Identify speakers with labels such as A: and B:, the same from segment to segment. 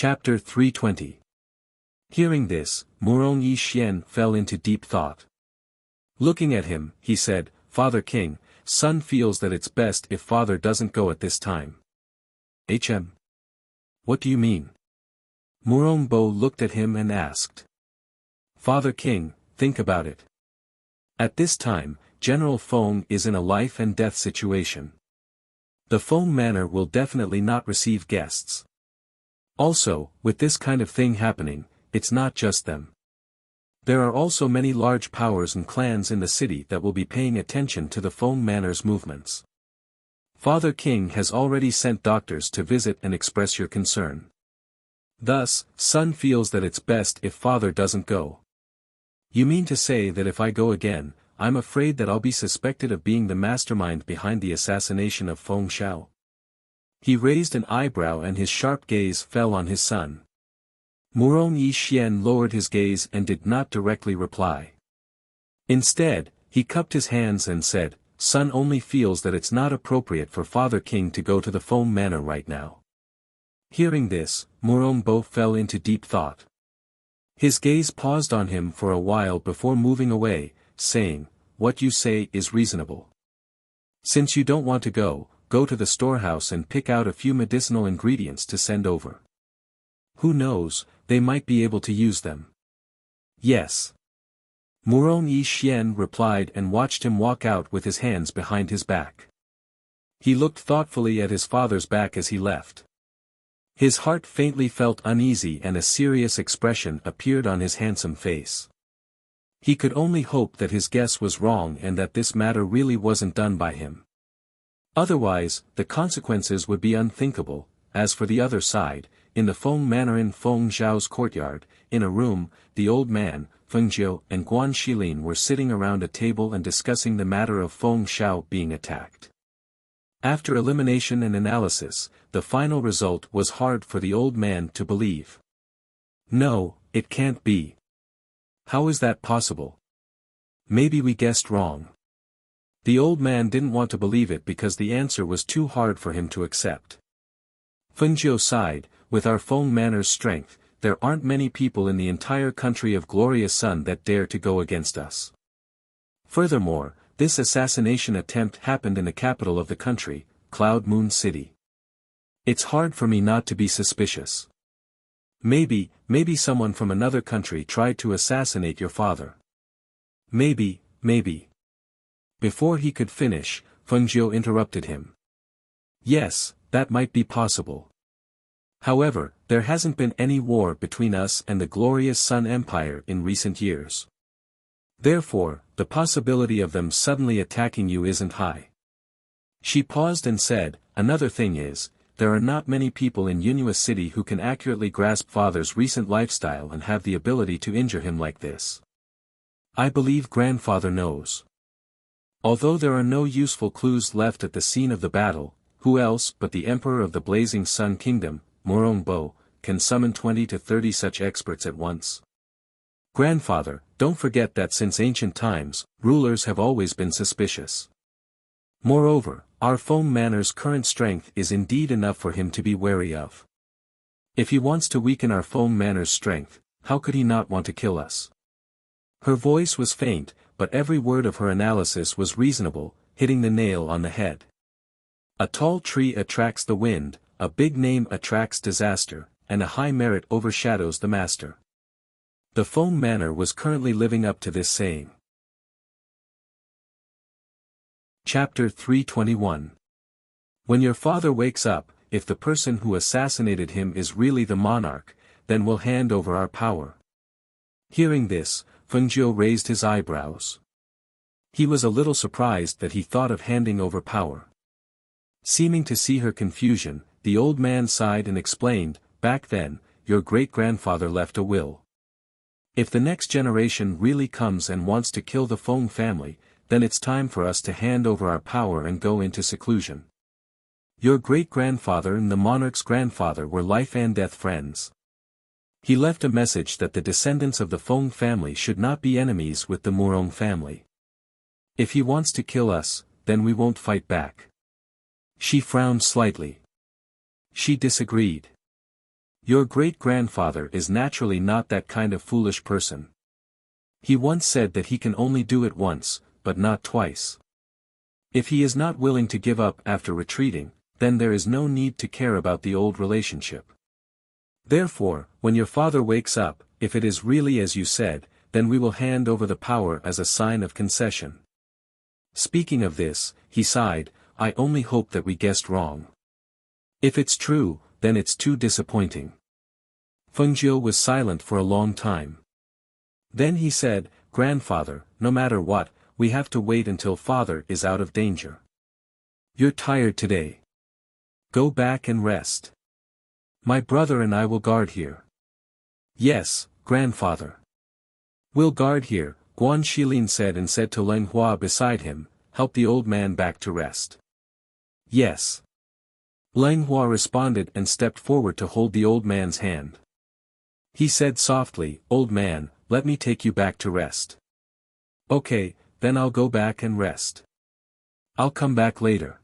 A: Chapter 320. Hearing this, Murong Yi Xian fell into deep thought. Looking at him, he said, "Father King, son feels that it's best if father doesn't go at this time." What do you mean? Murong Bo looked at him and asked. Father King, think about it. At this time, General Feng is in a life and death situation. The Feng Manor will definitely not receive guests. Also, with this kind of thing happening, it's not just them. There are also many large powers and clans in the city that will be paying attention to the Feng Manor's movements. Father King has already sent doctors to visit and express your concern. Thus, son feels that it's best if father doesn't go. You mean to say that if I go again, I'm afraid that I'll be suspected of being the mastermind behind the assassination of Feng Xiao? He raised an eyebrow and his sharp gaze fell on his son. Murong Yi Xian lowered his gaze and did not directly reply. Instead, he cupped his hands and said, "Son only feels that it's not appropriate for Father King to go to the Feng Manor right now." Hearing this, Murong Bo fell into deep thought. His gaze paused on him for a while before moving away, saying, "What you say is reasonable. Since you don't want to go to the storehouse and pick out a few medicinal ingredients to send over. Who knows, they might be able to use them." "Yes." Murong Yi Xian replied and watched him walk out with his hands behind his back. He looked thoughtfully at his father's back as he left. His heart faintly felt uneasy and a serious expression appeared on his handsome face. He could only hope that his guess was wrong and that this matter really wasn't done by him. Otherwise, the consequences would be unthinkable. As for the other side, in the Feng Manor in Feng Zhao's courtyard, in a room, the old man, Feng Jiu and Guan Shilin were sitting around a table and discussing the matter of Feng Xiao being attacked. After elimination and analysis, the final result was hard for the old man to believe. "No, it can't be. How is that possible? Maybe we guessed wrong." The old man didn't want to believe it because the answer was too hard for him to accept. Feng Jiu sighed, "With our Feng Manor's strength, there aren't many people in the entire country of Glorious Sun that dare to go against us. Furthermore, this assassination attempt happened in the capital of the country, Cloud Moon City. It's hard for me not to be suspicious. Maybe someone from another country tried to assassinate your father. Maybe. Before he could finish, Feng Jiu interrupted him. "Yes, that might be possible. However, there hasn't been any war between us and the Glorious Sun Empire in recent years. Therefore, the possibility of them suddenly attacking you isn't high." She paused and said, "Another thing is, there are not many people in Yunhua City who can accurately grasp father's recent lifestyle and have the ability to injure him like this. I believe grandfather knows. Although there are no useful clues left at the scene of the battle, who else but the Emperor of the Blazing Sun Kingdom, Murong Bo, can summon 20 to 30 such experts at once? Grandfather, don't forget that since ancient times, rulers have always been suspicious. Moreover, our Feng Manor's current strength is indeed enough for him to be wary of. If he wants to weaken our Feng Manor's strength, how could he not want to kill us?" Her voice was faint, but every word of her analysis was reasonable, hitting the nail on the head. A tall tree attracts the wind, a big name attracts disaster, and a high merit overshadows the master. The Feng Manor was currently living up to this saying. Chapter 321. When your father wakes up, if the person who assassinated him is really the monarch, then we'll hand over our power. Hearing this, Feng Jiu raised his eyebrows. He was a little surprised that he thought of handing over power. Seeming to see her confusion, the old man sighed and explained, "Back then, your great-grandfather left a will. If the next generation really comes and wants to kill the Feng family, then it's time for us to hand over our power and go into seclusion. Your great-grandfather and the monarch's grandfather were life and death friends. He left a message that the descendants of the Feng family should not be enemies with the Murong family. If he wants to kill us, then we won't fight back." She frowned slightly. She disagreed. Your great-grandfather is naturally not that kind of foolish person. He once said that he can only do it once, but not twice. If he is not willing to give up after retreating, then there is no need to care about the old relationship. Therefore, when your father wakes up, if it is really as you said, then we will hand over the power as a sign of concession. Speaking of this, he sighed, I only hope that we guessed wrong. If it's true, then it's too disappointing. Fengjiu was silent for a long time. Then he said, Grandfather, no matter what, we have to wait until father is out of danger. You're tired today. Go back and rest. My brother and I will guard here. Yes, grandfather. We'll guard here, Guan Shilin said and said to Leng Hua beside him, help the old man back to rest. Yes. Leng Hua responded and stepped forward to hold the old man's hand. He said softly, Old man, let me take you back to rest. Okay, then I'll go back and rest. I'll come back later.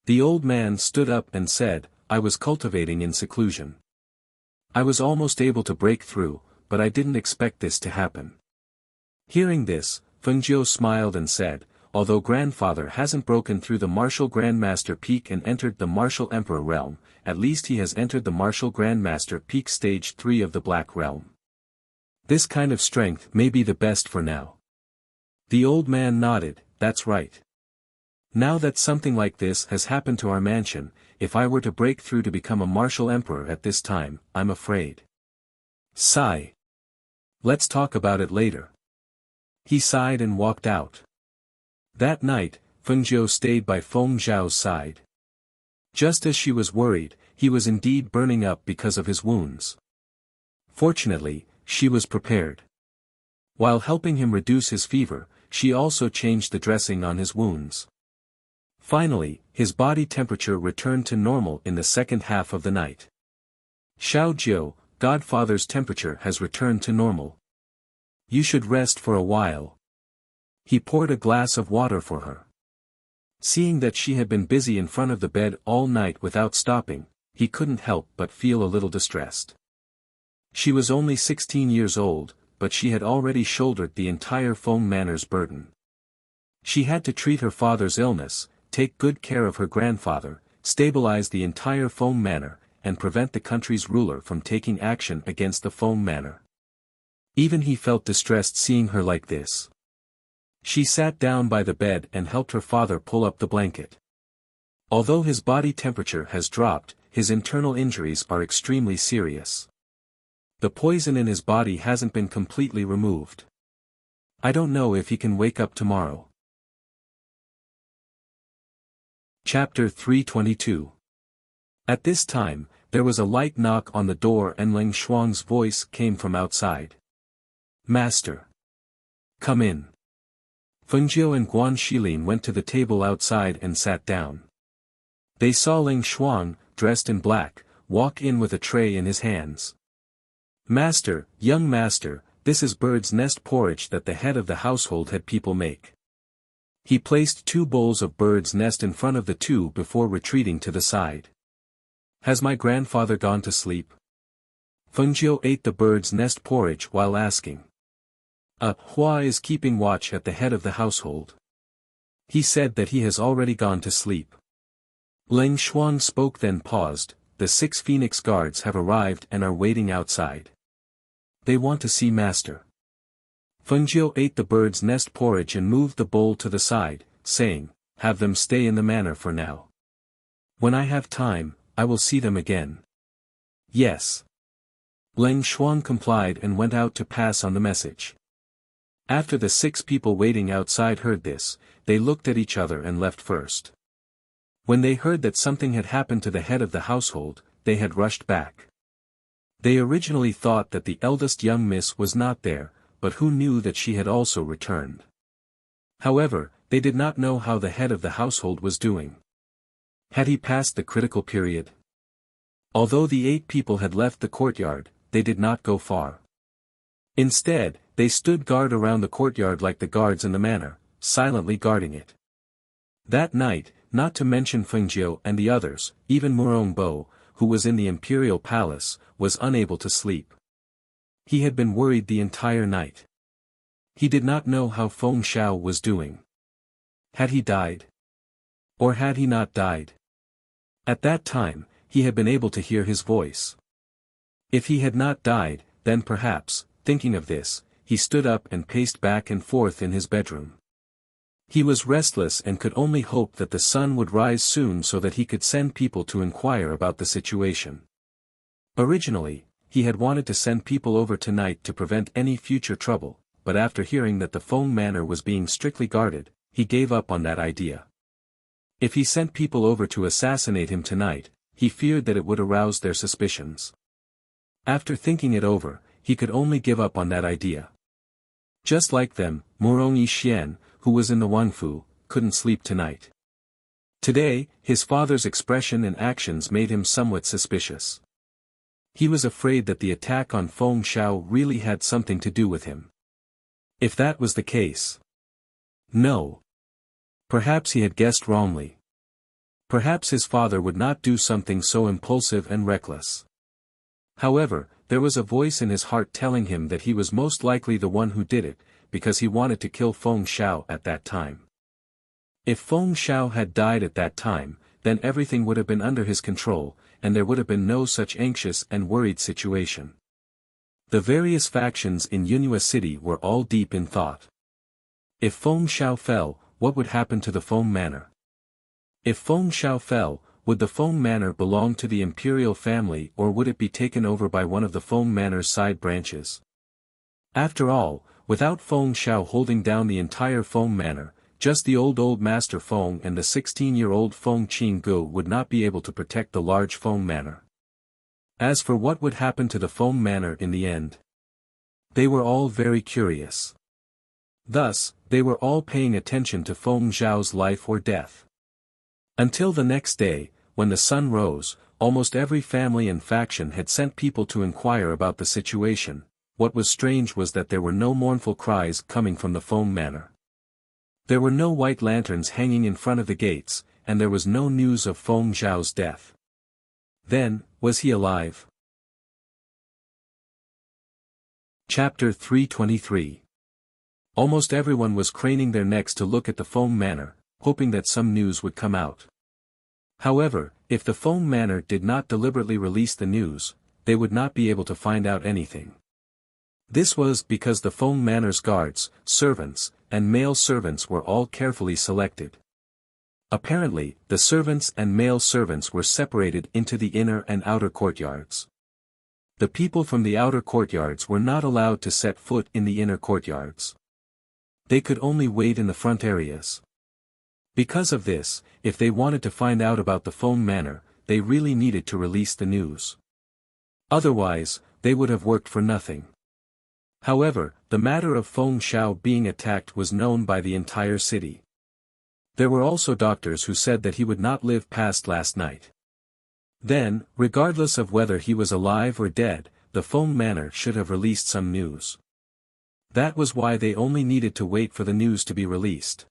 A: The old man stood up and said, I was cultivating in seclusion. I was almost able to break through, but I didn't expect this to happen. Hearing this, Fengjiu smiled and said, although grandfather hasn't broken through the Martial Grandmaster Peak and entered the Martial Emperor realm, at least he has entered the Martial Grandmaster Peak Stage 3 of the Black Realm. This kind of strength may be the best for now. The old man nodded, that's right. Now that something like this has happened to our mansion, if I were to break through to become a Martial Emperor at this time, I'm afraid. Sigh. Let's talk about it later. He sighed and walked out. That night, Fengjiu stayed by Feng Zhao's side. Just as she was worried, he was indeed burning up because of his wounds. Fortunately, she was prepared. While helping him reduce his fever, she also changed the dressing on his wounds. Finally, his body temperature returned to normal in the second half of the night. Xiao Jiu, Godfather's temperature has returned to normal. You should rest for a while. He poured a glass of water for her. Seeing that she had been busy in front of the bed all night without stopping, he couldn't help but feel a little distressed. She was only 16 years old, but she had already shouldered the entire Feng Manor's burden. She had to treat her father's illness, take good care of her grandfather, stabilize the entire Feng Manor, and prevent the country's ruler from taking action against the Feng Manor. Even he felt distressed seeing her like this. She sat down by the bed and helped her father pull up the blanket. Although his body temperature has dropped, his internal injuries are extremely serious. The poison in his body hasn't been completely removed. I don't know if he can wake up tomorrow. Chapter 322. At this time, there was a light knock on the door and Leng Shuang's voice came from outside. Master. Come in. Fengjiu and Guan Shilin went to the table outside and sat down. They saw Leng Shuang, dressed in black, walk in with a tray in his hands. Master, young master, this is bird's nest porridge that the head of the household had people make. He placed 2 bowls of bird's nest in front of the two before retreating to the side. Has my grandfather gone to sleep? Fengjiu ate the bird's nest porridge while asking. Hua is keeping watch at the head of the household. He said that he has already gone to sleep. Leng Shuang spoke then paused, the 6 Phoenix guards have arrived and are waiting outside. They want to see master. Fengjiu ate the bird's nest porridge and moved the bowl to the side, saying, have them stay in the manor for now. When I have time, I will see them again. Yes. Leng Shuang complied and went out to pass on the message. After the 6 people waiting outside heard this, they looked at each other and left first. When they heard that something had happened to the head of the household, they had rushed back. They originally thought that the eldest young miss was not there, but who knew that she had also returned. However, they did not know how the head of the household was doing. Had he passed the critical period? Although the 8 people had left the courtyard, they did not go far. Instead, they stood guard around the courtyard like the guards in the manor, silently guarding it. That night, not to mention Fengjiu and the others, even Murong Bo, who was in the imperial palace, was unable to sleep. He had been worried the entire night. He did not know how Feng Xiao was doing. Had he died? Or had he not died? At that time, he had been able to hear his voice. If he had not died, then perhaps, thinking of this, he stood up and paced back and forth in his bedroom. He was restless and could only hope that the sun would rise soon so that he could send people to inquire about the situation. Originally, he had wanted to send people over tonight to prevent any future trouble, but after hearing that the Feng Manor was being strictly guarded, he gave up on that idea. If he sent people over to assassinate him tonight, he feared that it would arouse their suspicions. After thinking it over, he could only give up on that idea. Just like them, Murong Yixian, who was in the Wanfu, couldn't sleep tonight. Today, his father's expression and actions made him somewhat suspicious. He was afraid that the attack on Feng Xiao really had something to do with him. If that was the case. No. Perhaps he had guessed wrongly. Perhaps his father would not do something so impulsive and reckless. However, there was a voice in his heart telling him that he was most likely the one who did it, because he wanted to kill Feng Xiao at that time. If Feng Xiao had died at that time, then everything would have been under his control, and there would have been no such anxious and worried situation. The various factions in Yunhua City were all deep in thought. If Feng Xiao fell, what would happen to the Feng Manor? If Feng Xiao fell, would the Feng Manor belong to the imperial family or would it be taken over by one of the Feng Manor's side branches? After all, without Feng Xiao holding down the entire Feng Manor, just the old Master Feng and the 16-year-old Feng Qinggu would not be able to protect the large Feng Manor. As for what would happen to the Feng Manor in the end, they were all very curious. Thus, they were all paying attention to Feng Xiao's life or death. Until the next day, when the sun rose, almost every family and faction had sent people to inquire about the situation. What was strange was that there were no mournful cries coming from the Feng Manor. There were no white lanterns hanging in front of the gates, and there was no news of Feng Xiao's death. Then, was he alive? Chapter 323. Almost everyone was craning their necks to look at the Feng Manor, hoping that some news would come out. However, if the Feng Manor did not deliberately release the news, they would not be able to find out anything. This was because the Feng Manor's guards, servants, and male servants were all carefully selected. Apparently, the servants and male servants were separated into the inner and outer courtyards. The people from the outer courtyards were not allowed to set foot in the inner courtyards. They could only wait in the front areas. Because of this, if they wanted to find out about the Feng Manor, they really needed to release the news. Otherwise, they would have worked for nothing. However, the matter of Feng Xiao being attacked was known by the entire city. There were also doctors who said that he would not live past last night. Then, regardless of whether he was alive or dead, the Feng Manor should have released some news. That was why they only needed to wait for the news to be released.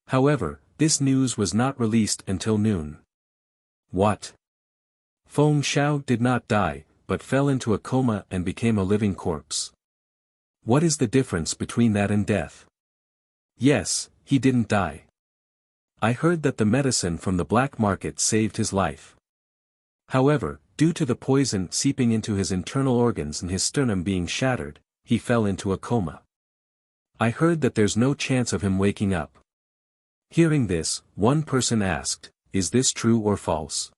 A: However, this news was not released until noon. What? Feng Xiao did not die, but fell into a coma and became a living corpse. What is the difference between that and death? Yes, he didn't die. I heard that the medicine from the black market saved his life. However, due to the poison seeping into his internal organs and his sternum being shattered, he fell into a coma. I heard that there's no chance of him waking up. Hearing this, one person asked, is this true or false?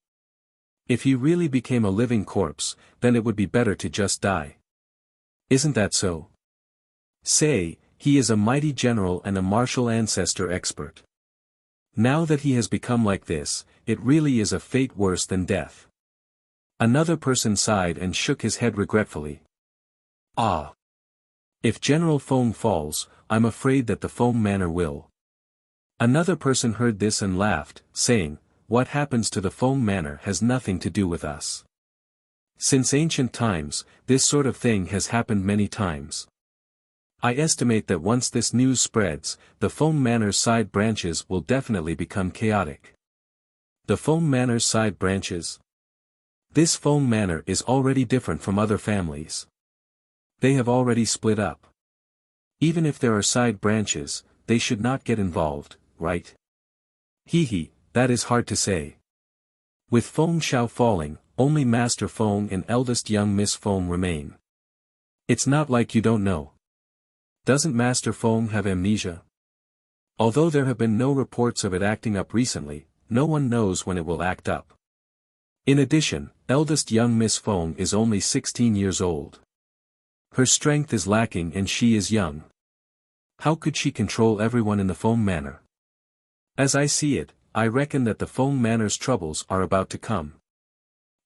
A: If he really became a living corpse, then it would be better to just die. Isn't that so? Say, he is a mighty general and a martial ancestor expert. Now that he has become like this, it really is a fate worse than death. Another person sighed and shook his head regretfully. Ah! If General Feng falls, I'm afraid that the Feng Manor will. Another person heard this and laughed, saying, what happens to the Feng Manor has nothing to do with us. Since ancient times, this sort of thing has happened many times. I estimate that once this news spreads, the Feng Manor's side branches will definitely become chaotic. The Feng Manor's side branches? This Feng manor is already different from other families. They have already split up. Even if there are side branches, they should not get involved, right? Hee, that is hard to say. With Feng Xiao falling, only Master Feng and eldest young Miss Feng remain. It's not like you don't know. Doesn't Master Feng have amnesia? Although there have been no reports of it acting up recently, no one knows when it will act up. In addition, eldest young Miss Feng is only 16 years old. Her strength is lacking and she is young. How could she control everyone in the Feng manor? As I see it, I reckon that the Feng manor's troubles are about to come.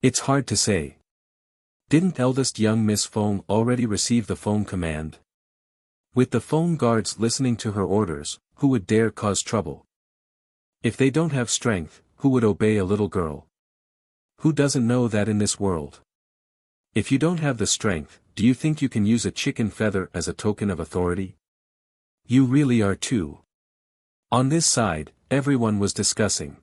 A: It's hard to say. Didn't eldest young Miss Feng already receive the Feng command? With the Feng guards listening to her orders, who would dare cause trouble? If they don't have strength, who would obey a little girl? Who doesn't know that in this world? If you don't have the strength, do you think you can use a chicken feather as a token of authority? You really are too. On this side, everyone was discussing.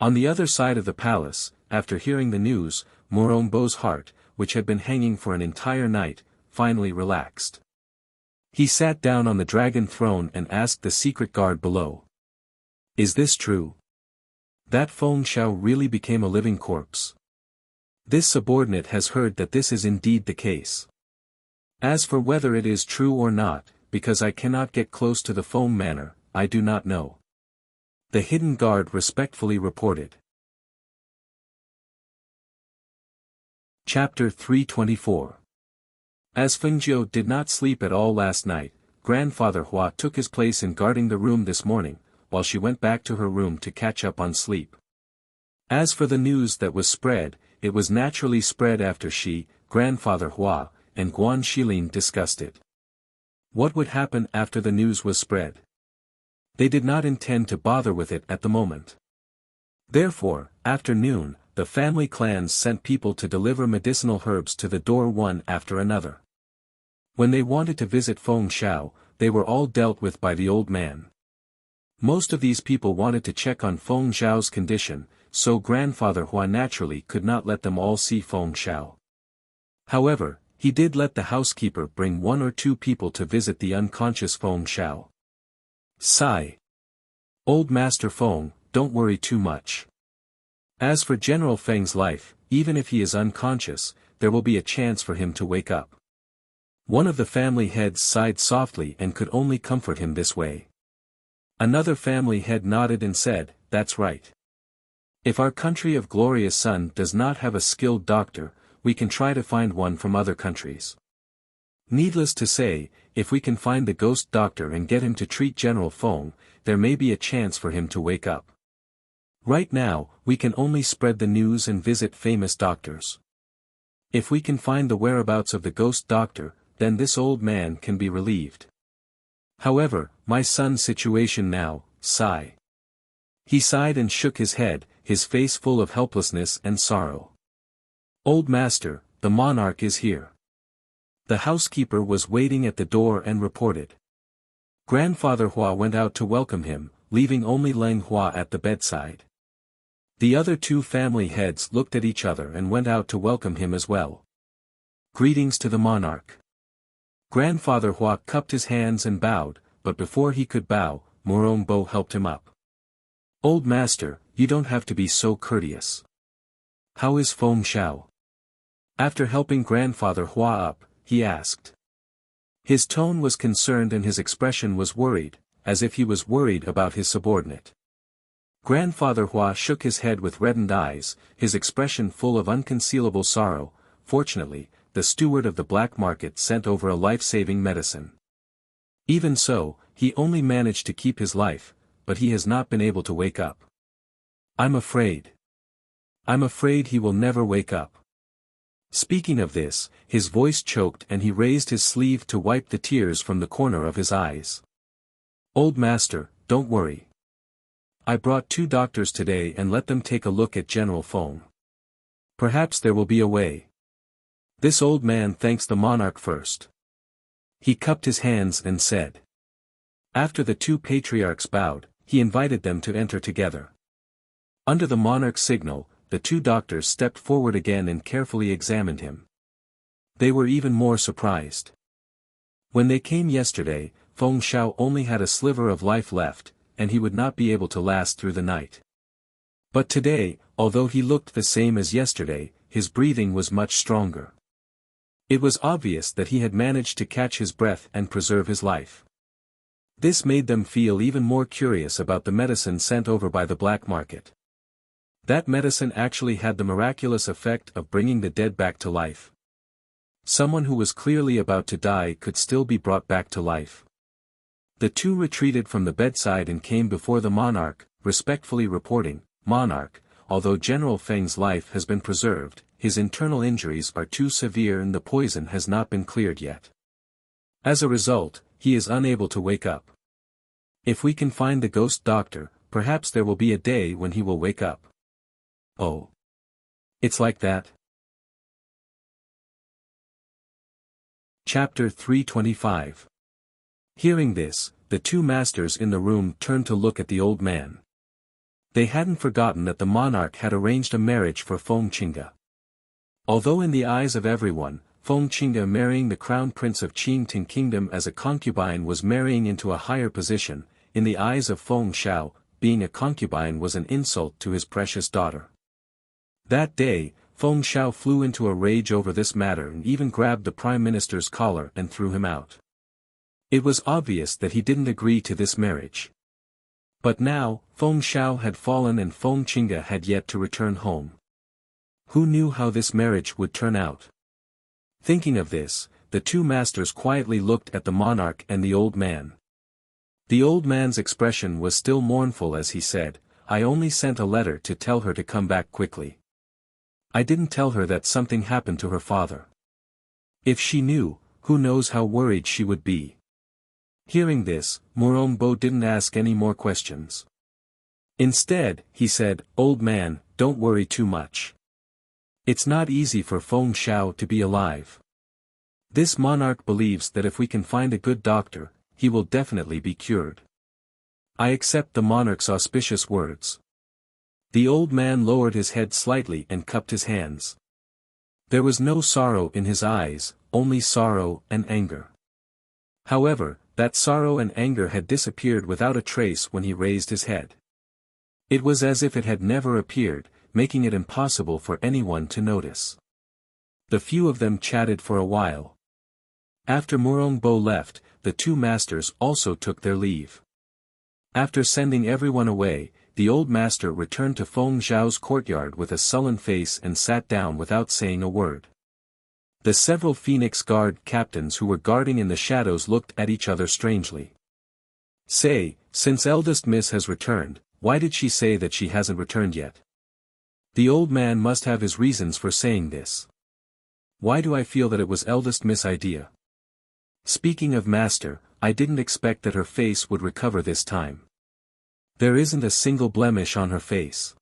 A: On the other side of the palace, after hearing the news, Morombo's heart, which had been hanging for an entire night, finally relaxed. He sat down on the dragon throne and asked the secret guard below. Is this true? That Feng Xiao really became a living corpse. This subordinate has heard that this is indeed the case. As for whether it is true or not, because I cannot get close to the Feng manor, I do not know. The hidden guard respectfully reported. Chapter 324. As Fengjiu did not sleep at all last night, Grandfather Hua took his place in guarding the room this morning, while she went back to her room to catch up on sleep. As for the news that was spread, it was naturally spread after she, Grandfather Hua, and Guan Shilin discussed it. What would happen after the news was spread? They did not intend to bother with it at the moment. Therefore, after noon, the family clans sent people to deliver medicinal herbs to the door one after another. When they wanted to visit Feng Xiao, they were all dealt with by the old man. Most of these people wanted to check on Feng Xiao's condition, so Grandfather Hua naturally could not let them all see Feng Xiao. However, he did let the housekeeper bring 1 or 2 people to visit the unconscious Feng Xiao. Sigh. Old Master Feng, don't worry too much. As for General Feng's life, even if he is unconscious, there will be a chance for him to wake up. One of the family heads sighed softly and could only comfort him this way. Another family head nodded and said, that's right. If our country of Glorious Sun does not have a skilled doctor, we can try to find one from other countries. Needless to say, if we can find the ghost doctor and get him to treat General Feng, there may be a chance for him to wake up. Right now, we can only spread the news and visit famous doctors. If we can find the whereabouts of the ghost doctor, then this old man can be relieved. However, my son's situation now, sigh. He sighed and shook his head, his face full of helplessness and sorrow. Old master, the monarch is here. The housekeeper was waiting at the door and reported. Grandfather Hua went out to welcome him, leaving only Leng Hua at the bedside. The other 2 family heads looked at each other and went out to welcome him as well. Greetings to the monarch. Grandfather Hua cupped his hands and bowed, but before he could bow, Morombo helped him up. Old master, you don't have to be so courteous. How is Feng Xiao? After helping Grandfather Hua up, he asked. His tone was concerned and his expression was worried, as if he was worried about his subordinate. Grandfather Hua shook his head with reddened eyes, his expression full of unconcealable sorrow. Fortunately, the steward of the black market sent over a life-saving medicine. Even so, he only managed to keep his life, but he has not been able to wake up. I'm afraid he will never wake up. Speaking of this, his voice choked and he raised his sleeve to wipe the tears from the corner of his eyes. Old master, don't worry. I brought 2 doctors today and let them take a look at General Feng. Perhaps there will be a way. This old man thanks the monarch first. He cupped his hands and said. After the 2 patriarchs bowed, he invited them to enter together. Under the monarch's signal, the two doctors stepped forward again and carefully examined him. They were even more surprised. When they came yesterday, Feng Xiao only had a sliver of life left, and he would not be able to last through the night. But today, although he looked the same as yesterday, his breathing was much stronger. It was obvious that he had managed to catch his breath and preserve his life. This made them feel even more curious about the medicine sent over by the black market. That medicine actually had the miraculous effect of bringing the dead back to life. Someone who was clearly about to die could still be brought back to life. The two retreated from the bedside and came before the monarch, respectfully reporting, "Monarch, although General Feng's life has been preserved, his internal injuries are too severe and the poison has not been cleared yet. As a result, he is unable to wake up. If we can find the ghost doctor, perhaps there will be a day when he will wake up." Oh. It's like that? Chapter 325. Hearing this, the two masters in the room turned to look at the old man. They hadn't forgotten that the monarch had arranged a marriage for Feng Qingge. Although in the eyes of everyone, Feng Qingge marrying the crown prince of Qingting Kingdom as a concubine was marrying into a higher position, in the eyes of Feng Xiao, being a concubine was an insult to his precious daughter. That day, Feng Xiao flew into a rage over this matter and even grabbed the prime minister's collar and threw him out. It was obvious that he didn't agree to this marriage. But now, Feng Xiao had fallen and Feng Qingge had yet to return home. Who knew how this marriage would turn out? Thinking of this, the two masters quietly looked at the monarch and the old man. The old man's expression was still mournful as he said, "I only sent a letter to tell her to come back quickly. I didn't tell her that something happened to her father. If she knew, who knows how worried she would be." Hearing this, Murongbo didn't ask any more questions. Instead, he said, "Old man, don't worry too much. It's not easy for Feng Xiao to be alive. This monarch believes that if we can find a good doctor, he will definitely be cured. I accept the monarch's auspicious words." The old man lowered his head slightly and cupped his hands. There was no sorrow in his eyes, only sorrow and anger. However, that sorrow and anger had disappeared without a trace when he raised his head. It was as if it had never appeared, making it impossible for anyone to notice. The few of them chatted for a while. After Murongbo left, the two masters also took their leave. After sending everyone away, the old master returned to Feng Xiao's courtyard with a sullen face and sat down without saying a word. The several Phoenix Guard captains who were guarding in the shadows looked at each other strangely. "Say, since eldest miss has returned, why did she say that she hasn't returned yet?" The old man must have his reasons for saying this. "Why do I feel that it was eldest miss' idea? Speaking of master, I didn't expect that her face would recover this time. There isn't a single blemish on her face."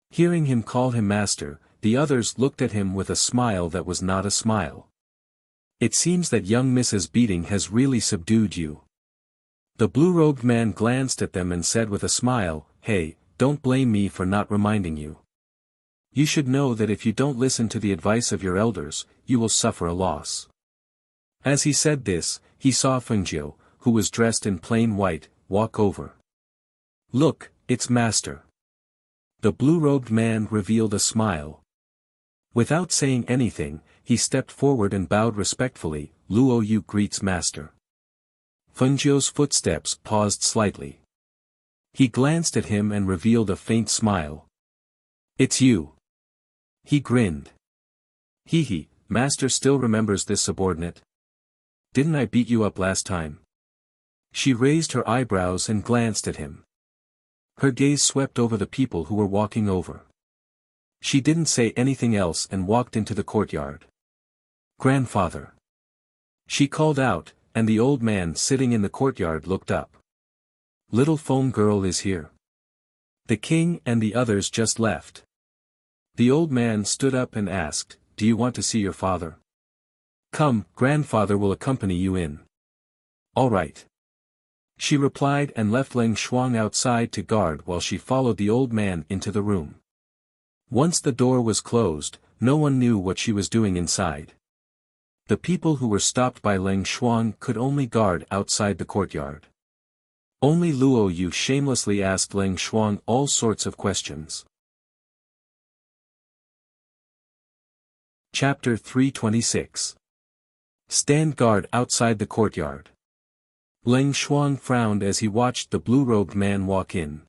A: Hearing him call him master, the others looked at him with a smile that was not a smile. "It seems that young Mrs. Beating has really subdued you." The blue-robed man glanced at them and said with a smile, "Hey, don't blame me for not reminding you. You should know that if you don't listen to the advice of your elders, you will suffer a loss." As he said this, he saw Fengjiu, who was dressed in plain white, walk over. "Look, it's master." The blue-robed man revealed a smile. Without saying anything, he stepped forward and bowed respectfully. "Luo Yu greets master." Fengjiu's footsteps paused slightly. He glanced at him and revealed a faint smile. "It's you." He grinned. "Hee, master still remembers this subordinate? Didn't I beat you up last time?" She raised her eyebrows and glanced at him. Her gaze swept over the people who were walking over. She didn't say anything else and walked into the courtyard. "Grandfather." She called out, and the old man sitting in the courtyard looked up. "Little Feng girl is here. The king and the others just left." The old man stood up and asked, "Do you want to see your father? Come, grandfather will accompany you in." "All right." She replied and left Leng Shuang outside to guard while she followed the old man into the room. Once the door was closed, no one knew what she was doing inside. The people who were stopped by Leng Shuang could only guard outside the courtyard. Only Luo Yu shamelessly asked Leng Shuang all sorts of questions. Chapter 326. Stand guard outside the courtyard. Leng Shuang frowned as he watched the blue-robed man walk in.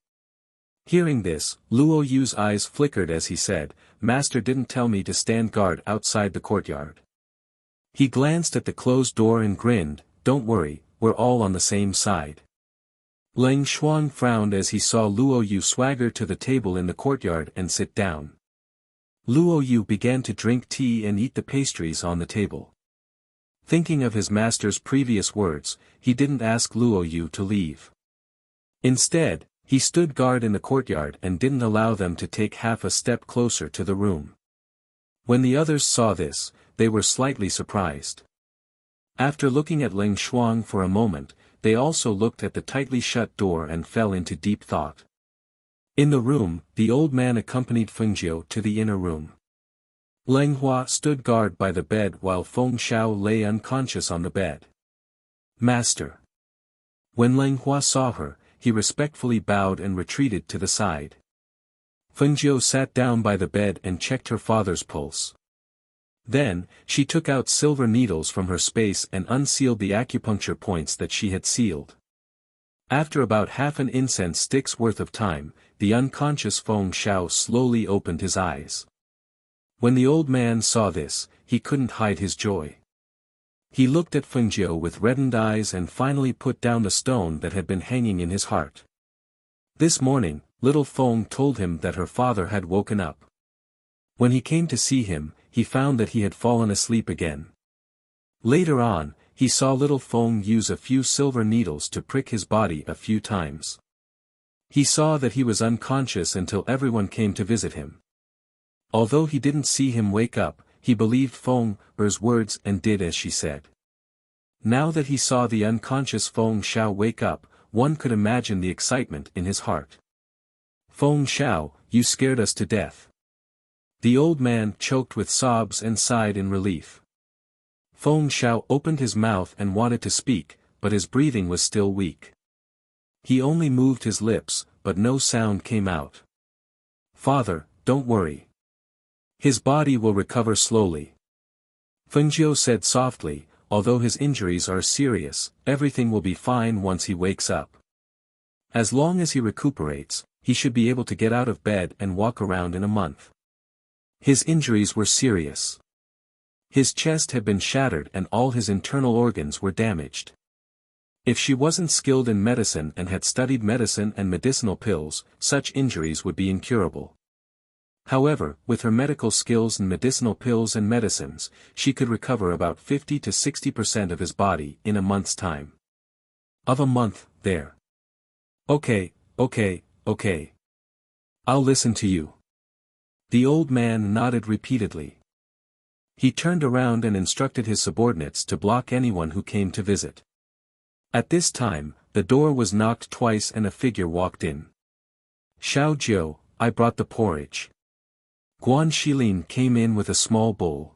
A: Hearing this, Luo Yu's eyes flickered as he said, "Master didn't tell me to stand guard outside the courtyard." He glanced at the closed door and grinned, "Don't worry, we're all on the same side." Leng Shuang frowned as he saw Luo Yu swagger to the table in the courtyard and sit down. Luo Yu began to drink tea and eat the pastries on the table. Thinking of his master's previous words, he didn't ask Luo Yu to leave. Instead, he stood guard in the courtyard and didn't allow them to take half a step closer to the room. When the others saw this, they were slightly surprised. After looking at Leng Shuang for a moment, they also looked at the tightly shut door and fell into deep thought. In the room, the old man accompanied Fengjiu to the inner room. Leng Hua stood guard by the bed while Feng Xiao lay unconscious on the bed. "Master." When Leng Hua saw her, he respectfully bowed and retreated to the side. Fengjiu sat down by the bed and checked her father's pulse. Then, she took out silver needles from her space and unsealed the acupuncture points that she had sealed. After about half an incense stick's worth of time, the unconscious Feng Xiao slowly opened his eyes. When the old man saw this, he couldn't hide his joy. He looked at Fengjiu with reddened eyes and finally put down the stone that had been hanging in his heart. This morning, little Feng told him that her father had woken up. When he came to see him, he found that he had fallen asleep again. Later on, he saw little Feng use a few silver needles to prick his body a few times. He saw that he was unconscious until everyone came to visit him. Although he didn't see him wake up, he believed Feng's words and did as she said. Now that he saw the unconscious Feng Xiao wake up, one could imagine the excitement in his heart. "Feng Xiao, you scared us to death." The old man choked with sobs and sighed in relief. Feng Xiao opened his mouth and wanted to speak, but his breathing was still weak. He only moved his lips, but no sound came out. "Father, don't worry. His body will recover slowly." Fengjiu said softly, "Although his injuries are serious, everything will be fine once he wakes up. As long as he recuperates, he should be able to get out of bed and walk around in a month." His injuries were serious. His chest had been shattered and all his internal organs were damaged. If she wasn't skilled in medicine and had studied medicine and medicinal pills, such injuries would be incurable. However, with her medical skills in medicinal pills and medicines, she could recover about 50 to 60% of his body in a month's time. Of a month, there. Okay. I'll listen to you." The old man nodded repeatedly. He turned around and instructed his subordinates to block anyone who came to visit. At this time, the door was knocked twice and a figure walked in. "Xiao Jiu, I brought the porridge." Guan Shilin came in with a small bowl.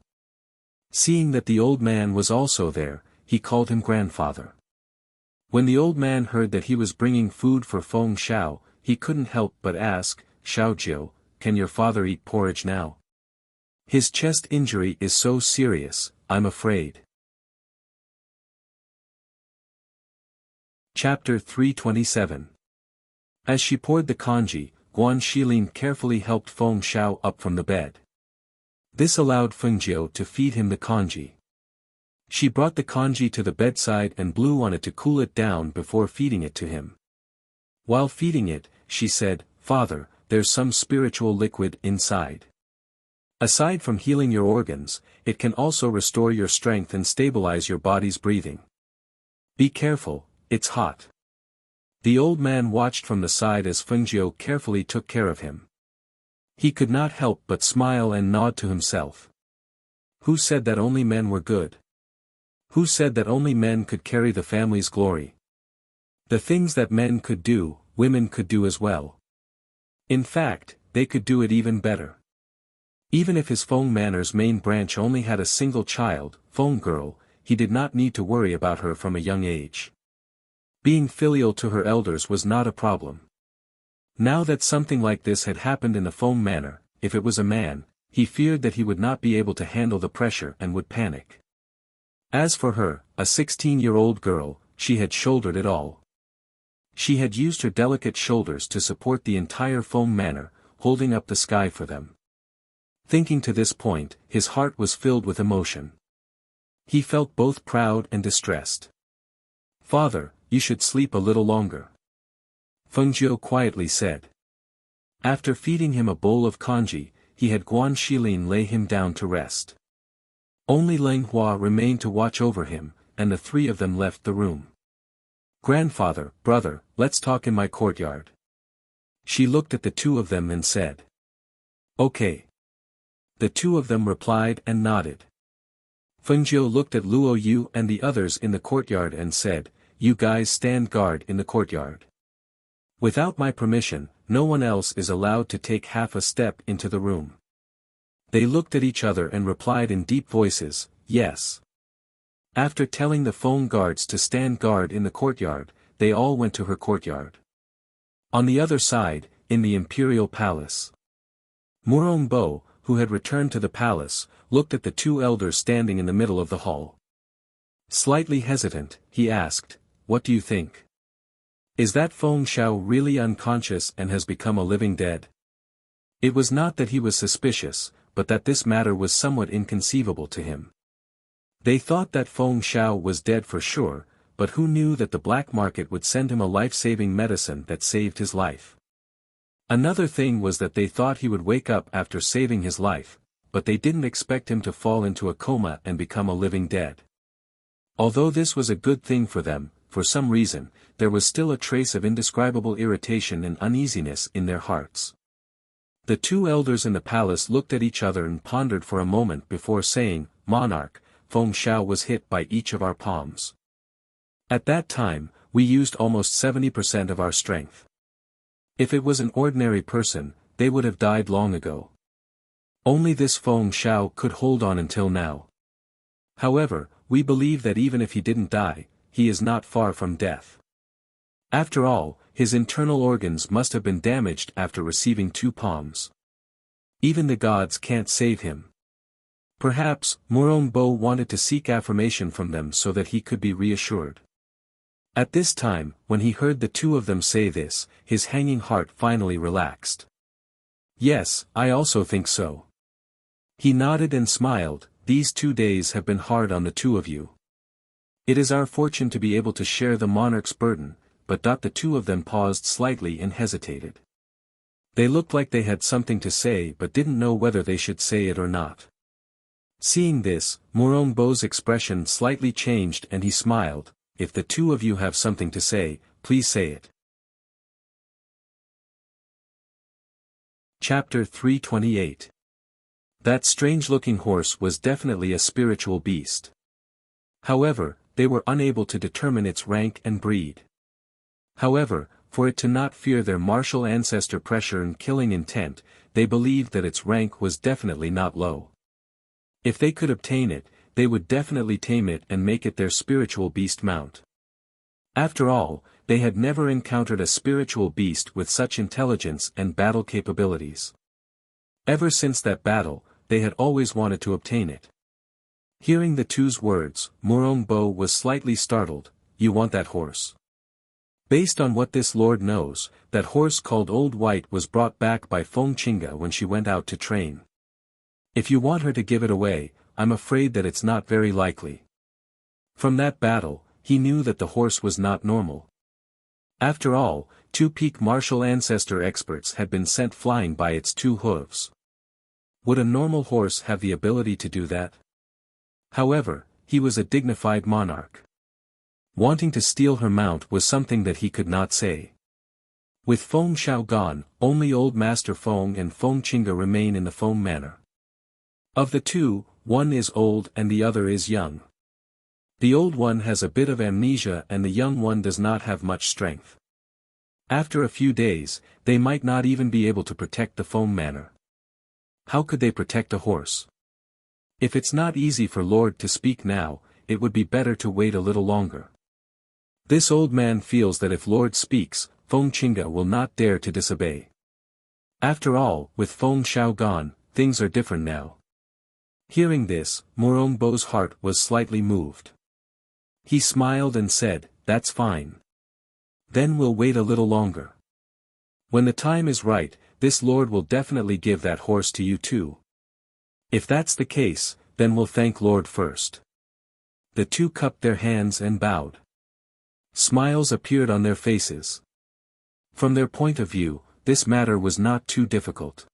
A: Seeing that the old man was also there, he called him grandfather. When the old man heard that he was bringing food for Feng Xiao, he couldn't help but ask, "Xiao Jiu, can your father eat porridge now? His chest injury is so serious, I'm afraid." Chapter 327. As she poured the congee, Guan Shilin carefully helped Feng Xiao up from the bed. This allowed Fengjiu to feed him the congee. She brought the congee to the bedside and blew on it to cool it down before feeding it to him. While feeding it, she said, "Father, there's some spiritual liquid inside. Aside from healing your organs, it can also restore your strength and stabilize your body's breathing. Be careful, it's hot." The old man watched from the side as Fengjiu carefully took care of him. He could not help but smile and nod to himself. Who said that only men were good? Who said that only men could carry the family's glory? The things that men could do, women could do as well. In fact, they could do it even better. Even if his Feng Manor's main branch only had a single child, Feng girl, he did not need to worry about her from a young age. Being filial to her elders was not a problem. Now that something like this had happened in the Feng Manor, if it was a man, he feared that he would not be able to handle the pressure and would panic. As for her, a 16-year-old girl, she had shouldered it all. She had used her delicate shoulders to support the entire Feng Manor, holding up the sky for them. Thinking to this point, his heart was filled with emotion. He felt both proud and distressed. "Father, you should sleep a little longer," Feng Jiu quietly said. After feeding him a bowl of congee, he had Guan Shilin lay him down to rest. Only Leng Hua remained to watch over him, and the three of them left the room. "Grandfather, brother, let's talk in my courtyard." She looked at the two of them and said. "Okay." The two of them replied and nodded. Feng Jiu looked at Luo Yu and the others in the courtyard and said, "You guys stand guard in the courtyard. Without my permission, no one else is allowed to take half a step into the room." They looked at each other and replied in deep voices, "Yes." After telling the Feng guards to stand guard in the courtyard, they all went to her courtyard. On the other side, in the imperial palace, Murong Bo, who had returned to the palace, looked at the two elders standing in the middle of the hall. Slightly hesitant, he asked, "What do you think? Is that Feng Shao really unconscious and has become a living dead?" It was not that he was suspicious, but that this matter was somewhat inconceivable to him. They thought that Feng Shao was dead for sure, but who knew that the black market would send him a life-saving medicine that saved his life? Another thing was that they thought he would wake up after saving his life, but they didn't expect him to fall into a coma and become a living dead. Although this was a good thing for them, for some reason, there was still a trace of indescribable irritation and uneasiness in their hearts. The two elders in the palace looked at each other and pondered for a moment before saying, "Monarch, Feng Shao was hit by each of our palms. At that time, we used almost 70% of our strength. If it was an ordinary person, they would have died long ago. Only this Feng Shao could hold on until now. However, we believe that even if he didn't die, he is not far from death. After all, his internal organs must have been damaged after receiving 2 palms. Even the gods can't save him." Perhaps, Murong Bo wanted to seek affirmation from them so that he could be reassured. At this time, when he heard the two of them say this, his hanging heart finally relaxed. "Yes, I also think so." He nodded and smiled. "These 2 days have been hard on the two of you. It is our fortune to be able to share the monarch's burden," but the two of them paused slightly and hesitated. They looked like they had something to say but didn't know whether they should say it or not. Seeing this, Murong Bo's expression slightly changed and he smiled. "If the two of you have something to say, please say it." Chapter 328. That strange-looking horse was definitely a spiritual beast. However, they were unable to determine its rank and breed. However, for it to not fear their martial ancestor pressure and killing intent, they believed that its rank was definitely not low. If they could obtain it, they would definitely tame it and make it their spiritual beast mount. After all, they had never encountered a spiritual beast with such intelligence and battle capabilities. Ever since that battle, they had always wanted to obtain it. Hearing the two's words, Murong Bo was slightly startled. "You want that horse?" Based on what this lord knows, that horse called Old White was brought back by Feng Qinga when she went out to train. "If you want her to give it away, I'm afraid that it's not very likely." From that battle, he knew that the horse was not normal. After all, 2 peak martial ancestor experts had been sent flying by its 2 hooves. Would a normal horse have the ability to do that? However, he was a dignified monarch. Wanting to steal her mount was something that he could not say. With Feng Shao gone, only Old Master Feng and Feng Qinga remain in the Feng Manor. Of the two, one is old and the other is young. The old one has a bit of amnesia and the young one does not have much strength. After a few days, they might not even be able to protect the Feng Manor. how could they protect a horse? If it's not easy for Lord to speak now, it would be better to wait a little longer. This old man feels that if Lord speaks, Feng Qingge will not dare to disobey. After all, with Feng Xiao gone, things are different now. Hearing this, Morongbo's heart was slightly moved. He smiled and said, "That's fine. Then we'll wait a little longer. When the time is right, this Lord will definitely give that horse to you too. If that's the case, then we'll thank Lord first." The two cupped their hands and bowed. Smiles appeared on their faces. From their point of view, this matter was not too difficult.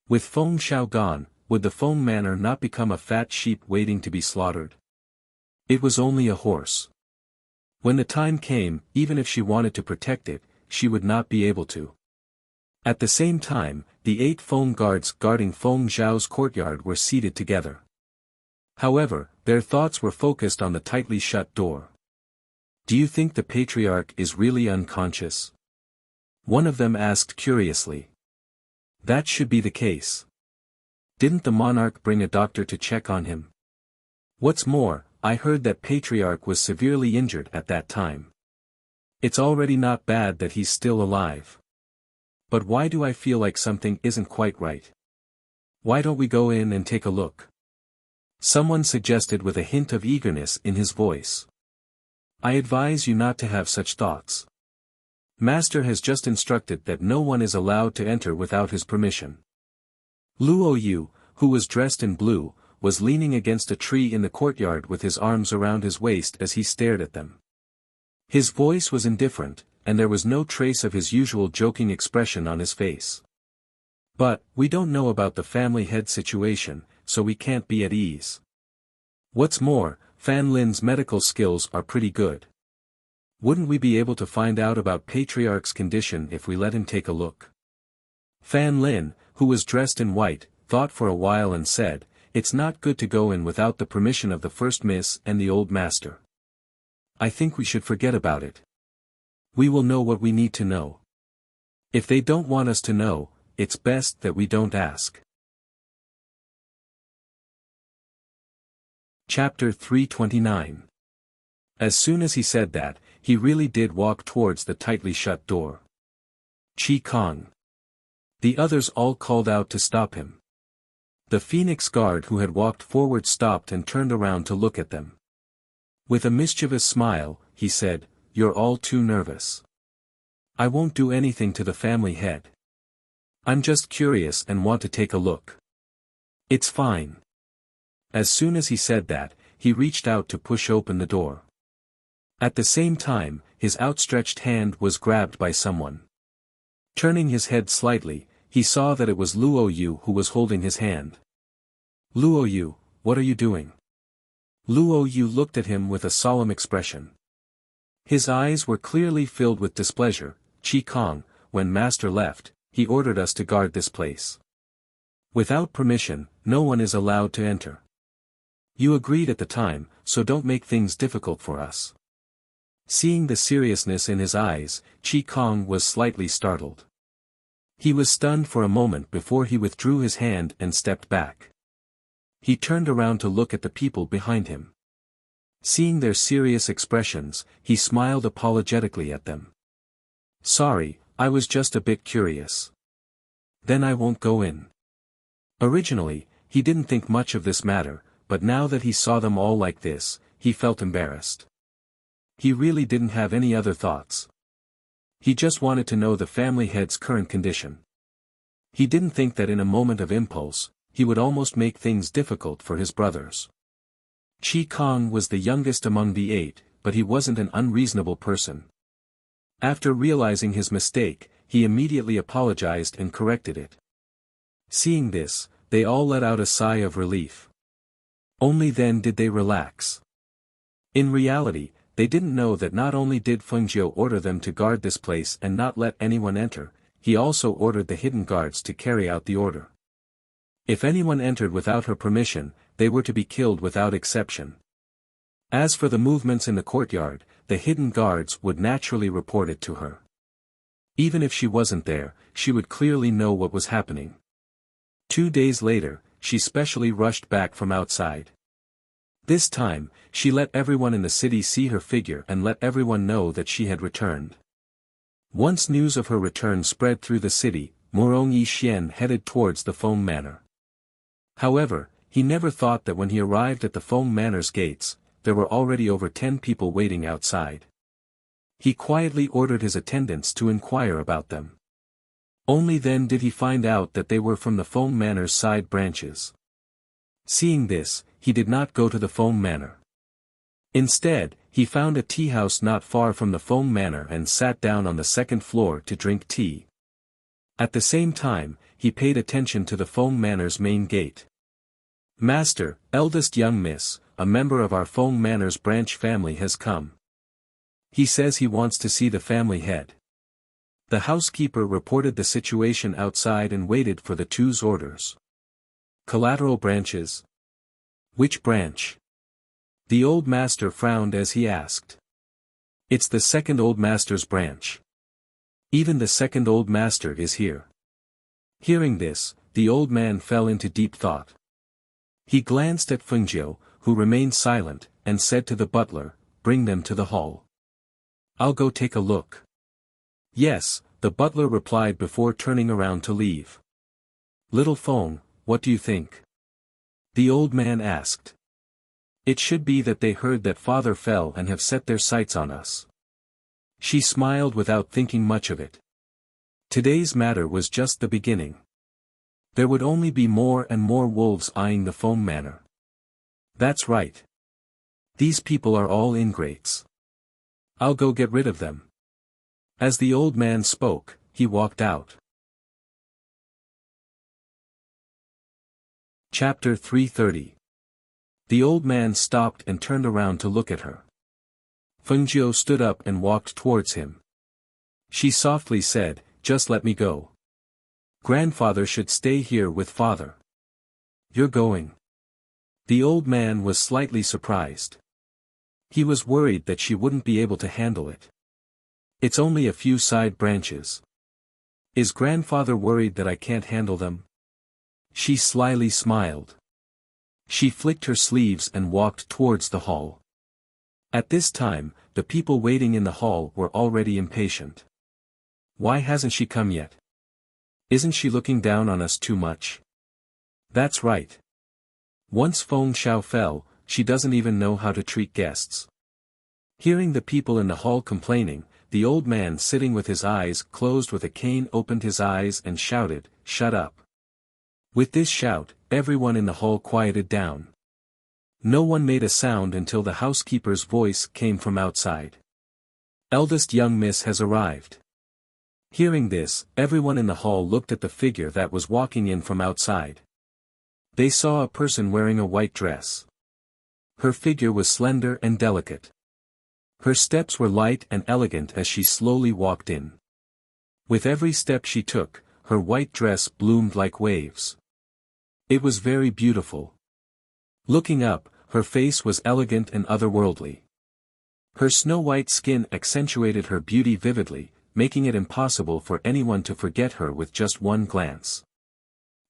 A: With Feng Xiao gone, would the Feng manor not become a fat sheep waiting to be slaughtered? It was only a horse. When the time came, even if she wanted to protect it, she would not be able to. At the same time, the 8 Feng guards guarding Feng Zhao's courtyard were seated together. However, their thoughts were focused on the tightly shut door. "Do you think the patriarch is really unconscious?" one of them asked curiously. "That should be the case. Didn't the monarch bring a doctor to check on him? What's more, I heard that patriarch was severely injured at that time. It's already not bad that he's still alive. But why do I feel like something isn't quite right? Why don't we go in and take a look?" someone suggested with a hint of eagerness in his voice. "I advise you not to have such thoughts. Master has just instructed that no one is allowed to enter without his permission." Luo Yu, who was dressed in blue, was leaning against a tree in the courtyard with his arms around his waist as he stared at them. His voice was indifferent, and there was no trace of his usual joking expression on his face. "But, we don't know about the family head situation, so we can't be at ease. What's more, Fan Lin's medical skills are pretty good. Wouldn't we be able to find out about Patriarch's condition if we let him take a look?" Fan Lin, who was dressed in white, thought for a while and said, "It's not good to go in without the permission of the First Miss and the Old Master. I think we should forget about it. We will know what we need to know. If they don't want us to know, it's best that we don't ask." Chapter 329. As soon as he said that, he really did walk towards the tightly shut door. "Qi Kong." The others all called out to stop him. The Phoenix guard who had walked forward stopped and turned around to look at them. With a mischievous smile, he said, "You're all too nervous. I won't do anything to the family head. I'm just curious and want to take a look. It's fine." As soon as he said that, he reached out to push open the door. At the same time, his outstretched hand was grabbed by someone. Turning his head slightly, he saw that it was Luo Yu who was holding his hand. "Luo Yu, what are you doing?" Luo Yu looked at him with a solemn expression. His eyes were clearly filled with displeasure. "Qi Kong, when Master left, he ordered us to guard this place. Without permission, no one is allowed to enter. You agreed at the time, so don't make things difficult for us." Seeing the seriousness in his eyes, Qi Kong was slightly startled. He was stunned for a moment before he withdrew his hand and stepped back. He turned around to look at the people behind him. Seeing their serious expressions, he smiled apologetically at them. "Sorry, I was just a bit curious. Then I won't go in." Originally, he didn't think much of this matter, but now that he saw them all like this, he felt embarrassed. He really didn't have any other thoughts. He just wanted to know the family head's current condition. He didn't think that in a moment of impulse, he would almost make things difficult for his brothers. Qi Kong was the youngest among the 8, but he wasn't an unreasonable person. After realizing his mistake, he immediately apologized and corrected it. Seeing this, they all let out a sigh of relief. Only then did they relax. In reality, they didn't know that not only did Fengjiu order them to guard this place and not let anyone enter, he also ordered the hidden guards to carry out the order. If anyone entered without her permission, they were to be killed without exception. As for the movements in the courtyard, the hidden guards would naturally report it to her. Even if she wasn't there, she would clearly know what was happening. 2 days later, she specially rushed back from outside. This time, she let everyone in the city see her figure and let everyone know that she had returned. Once news of her return spread through the city, Murong Yixian headed towards the Feng Manor. However, he never thought that when he arrived at the Feng Manor's gates, there were already over 10 people waiting outside. He quietly ordered his attendants to inquire about them. Only then did he find out that they were from the Feng Manor's side branches. Seeing this, he did not go to the Feng Manor. Instead, he found a tea house not far from the Feng Manor and sat down on the second floor to drink tea. At the same time, he paid attention to the Feng Manor's main gate. "Master, eldest young miss, a member of our Feng Manor's branch family has come. He says he wants to see the family head." The housekeeper reported the situation outside and waited for the two's orders. "Collateral branches? Which branch?" The old master frowned as he asked. "It's the second old master's branch. Even the second old master is here." Hearing this, the old man fell into deep thought. He glanced at Fengjiu, who remained silent, and said to the butler, "Bring them to the hall. I'll go take a look." "Yes," the butler replied before turning around to leave. "Little Feng, what do you think?" the old man asked. "It should be that they heard that father fell and have set their sights on us." She smiled without thinking much of it. Today's matter was just the beginning. There would only be more and more wolves eyeing the Feng Manor. That's right. These people are all ingrates. I'll go get rid of them. As the old man spoke, he walked out. Chapter 330. The old man stopped and turned around to look at her. Fengjiu stood up and walked towards him. She softly said, "Just let me go. Grandfather should stay here with father." "You're going?" The old man was slightly surprised. He was worried that she wouldn't be able to handle it. "It's only a few side branches. Is grandfather worried that I can't handle them?" She slyly smiled. She flicked her sleeves and walked towards the hall. At this time, the people waiting in the hall were already impatient. "Why hasn't she come yet? Isn't she looking down on us too much?" "That's right. Once Feng Xiao fell, she doesn't even know how to treat guests." Hearing the people in the hall complaining, the old man sitting with his eyes closed with a cane opened his eyes and shouted, "Shut up." With this shout, everyone in the hall quieted down. No one made a sound until the housekeeper's voice came from outside. "Eldest young miss has arrived." Hearing this, everyone in the hall looked at the figure that was walking in from outside. They saw a person wearing a white dress. Her figure was slender and delicate. Her steps were light and elegant as she slowly walked in. With every step she took, her white dress bloomed like waves. It was very beautiful. Looking up, her face was elegant and otherworldly. Her snow-white skin accentuated her beauty vividly, making it impossible for anyone to forget her with just one glance.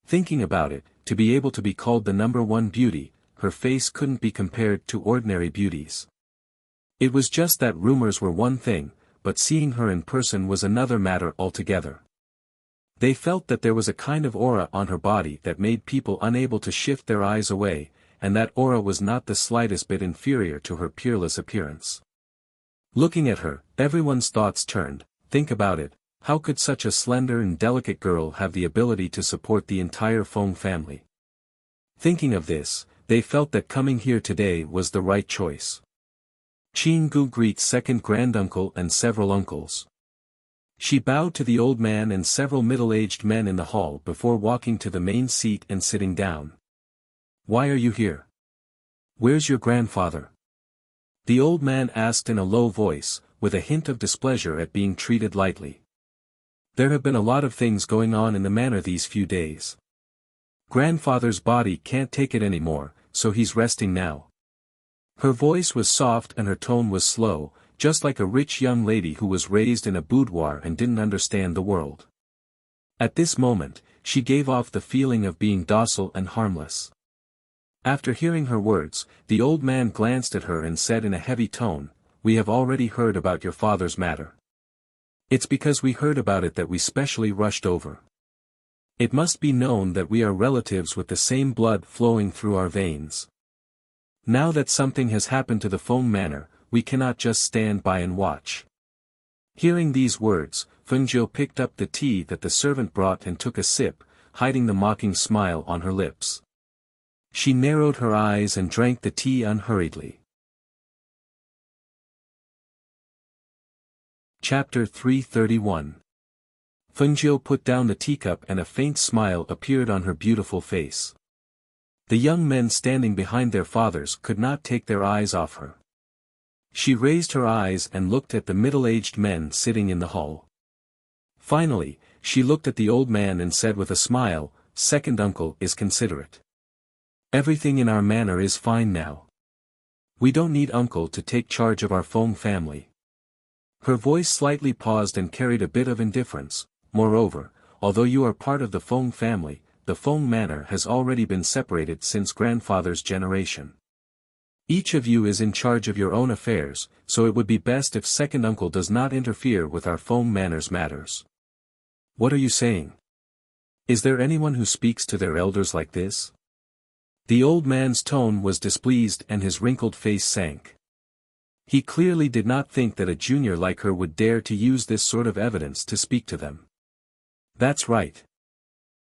A: Thinking about it, to be able to be called the #1 beauty, her face couldn't be compared to ordinary beauties. It was just that rumors were one thing, but seeing her in person was another matter altogether. They felt that there was a kind of aura on her body that made people unable to shift their eyes away, and that aura was not the slightest bit inferior to her peerless appearance. Looking at her, everyone's thoughts turned. Think about it, how could such a slender and delicate girl have the ability to support the entire Feng family? Thinking of this, they felt that coming here today was the right choice. Qin Gu greets second granduncle and several uncles. She bowed to the old man and several middle-aged men in the hall before walking to the main seat and sitting down. "Why are you here? Where's your grandfather?" the old man asked in a low voice, with a hint of displeasure at being treated lightly. "There have been a lot of things going on in the manor these few days. Grandfather's body can't take it anymore, so he's resting now." Her voice was soft and her tone was slow, just like a rich young lady who was raised in a boudoir and didn't understand the world. At this moment, she gave off the feeling of being docile and harmless. After hearing her words, the old man glanced at her and said in a heavy tone, "We have already heard about your father's matter. It's because we heard about it that we specially rushed over. It must be known that we are relatives with the same blood flowing through our veins. Now that something has happened to the Feng manor, we cannot just stand by and watch." Hearing these words, Fengjiu picked up the tea that the servant brought and took a sip, hiding the mocking smile on her lips. She narrowed her eyes and drank the tea unhurriedly. Chapter 331. Fengjiu put down the teacup and a faint smile appeared on her beautiful face. The young men standing behind their fathers could not take their eyes off her. She raised her eyes and looked at the middle-aged men sitting in the hall. Finally, she looked at the old man and said with a smile, "Second uncle is considerate. Everything in our manor is fine now. We don't need uncle to take charge of our Feng family." Her voice slightly paused and carried a bit of indifference. "Moreover, although you are part of the Feng family, the Feng manor has already been separated since grandfather's generation. Each of you is in charge of your own affairs, so it would be best if second uncle does not interfere with our Feng manor's matters." "What are you saying? Is there anyone who speaks to their elders like this?" The old man's tone was displeased and his wrinkled face sank. He clearly did not think that a junior like her would dare to use this sort of evidence to speak to them. "That's right.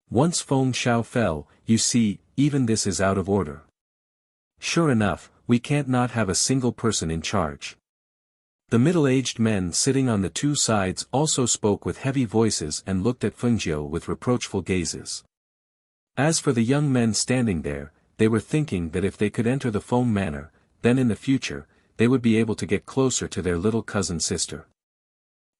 A: Once Feng Shao fell, you see, even this is out of order. Sure enough, we can't not have a single person in charge." The middle-aged men sitting on the two sides also spoke with heavy voices and looked at Fengjiu with reproachful gazes. As for the young men standing there, they were thinking that if they could enter the Feng manor, then in the future, they would be able to get closer to their little cousin sister.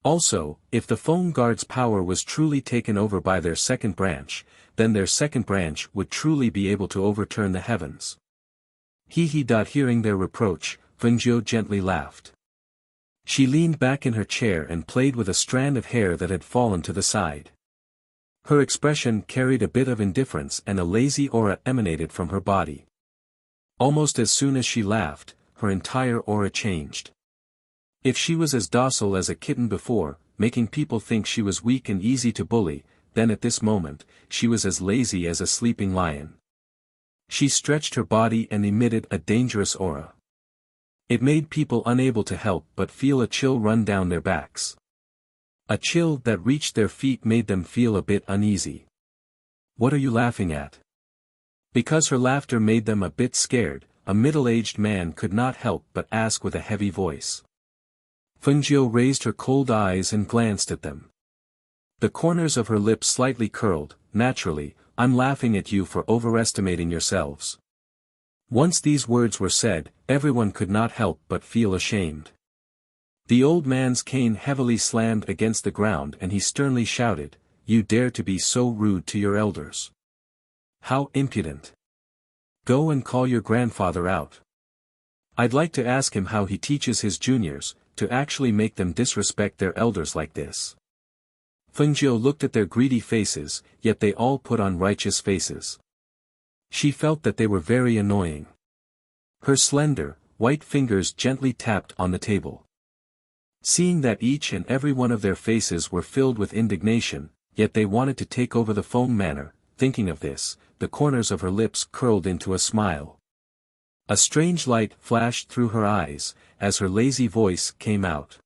A: Also, if the Feng Guard's power was truly taken over by their second branch, then their second branch would truly be able to overturn the heavens. Hearing their reproach, Fengjiu gently laughed. She leaned back in her chair and played with a strand of hair that had fallen to the side. Her expression carried a bit of indifference and a lazy aura emanated from her body. Almost as soon as she laughed, her entire aura changed. If she was as docile as a kitten before, making people think she was weak and easy to bully, then at this moment, she was as lazy as a sleeping lion. She stretched her body and emitted a dangerous aura. It made people unable to help but feel a chill run down their backs. A chill that reached their feet made them feel a bit uneasy. "What are you laughing at?" Because her laughter made them a bit scared, a middle-aged man could not help but ask with a heavy voice. Fengjiu raised her cold eyes and glanced at them. The corners of her lips slightly curled. "Naturally, I'm laughing at you for overestimating yourselves." Once these words were said, everyone could not help but feel ashamed. The old man's cane heavily slammed against the ground and he sternly shouted, "You dare to be so rude to your elders? How impudent! Go and call your grandfather out. I'd like to ask him how he teaches his juniors, to actually make them disrespect their elders like this." Fengjiu looked at their greedy faces, yet they all put on righteous faces. She felt that they were very annoying. Her slender, white fingers gently tapped on the table. Seeing that each and every one of their faces were filled with indignation, yet they wanted to take over the Feng manor, thinking of this, the corners of her lips curled into a smile. A strange light flashed through her eyes, as her lazy voice came out.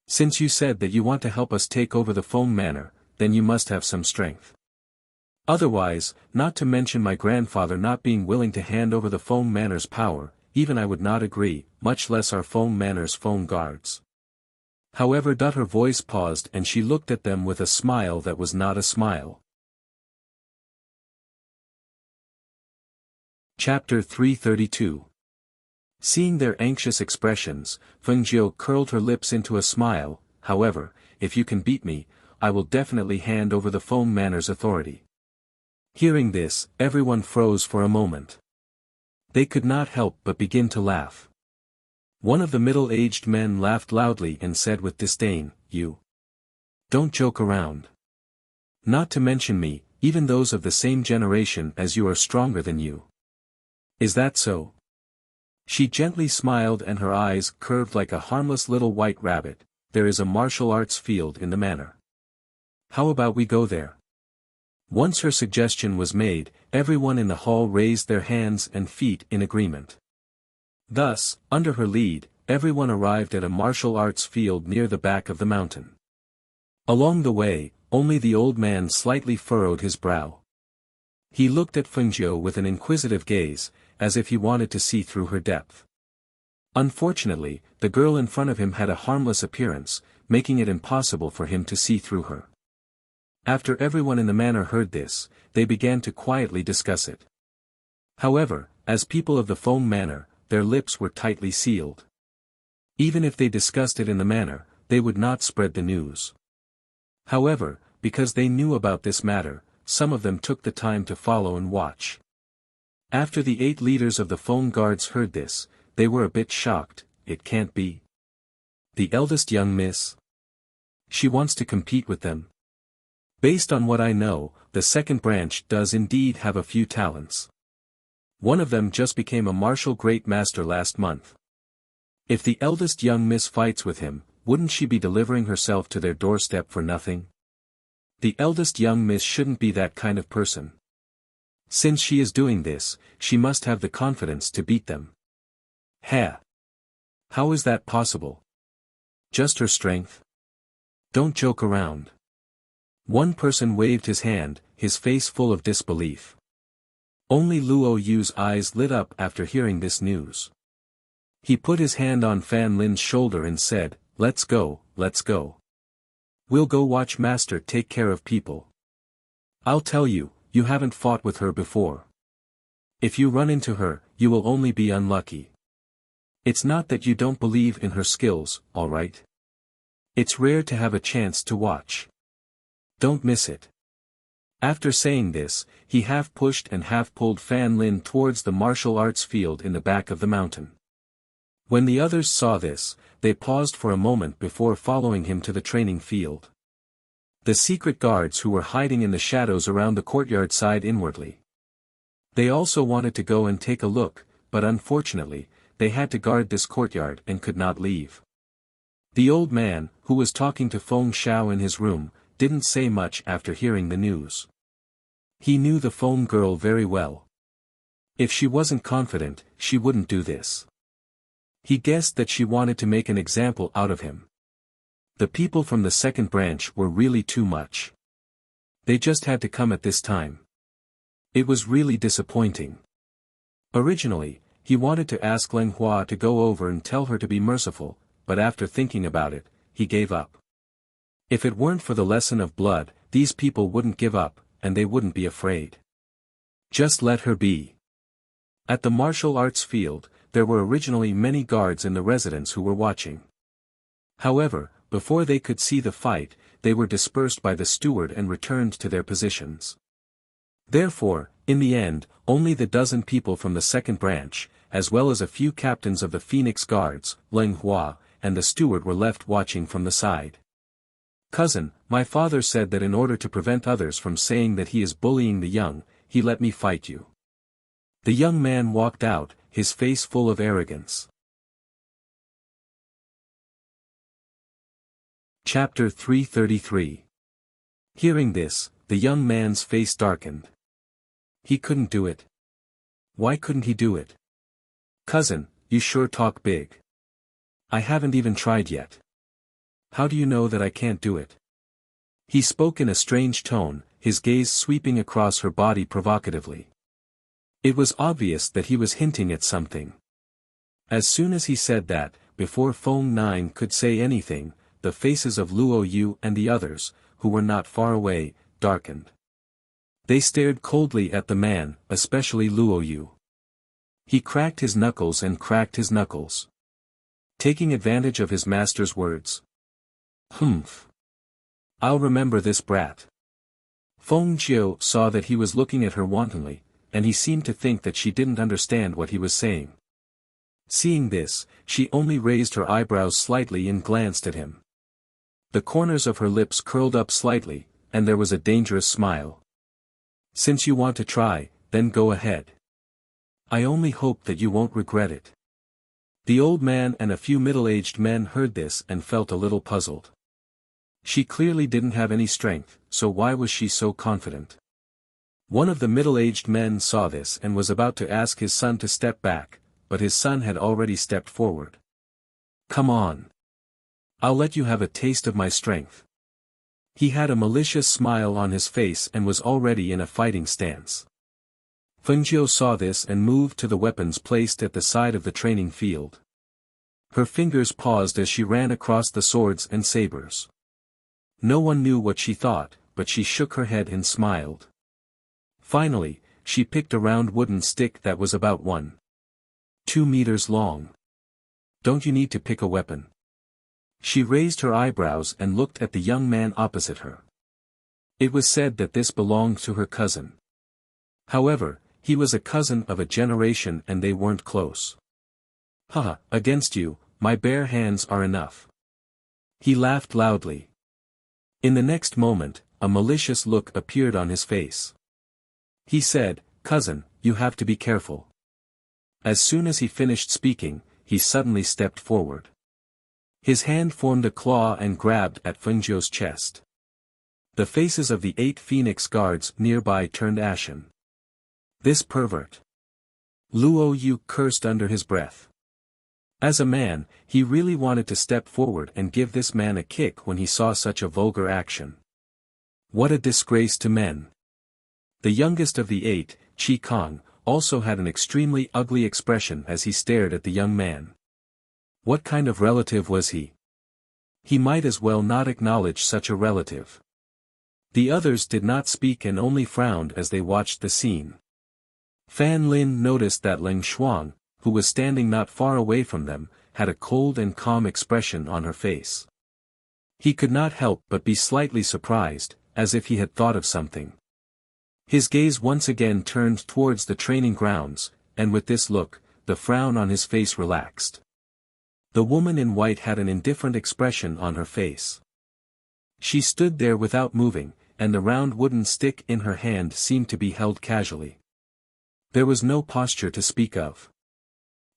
A: "Since you said that you want to help us take over the Feng manor, then you must have some strength. Otherwise, not to mention my grandfather not being willing to hand over the Feng manor's power, even I would not agree, much less our Feng manor's Feng guards." However, her voice paused and she looked at them with a smile that was not a smile. Chapter 332. Seeing their anxious expressions, Fengjiu curled her lips into a smile. "However, if you can beat me, I will definitely hand over the Feng manor's authority." Hearing this, everyone froze for a moment. They could not help but begin to laugh. One of the middle-aged men laughed loudly and said with disdain, "You don't joke around. Not to mention me, even those of the same generation as you are stronger than you. Is that so? She gently smiled and her eyes curved like a harmless little white rabbit. There is a martial arts field in the manor. How about we go there? Once her suggestion was made, everyone in the hall raised their hands and feet in agreement. Thus, under her lead, everyone arrived at a martial arts field near the back of the mountain. Along the way, only the old man slightly furrowed his brow. He looked at Fengjiu with an inquisitive gaze, as if he wanted to see through her depth. Unfortunately, the girl in front of him had a harmless appearance, making it impossible for him to see through her. After everyone in the manor heard this, they began to quietly discuss it. However, as people of the Feng manor, their lips were tightly sealed. Even if they discussed it in the manor, they would not spread the news. However, because they knew about this matter, some of them took the time to follow and watch. After the 8 leaders of the Feng guards heard this, they were a bit shocked. It can't be. The eldest young miss? She wants to compete with them. Based on what I know, the second branch does indeed have a few talents. One of them just became a martial great master last month. If the eldest young miss fights with him, wouldn't she be delivering herself to their doorstep for nothing? The eldest young miss shouldn't be that kind of person. Since she is doing this, she must have the confidence to beat them. How is that possible? Just her strength? Don't joke around. One person waved his hand, his face full of disbelief. Only Luo Yu's eyes lit up after hearing this news. He put his hand on Fan Lin's shoulder and said, let's go, let's go. We'll go watch Master take care of people. I'll tell you, you haven't fought with her before. If you run into her, you will only be unlucky. It's not that you don't believe in her skills, alright? It's rare to have a chance to watch. Don't miss it. After saying this, he half pushed and half pulled Fan Lin towards the martial arts field in the back of the mountain. When the others saw this, they paused for a moment before following him to the training field. The secret guards who were hiding in the shadows around the courtyard sighed inwardly. They also wanted to go and take a look, but unfortunately, they had to guard this courtyard and could not leave. The old man, who was talking to Feng Xiao in his room, didn't say much after hearing the news. He knew the Feng girl very well. If she wasn't confident, she wouldn't do this. He guessed that she wanted to make an example out of him. The people from the second branch were really too much. They just had to come at this time. It was really disappointing. Originally, he wanted to ask Leng Hua to go over and tell her to be merciful, but after thinking about it, he gave up. If it weren't for the lesson of blood, these people wouldn't give up, and they wouldn't be afraid. Just let her be. At the martial arts field, there were originally many guards in the residence who were watching. However, before they could see the fight, they were dispersed by the steward and returned to their positions. Therefore, in the end, only the dozen people from the second branch, as well as a few captains of the Phoenix Guards, Leng Hua, and the steward were left watching from the side. Cousin, my father said that in order to prevent others from saying that he is bullying the young, he let me fight you. The young man walked out, his face full of arrogance. Chapter 333. Hearing this, the young man's face darkened. He couldn't do it. Why couldn't he do it? Cousin, you sure talk big. I haven't even tried yet. How do you know that I can't do it? He spoke in a strange tone, his gaze sweeping across her body provocatively. It was obvious that he was hinting at something. As soon as he said that, before Feng Nine could say anything, the faces of Luo Yu and the others, who were not far away, darkened. They stared coldly at the man, especially Luo Yu. He cracked his knuckles and cracked his knuckles. Taking advantage of his master's words. Humph. I'll remember this brat. Feng Jiu saw that he was looking at her wantonly, and he seemed to think that she didn't understand what he was saying. Seeing this, she only raised her eyebrows slightly and glanced at him. The corners of her lips curled up slightly, and there was a dangerous smile. Since you want to try, then go ahead. I only hope that you won't regret it. The old man and a few middle-aged men heard this and felt a little puzzled. She clearly didn't have any strength, so why was she so confident? One of the middle-aged men saw this and was about to ask his son to step back, but his son had already stepped forward. Come on. I'll let you have a taste of my strength. He had a malicious smile on his face and was already in a fighting stance. Fengjiu saw this and moved to the weapons placed at the side of the training field. Her fingers paused as she ran across the swords and sabers. No one knew what she thought, but she shook her head and smiled. Finally, she picked a round wooden stick that was about 1.2 meters long. Don't you need to pick a weapon? She raised her eyebrows and looked at the young man opposite her. It was said that this belonged to her cousin. However, he was a cousin of a generation and they weren't close. Haha, against you, my bare hands are enough. He laughed loudly. In the next moment, a malicious look appeared on his face. He said, Cousin, you have to be careful. As soon as he finished speaking, he suddenly stepped forward. His hand formed a claw and grabbed at Fengjiu's chest. The faces of the 8 Phoenix guards nearby turned ashen. This pervert. Luo Yu cursed under his breath. As a man, he really wanted to step forward and give this man a kick when he saw such a vulgar action. What a disgrace to men. The youngest of the 8, Qi Kong, also had an extremely ugly expression as he stared at the young man. What kind of relative was he? He might as well not acknowledge such a relative. The others did not speak and only frowned as they watched the scene. Fan Lin noticed that Ling Shuang, who was standing not far away from them, had a cold and calm expression on her face. He could not help but be slightly surprised, as if he had thought of something. His gaze once again turned towards the training grounds, and with this look, the frown on his face relaxed. The woman in white had an indifferent expression on her face. She stood there without moving, and the round wooden stick in her hand seemed to be held casually. There was no posture to speak of.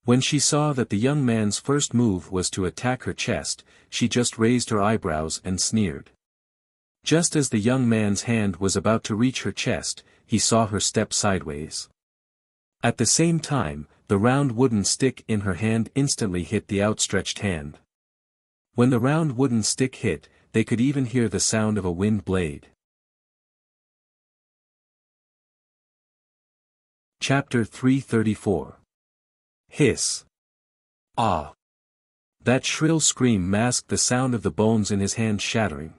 A: When she saw that the young man's first move was to attack her chest, she just raised her eyebrows and sneered. Just as the young man's hand was about to reach her chest, he saw her step sideways. At the same time, the round wooden stick in her hand instantly hit the outstretched hand. When the round wooden stick hit, they could even hear the sound of a wind blade. Chapter 334. Hiss. Ah! That shrill scream masked the sound of the bones in his hand shattering.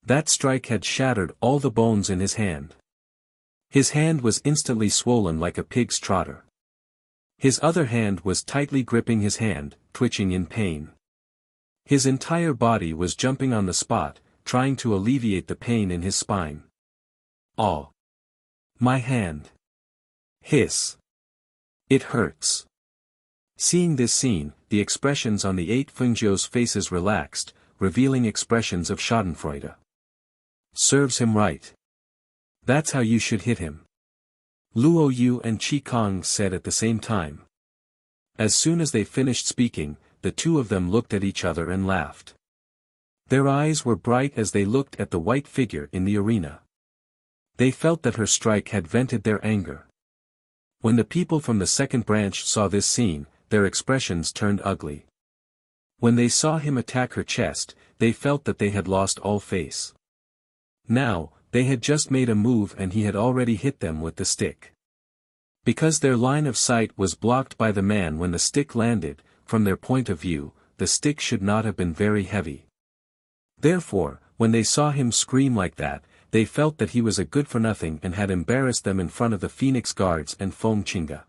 A: That strike had shattered all the bones in his hand. His hand was instantly swollen like a pig's trotter. His other hand was tightly gripping his hand, twitching in pain. His entire body was jumping on the spot, trying to alleviate the pain in his spine. Oh! My hand! Hiss! It hurts! Seeing this scene, the expressions on the 8 Fengjiu's faces relaxed, revealing expressions of schadenfreude. Serves him right. That's how you should hit him. Luo Yu and Qi Kong said at the same time. As soon as they finished speaking, the two of them looked at each other and laughed. Their eyes were bright as they looked at the white figure in the arena. They felt that her strike had vented their anger. When the people from the second branch saw this scene, their expressions turned ugly. When they saw him attack her chest, they felt that they had lost all face. Now, they had just made a move and he had already hit them with the stick. Because their line of sight was blocked by the man when the stick landed, from their point of view, the stick should not have been very heavy. Therefore, when they saw him scream like that, they felt that he was a good-for-nothing and had embarrassed them in front of the Phoenix Guards and Feng Qinga.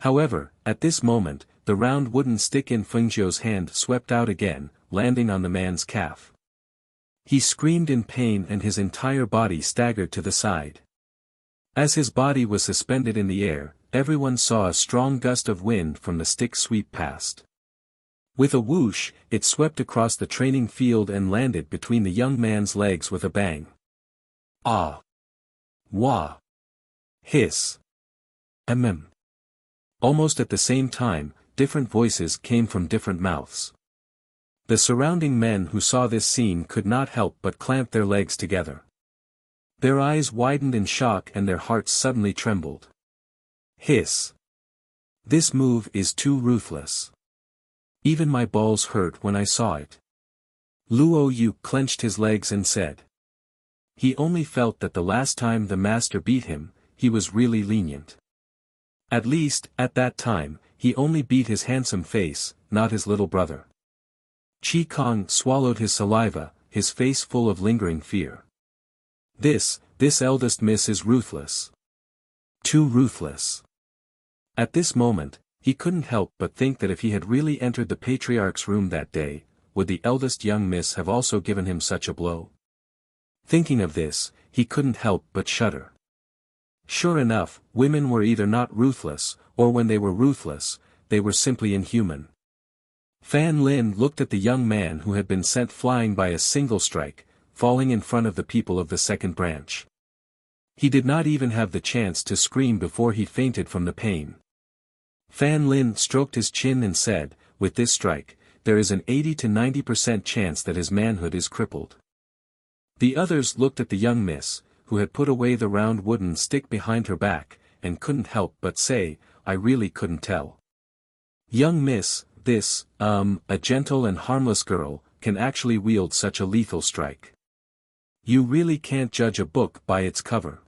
A: However, at this moment, the round wooden stick in Fengjiu's hand swept out again, landing on the man's calf. He screamed in pain and his entire body staggered to the side. As his body was suspended in the air, everyone saw a strong gust of wind from the stick sweep past. With a whoosh, it swept across the training field and landed between the young man's legs with a bang. Ah! Wah! Hiss! Mm. Almost at the same time, different voices came from different mouths. The surrounding men who saw this scene could not help but clamp their legs together. Their eyes widened in shock and their hearts suddenly trembled. Hiss! This move is too ruthless. Even my balls hurt when I saw it. Luo Yu clenched his legs and said. He only felt that the last time the master beat him, he was really lenient. At least, at that time, he only beat his handsome face, not his little brother. Qi Kong swallowed his saliva, his face full of lingering fear. This eldest miss is ruthless. Too ruthless. At this moment, he couldn't help but think that if he had really entered the patriarch's room that day, would the eldest young miss have also given him such a blow? Thinking of this, he couldn't help but shudder. Sure enough, women were either not ruthless, or when they were ruthless, they were simply inhuman. Fan Lin looked at the young man who had been sent flying by a single strike, falling in front of the people of the second branch. He did not even have the chance to scream before he fainted from the pain. Fan Lin stroked his chin and said, with this strike, there is an 80 to 90% chance that his manhood is crippled. The others looked at the young miss, who had put away the round wooden stick behind her back, and couldn't help but say, I really couldn't tell. Young miss, this, a gentle and harmless girl, can actually wield such a lethal strike. You really can't judge a book by its cover.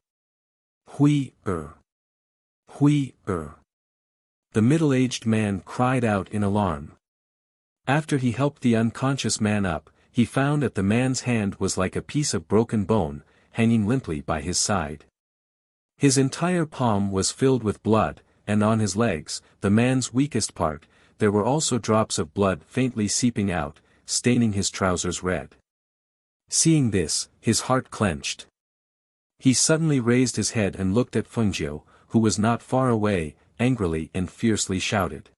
A: Hui. The middle-aged man cried out in alarm. After he helped the unconscious man up, he found that the man's hand was like a piece of broken bone, hanging limply by his side. His entire palm was filled with blood, and on his legs, the man's weakest part, there were also drops of blood faintly seeping out, staining his trousers red. Seeing this, his heart clenched. He suddenly raised his head and looked at Fengjiu, who was not far away, angrily and fiercely shouted.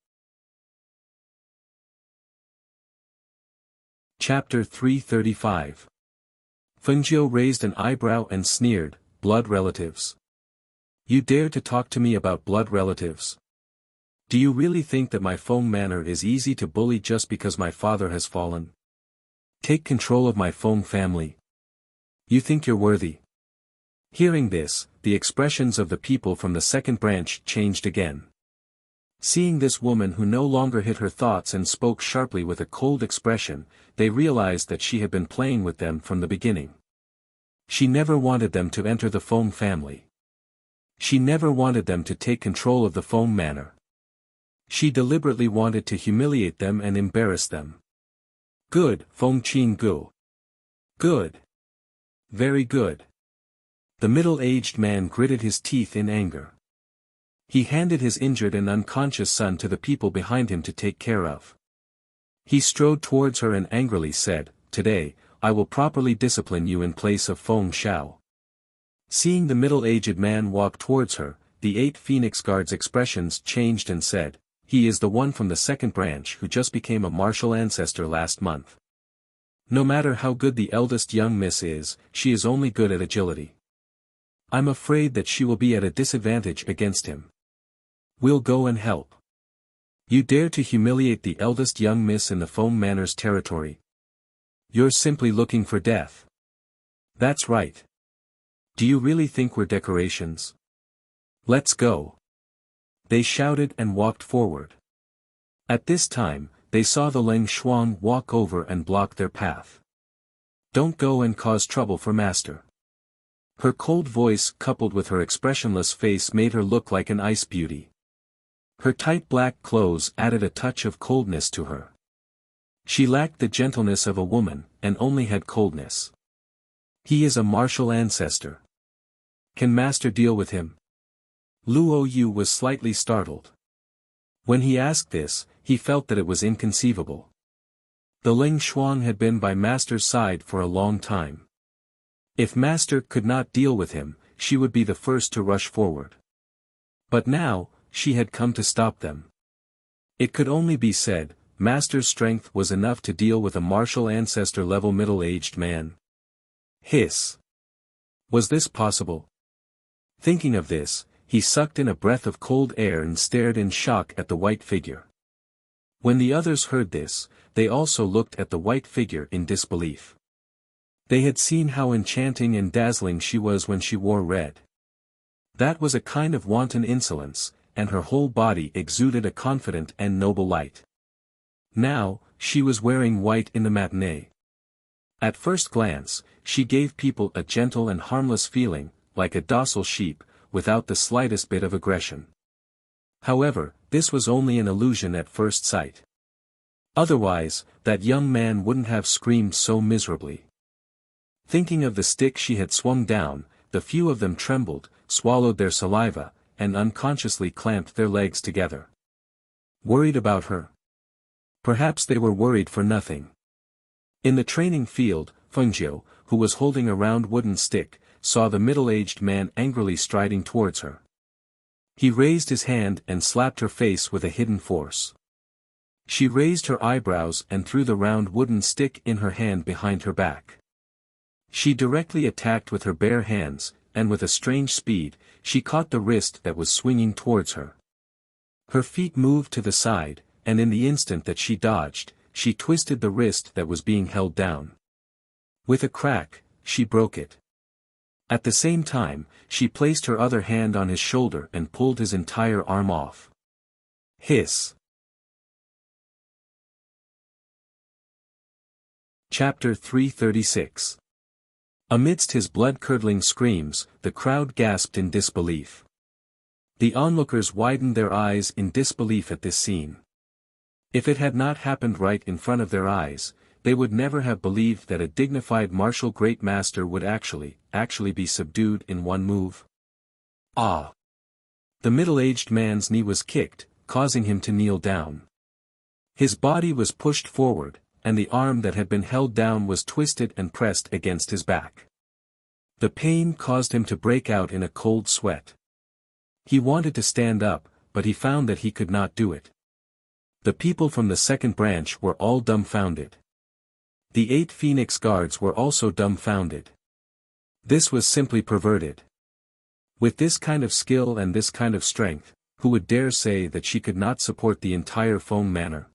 A: Chapter 335. Fengjiu raised an eyebrow and sneered, blood relatives. You dare to talk to me about blood relatives? Do you really think that my Feng manor is easy to bully just because my father has fallen? Take control of my Feng family. You think you're worthy? Hearing this, the expressions of the people from the second branch changed again. Seeing this woman who no longer hid her thoughts and spoke sharply with a cold expression, they realized that she had been playing with them from the beginning. She never wanted them to enter the Feng family. She never wanted them to take control of the Feng manor. She deliberately wanted to humiliate them and embarrass them. Good, Feng Qing Gu. Good. Very good. The middle-aged man gritted his teeth in anger. He handed his injured and unconscious son to the people behind him to take care of. He strode towards her and angrily said, Today, I will properly discipline you in place of Feng Shao. Seeing the middle-aged man walk towards her, the 8 Phoenix Guards' expressions changed and said, He is the one from the second branch who just became a martial ancestor last month. No matter how good the eldest young miss is, she is only good at agility. I'm afraid that she will be at a disadvantage against him. We'll go and help. You dare to humiliate the eldest young miss in the Feng Manor's territory? You're simply looking for death. That's right. Do you really think we're decorations? Let's go. They shouted and walked forward. At this time, they saw the Leng Shuang walk over and block their path. Don't go and cause trouble for master. Her cold voice coupled with her expressionless face made her look like an ice beauty. Her tight black clothes added a touch of coldness to her. She lacked the gentleness of a woman, and only had coldness. He is a martial ancestor. Can master deal with him? Luo Yu was slightly startled. When he asked this, he felt that it was inconceivable. The Leng Shuang had been by master's side for a long time. If master could not deal with him, she would be the first to rush forward. But now, she had come to stop them. It could only be said, master's strength was enough to deal with a martial ancestor-level middle-aged man. Hiss. Was this possible? Thinking of this, he sucked in a breath of cold air and stared in shock at the white figure. When the others heard this, they also looked at the white figure in disbelief. They had seen how enchanting and dazzling she was when she wore red. That was a kind of wanton insolence, and her whole body exuded a confident and noble light. Now, she was wearing white in the matinee. At first glance, she gave people a gentle and harmless feeling, like a docile sheep, without the slightest bit of aggression. However, this was only an illusion at first sight. Otherwise, that young man wouldn't have screamed so miserably. Thinking of the stick she had swung down, the few of them trembled, swallowed their saliva, and unconsciously clamped their legs together. Worried about her? Perhaps they were worried for nothing. In the training field, Fengjiu, who was holding a round wooden stick, saw the middle-aged man angrily striding towards her. He raised his hand and slapped her face with a hidden force. She raised her eyebrows and threw the round wooden stick in her hand behind her back. She directly attacked with her bare hands, and with a strange speed, she caught the wrist that was swinging towards her. Her feet moved to the side, and in the instant that she dodged, she twisted the wrist that was being held down. With a crack, she broke it. At the same time, she placed her other hand on his shoulder and pulled his entire arm off. Hiss. Chapter 336. Amidst his blood-curdling screams, the crowd gasped in disbelief. The onlookers widened their eyes in disbelief at this scene. If it had not happened right in front of their eyes, they would never have believed that a dignified martial great master would actually be subdued in one move. Ah! The middle-aged man's knee was kicked, causing him to kneel down. His body was pushed forward, and the arm that had been held down was twisted and pressed against his back. The pain caused him to break out in a cold sweat. He wanted to stand up, but he found that he could not do it. The people from the second branch were all dumbfounded. The 8 Phoenix Guards were also dumbfounded. This was simply perverted. With this kind of skill and this kind of strength, who would dare say that she could not support the entire Feng Manor?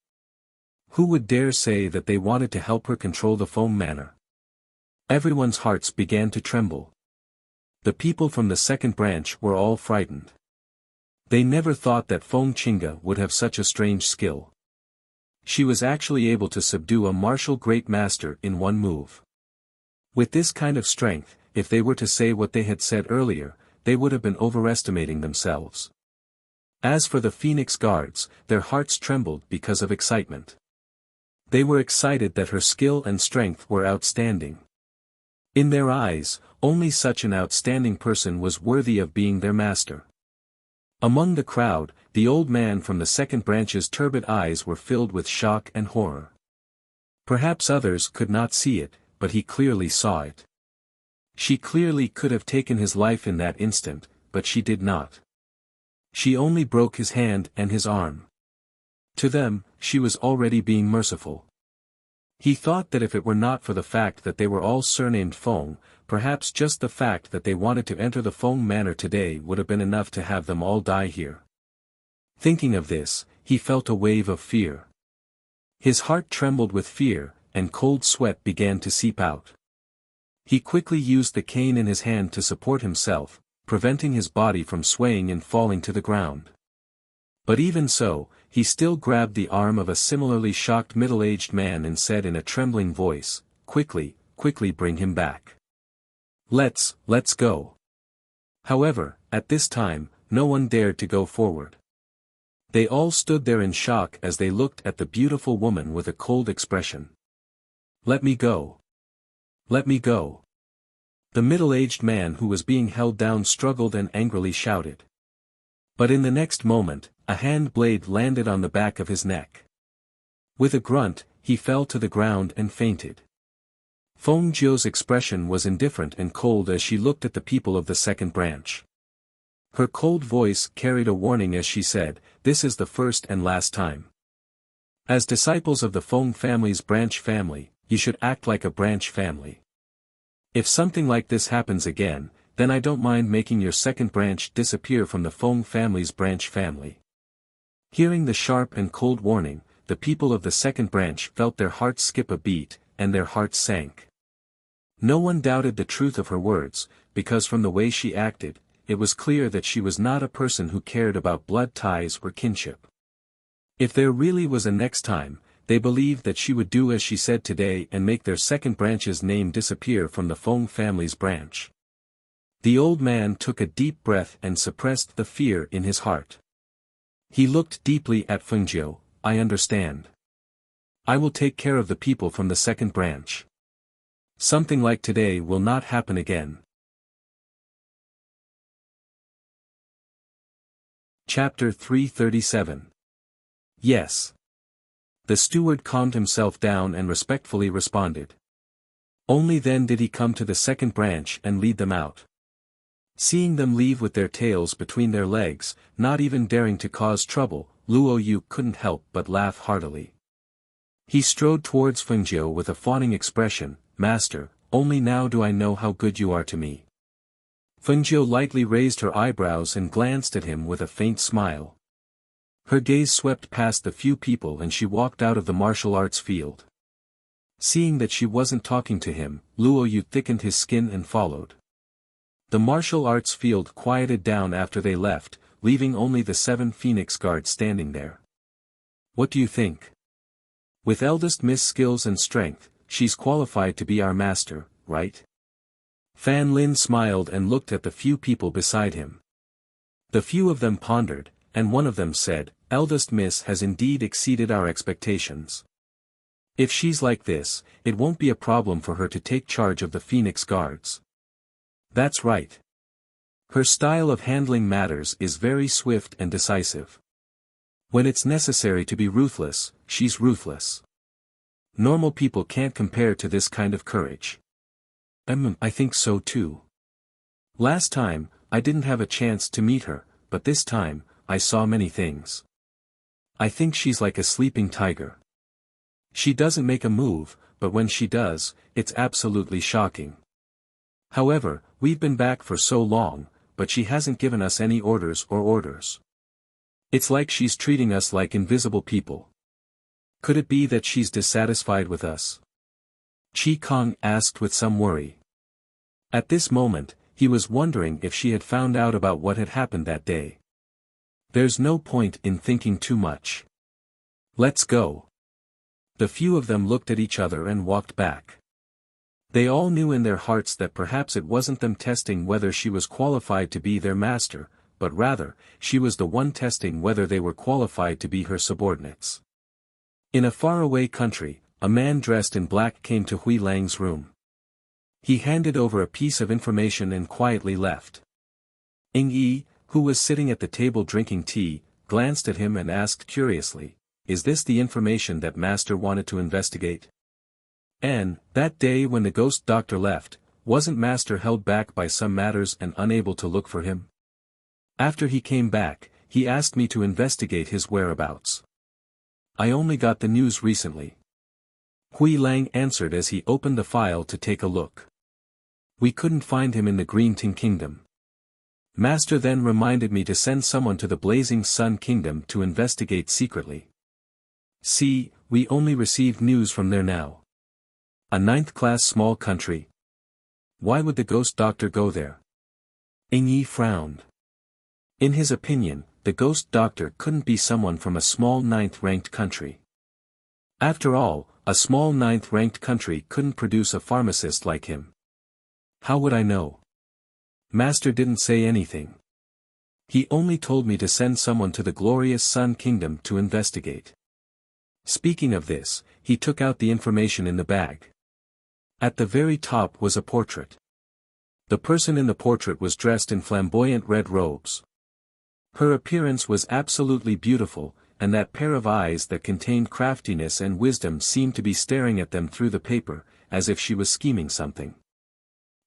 A: Who would dare say that they wanted to help her control the Feng Manor? Everyone's hearts began to tremble. The people from the second branch were all frightened. They never thought that Feng Qingge would have such a strange skill. She was actually able to subdue a martial great master in one move. With this kind of strength, if they were to say what they had said earlier, they would have been overestimating themselves. As for the Phoenix Guards, their hearts trembled because of excitement. They were excited that her skill and strength were outstanding. In their eyes, only such an outstanding person was worthy of being their master. Among the crowd, the old man from the second branch's turbid eyes were filled with shock and horror. Perhaps others could not see it, but he clearly saw it. She clearly could have taken his life in that instant, but she did not. She only broke his hand and his arm. To them, she was already being merciful. He thought that if it were not for the fact that they were all surnamed Feng, perhaps just the fact that they wanted to enter the Feng Manor today would have been enough to have them all die here. Thinking of this, he felt a wave of fear. His heart trembled with fear, and cold sweat began to seep out. He quickly used the cane in his hand to support himself, preventing his body from swaying and falling to the ground. But even so, he still grabbed the arm of a similarly shocked middle-aged man and said in a trembling voice, "Quickly, quickly bring him back. Let's go." However, at this time, no one dared to go forward. They all stood there in shock as they looked at the beautiful woman with a cold expression. "Let me go. Let me go." The middle-aged man who was being held down struggled and angrily shouted. But in the next moment, a hand blade landed on the back of his neck. With a grunt, he fell to the ground and fainted. Feng Jiu's expression was indifferent and cold as she looked at the people of the second branch. Her cold voice carried a warning as she said, "This is the first and last time. As disciples of the Feng family's branch family, you should act like a branch family. If something like this happens again, then I don't mind making your second branch disappear from the Feng family's branch family. Hearing the sharp and cold warning, the people of the second branch felt their hearts skip a beat, and their hearts sank. No one doubted the truth of her words, because from the way she acted, it was clear that she was not a person who cared about blood ties or kinship. If there really was a next time, they believed that she would do as she said today and make their second branch's name disappear from the Feng family's branch. The old man took a deep breath and suppressed the fear in his heart. He looked deeply at Fengjiu. I understand. I will take care of the people from the second branch. Something like today will not happen again. Chapter 337. Yes. The steward calmed himself down and respectfully responded. Only then did he come to the second branch and lead them out. Seeing them leave with their tails between their legs, not even daring to cause trouble, Luo Yu couldn't help but laugh heartily. He strode towards Fengjiu with a fawning expression. Master, only now do I know how good you are to me. Fengjiu lightly raised her eyebrows and glanced at him with a faint smile. Her gaze swept past the few people and she walked out of the martial arts field. Seeing that she wasn't talking to him, Luo Yu thickened his skin and followed. The martial arts field quieted down after they left, leaving only the 7 Phoenix Guards standing there. What do you think? With eldest Miss skills and strength, she's qualified to be our master, right? Fan Lin smiled and looked at the few people beside him. The few of them pondered, and one of them said, Eldest Miss has indeed exceeded our expectations. If she's like this, it won't be a problem for her to take charge of the Phoenix Guards. That's right. Her style of handling matters is very swift and decisive. When it's necessary to be ruthless, she's ruthless. Normal people can't compare to this kind of courage. I think so too. Last time, I didn't have a chance to meet her, but this time, I saw many things. I think she's like a sleeping tiger. She doesn't make a move, but when she does, it's absolutely shocking. However, we've been back for so long, but she hasn't given us any orders. It's like she's treating us like invisible people. Could it be that she's dissatisfied with us? Chi Kong asked with some worry. At this moment, he was wondering if she had found out about what had happened that day. There's no point in thinking too much. Let's go. The few of them looked at each other and walked back. They all knew in their hearts that perhaps it wasn't them testing whether she was qualified to be their master, but rather, she was the one testing whether they were qualified to be her subordinates. In a faraway country, a man dressed in black came to Hui Lang's room. He handed over a piece of information and quietly left. Ing Yi, who was sitting at the table drinking tea, glanced at him and asked curiously, Is this the information that Master wanted to investigate? And, that day when the ghost doctor left, wasn't Master held back by some matters and unable to look for him? After he came back, he asked me to investigate his whereabouts. I only got the news recently. Hui Lang answered as he opened the file to take a look. We couldn't find him in the Green Ting Kingdom. Master then reminded me to send someone to the Blazing Sun Kingdom to investigate secretly. See, we only received news from there now. A 9th-class small country. Why would the ghost doctor go there? Ing Yi frowned. In his opinion, the ghost doctor couldn't be someone from a small 9th-ranked country. After all, a small 9th-ranked country couldn't produce a pharmacist like him. How would I know? Master didn't say anything. He only told me to send someone to the glorious Sun Kingdom to investigate. Speaking of this, he took out the information in the bag. At the very top was a portrait. The person in the portrait was dressed in flamboyant red robes. Her appearance was absolutely beautiful, and that pair of eyes that contained craftiness and wisdom seemed to be staring at them through the paper, as if she was scheming something.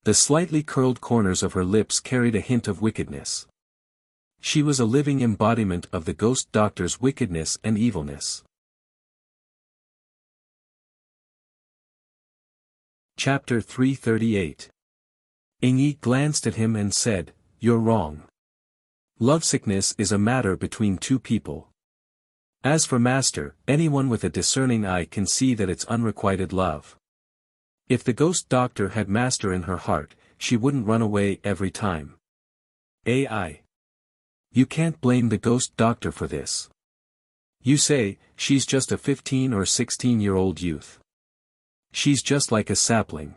A: The slightly curled corners of her lips carried a hint of wickedness. She was a living embodiment of the ghost doctor's wickedness and evilness. Chapter 338. Yi glanced at him and said, "You're wrong. Lovesickness is a matter between two people. As for Master, anyone with a discerning eye can see that it's unrequited love. If the ghost doctor had Master in her heart, she wouldn't run away every time. AI. You can't blame the ghost doctor for this. You say, she's just a 15 or 16-year-old youth. She's just like a sapling.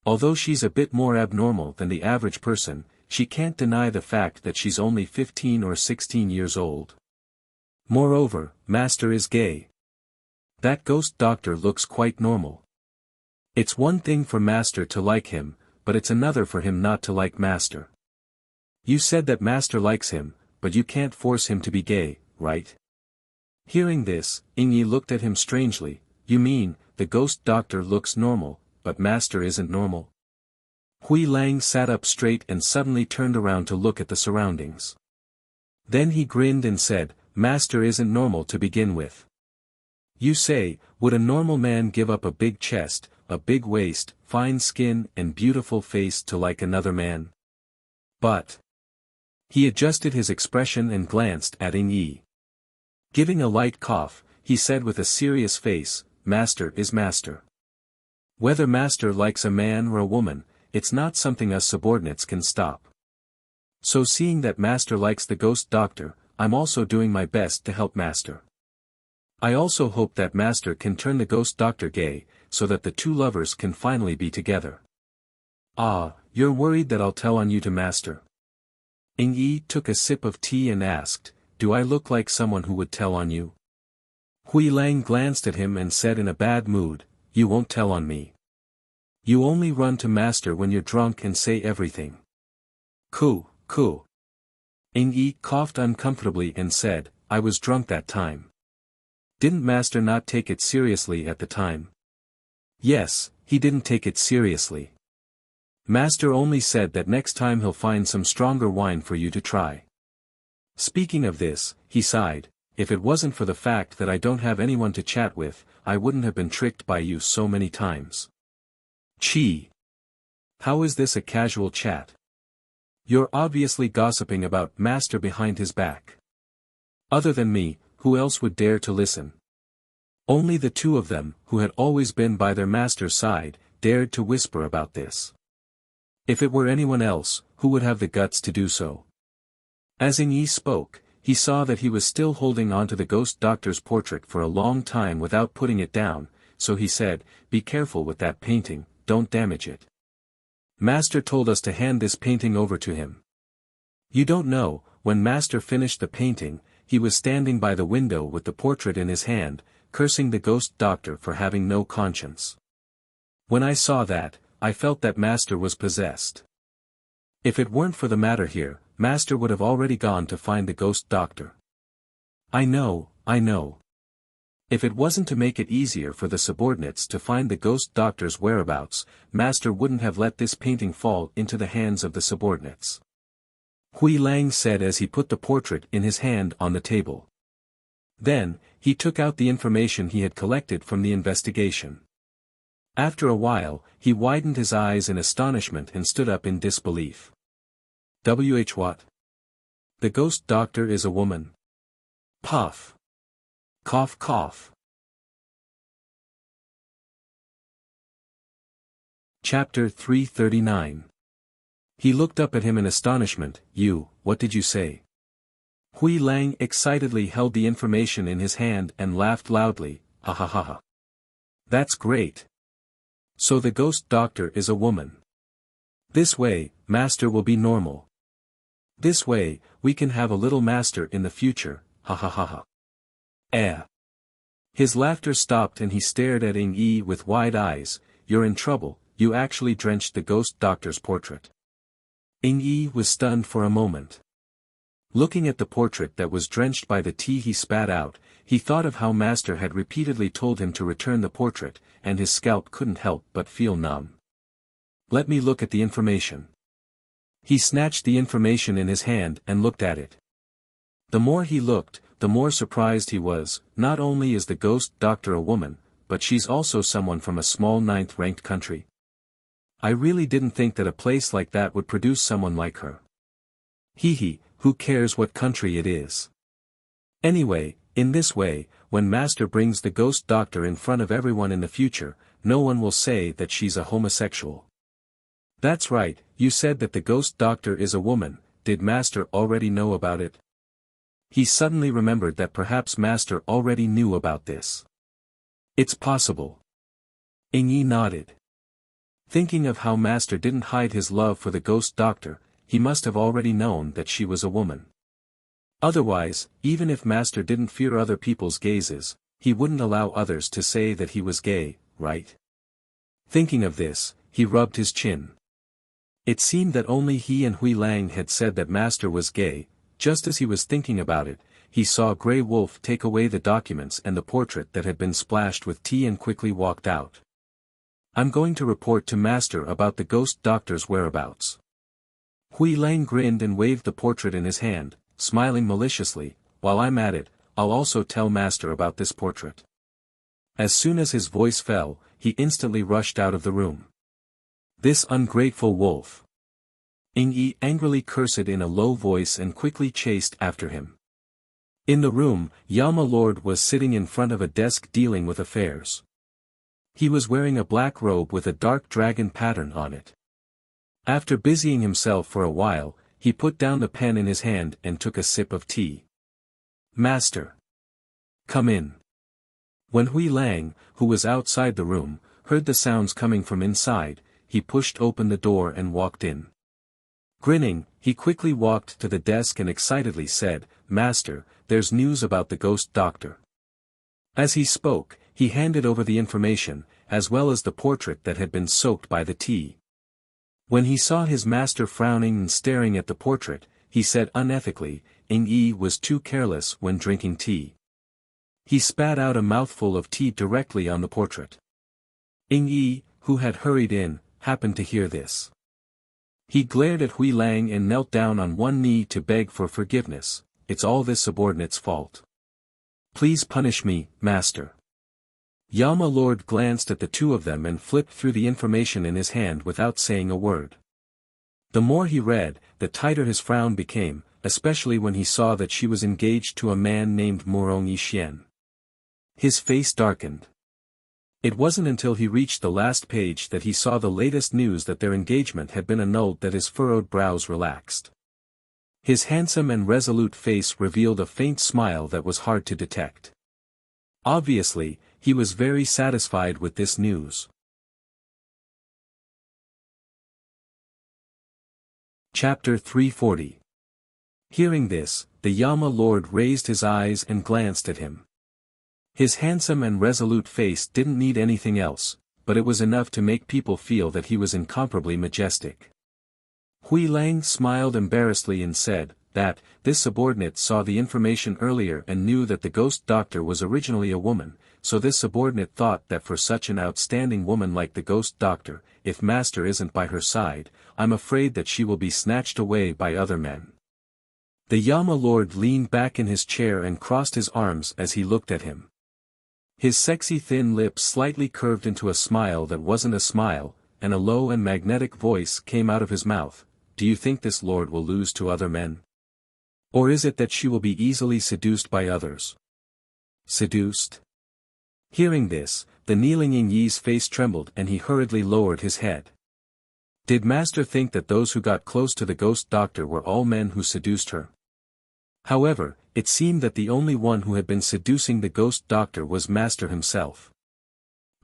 A: Although she's a bit more abnormal than the average person, she can't deny the fact that she's only 15 or 16 years old. Moreover, Master is gay. That ghost doctor looks quite normal. It's one thing for Master to like him, but it's another for him not to like Master. You said that Master likes him, but you can't force him to be gay, right?" Hearing this, Yi looked at him strangely. "You mean, the ghost doctor looks normal, but Master isn't normal?" Hui Lang sat up straight and suddenly turned around to look at the surroundings. Then he grinned and said, "Master isn't normal to begin with. You say, would a normal man give up a big chest, a big waist, fine skin and beautiful face to like another man? But..." He adjusted his expression and glanced at Yi. Giving a light cough, he said with a serious face, "Master is Master. Whether Master likes a man or a woman, it's not something us subordinates can stop. So seeing that Master likes the ghost doctor, I'm also doing my best to help Master. I also hope that Master can turn the ghost doctor gay, so that the two lovers can finally be together." "Ah, you're worried that I'll tell on you to Master?" Yi took a sip of tea and asked, "Do I look like someone who would tell on you?" Hui Lang glanced at him and said in a bad mood, "You won't tell on me. You only run to Master when you're drunk and say everything." "Coo. Yi coughed uncomfortably and said, "I was drunk that time." "Didn't Master not take it seriously at the time?" "Yes, he didn't take it seriously. Master only said that next time he'll find some stronger wine for you to try. Speaking of this," he sighed, "if it wasn't for the fact that I don't have anyone to chat with, I wouldn't have been tricked by you so many times." "Chi. How is this a casual chat? You're obviously gossiping about Master behind his back. Other than me, who else would dare to listen?" Only the two of them, who had always been by their Master's side, dared to whisper about this. If it were anyone else, who would have the guts to do so? As Yi spoke, he saw that he was still holding on to the ghost doctor's portrait for a long time without putting it down, so he said, "Be careful with that painting, don't damage it. Master told us to hand this painting over to him." You don't know, when Master finished the painting, he was standing by the window with the portrait in his hand, cursing the ghost doctor for having no conscience. When I saw that, I felt that Master was possessed. If it weren't for the matter here, Master would have already gone to find the ghost doctor. I know. If it wasn't to make it easier for the subordinates to find the ghost doctor's whereabouts, Master wouldn't have let this painting fall into the hands of the subordinates." Hui Lang said as he put the portrait in his hand on the table. Then, he took out the information he had collected from the investigation. After a while, he widened his eyes in astonishment and stood up in disbelief. What? The ghost doctor is a woman. Puff. Cough cough. Chapter 339. He looked up at him in astonishment. What did you say?" Hui Lang excitedly held the information in his hand and laughed loudly, "Ha ha ha ha. That's great. So the ghost doctor is a woman. This way, Master will be normal. This way, we can have a little Master in the future, ha ha ha ha." His laughter stopped and he stared at Yi with wide eyes. "You're in trouble, you actually drenched the ghost doctor's portrait." Yi was stunned for a moment. Looking at the portrait that was drenched by the tea he spat out, he thought of how Master had repeatedly told him to return the portrait, and his scalp couldn't help but feel numb. "Let me look at the information." He snatched the information in his hand and looked at it. The more he looked, the more surprised he was. Not only is the ghost doctor a woman, but she's also someone from a small 9th-ranked country. I really didn't think that a place like that would produce someone like her. Hee, who cares what country it is? Anyway, in this way, when Master brings the ghost doctor in front of everyone in the future, no one will say that she's a homosexual. That's right, you said that the ghost doctor is a woman. Did Master already know about it? He suddenly remembered that perhaps Master already knew about this. It's possible. Yi nodded. Thinking of how Master didn't hide his love for the ghost doctor, he must have already known that she was a woman. Otherwise, even if Master didn't fear other people's gazes, he wouldn't allow others to say that he was gay, right? Thinking of this, he rubbed his chin. It seemed that only he and Hui Lang had said that Master was gay. Just as he was thinking about it, he saw Grey Wolf take away the documents and the portrait that had been splashed with tea and quickly walked out. I'm going to report to Master about the ghost doctor's whereabouts. Hui Lang grinned and waved the portrait in his hand, smiling maliciously. While I'm at it, I'll also tell Master about this portrait. As soon as his voice fell, he instantly rushed out of the room. This ungrateful wolf. Yi angrily cursed in a low voice and quickly chased after him. In the room, Yama Lord was sitting in front of a desk dealing with affairs. He was wearing a black robe with a dark dragon pattern on it. After busying himself for a while, he put down the pen in his hand and took a sip of tea. Master. Come in. When Hui Lang, who was outside the room, heard the sounds coming from inside, he pushed open the door and walked in. Grinning, he quickly walked to the desk and excitedly said, Master, there's news about the ghost doctor. As he spoke, he handed over the information, as well as the portrait that had been soaked by the tea. When he saw his master frowning and staring at the portrait, he said unethically, Yi was too careless when drinking tea. He spat out a mouthful of tea directly on the portrait. Yi, who had hurried in, happened to hear this. He glared at Hui Lang and knelt down on one knee to beg for forgiveness. It's all this subordinate's fault. Please punish me, Master. Yama Lord glanced at the two of them and flipped through the information in his hand without saying a word. The more he read, the tighter his frown became, especially when he saw that she was engaged to a man named Murong Yixien. His face darkened. It wasn't until he reached the last page that he saw the latest news that their engagement had been annulled that his furrowed brows relaxed. His handsome and resolute face revealed a faint smile that was hard to detect. Obviously, he was very satisfied with this news. Chapter 340. Hearing this, the Yama Lord raised his eyes and glanced at him. His handsome and resolute face didn't need anything else, but it was enough to make people feel that he was incomparably majestic. Hui Lang smiled embarrassedly and said, that, this subordinate saw the information earlier and knew that the ghost doctor was originally a woman, so this subordinate thought that for such an outstanding woman like the ghost doctor, if Master isn't by her side, I'm afraid that she will be snatched away by other men. The Yama Lord leaned back in his chair and crossed his arms as he looked at him. His sexy thin lips slightly curved into a smile that wasn't a smile, and a low and magnetic voice came out of his mouth. Do you think this lord will lose to other men? Or is it that she will be easily seduced by others? Seduced? Hearing this, the kneeling Yi's face trembled and he hurriedly lowered his head. Did Master think that those who got close to the ghost doctor were all men who seduced her? However, it seemed that the only one who had been seducing the ghost doctor was Master himself.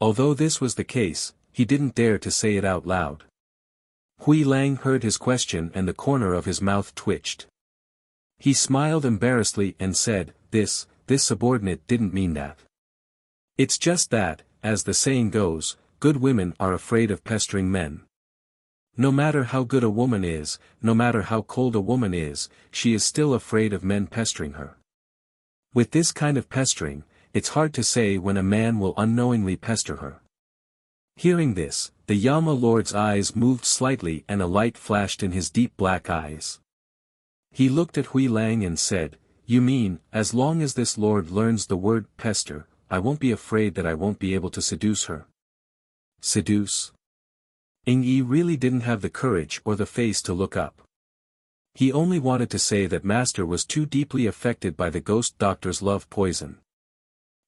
A: Although this was the case, he didn't dare to say it out loud. Hui Lang heard his question and the corner of his mouth twitched. He smiled embarrassedly and said, this subordinate didn't mean that. It's just that, as the saying goes, good women are afraid of pestering men. No matter how good a woman is, no matter how cold a woman is, she is still afraid of men pestering her. With this kind of pestering, it's hard to say when a man will unknowingly pester her. Hearing this, the Yama Lord's eyes moved slightly and a light flashed in his deep black eyes. He looked at Hui Lang and said, You mean, as long as this lord learns the word pester, I won't be afraid that I won't be able to seduce her. Seduce? Ing Yi really didn't have the courage or the face to look up. He only wanted to say that Master was too deeply affected by the ghost doctor's love poison.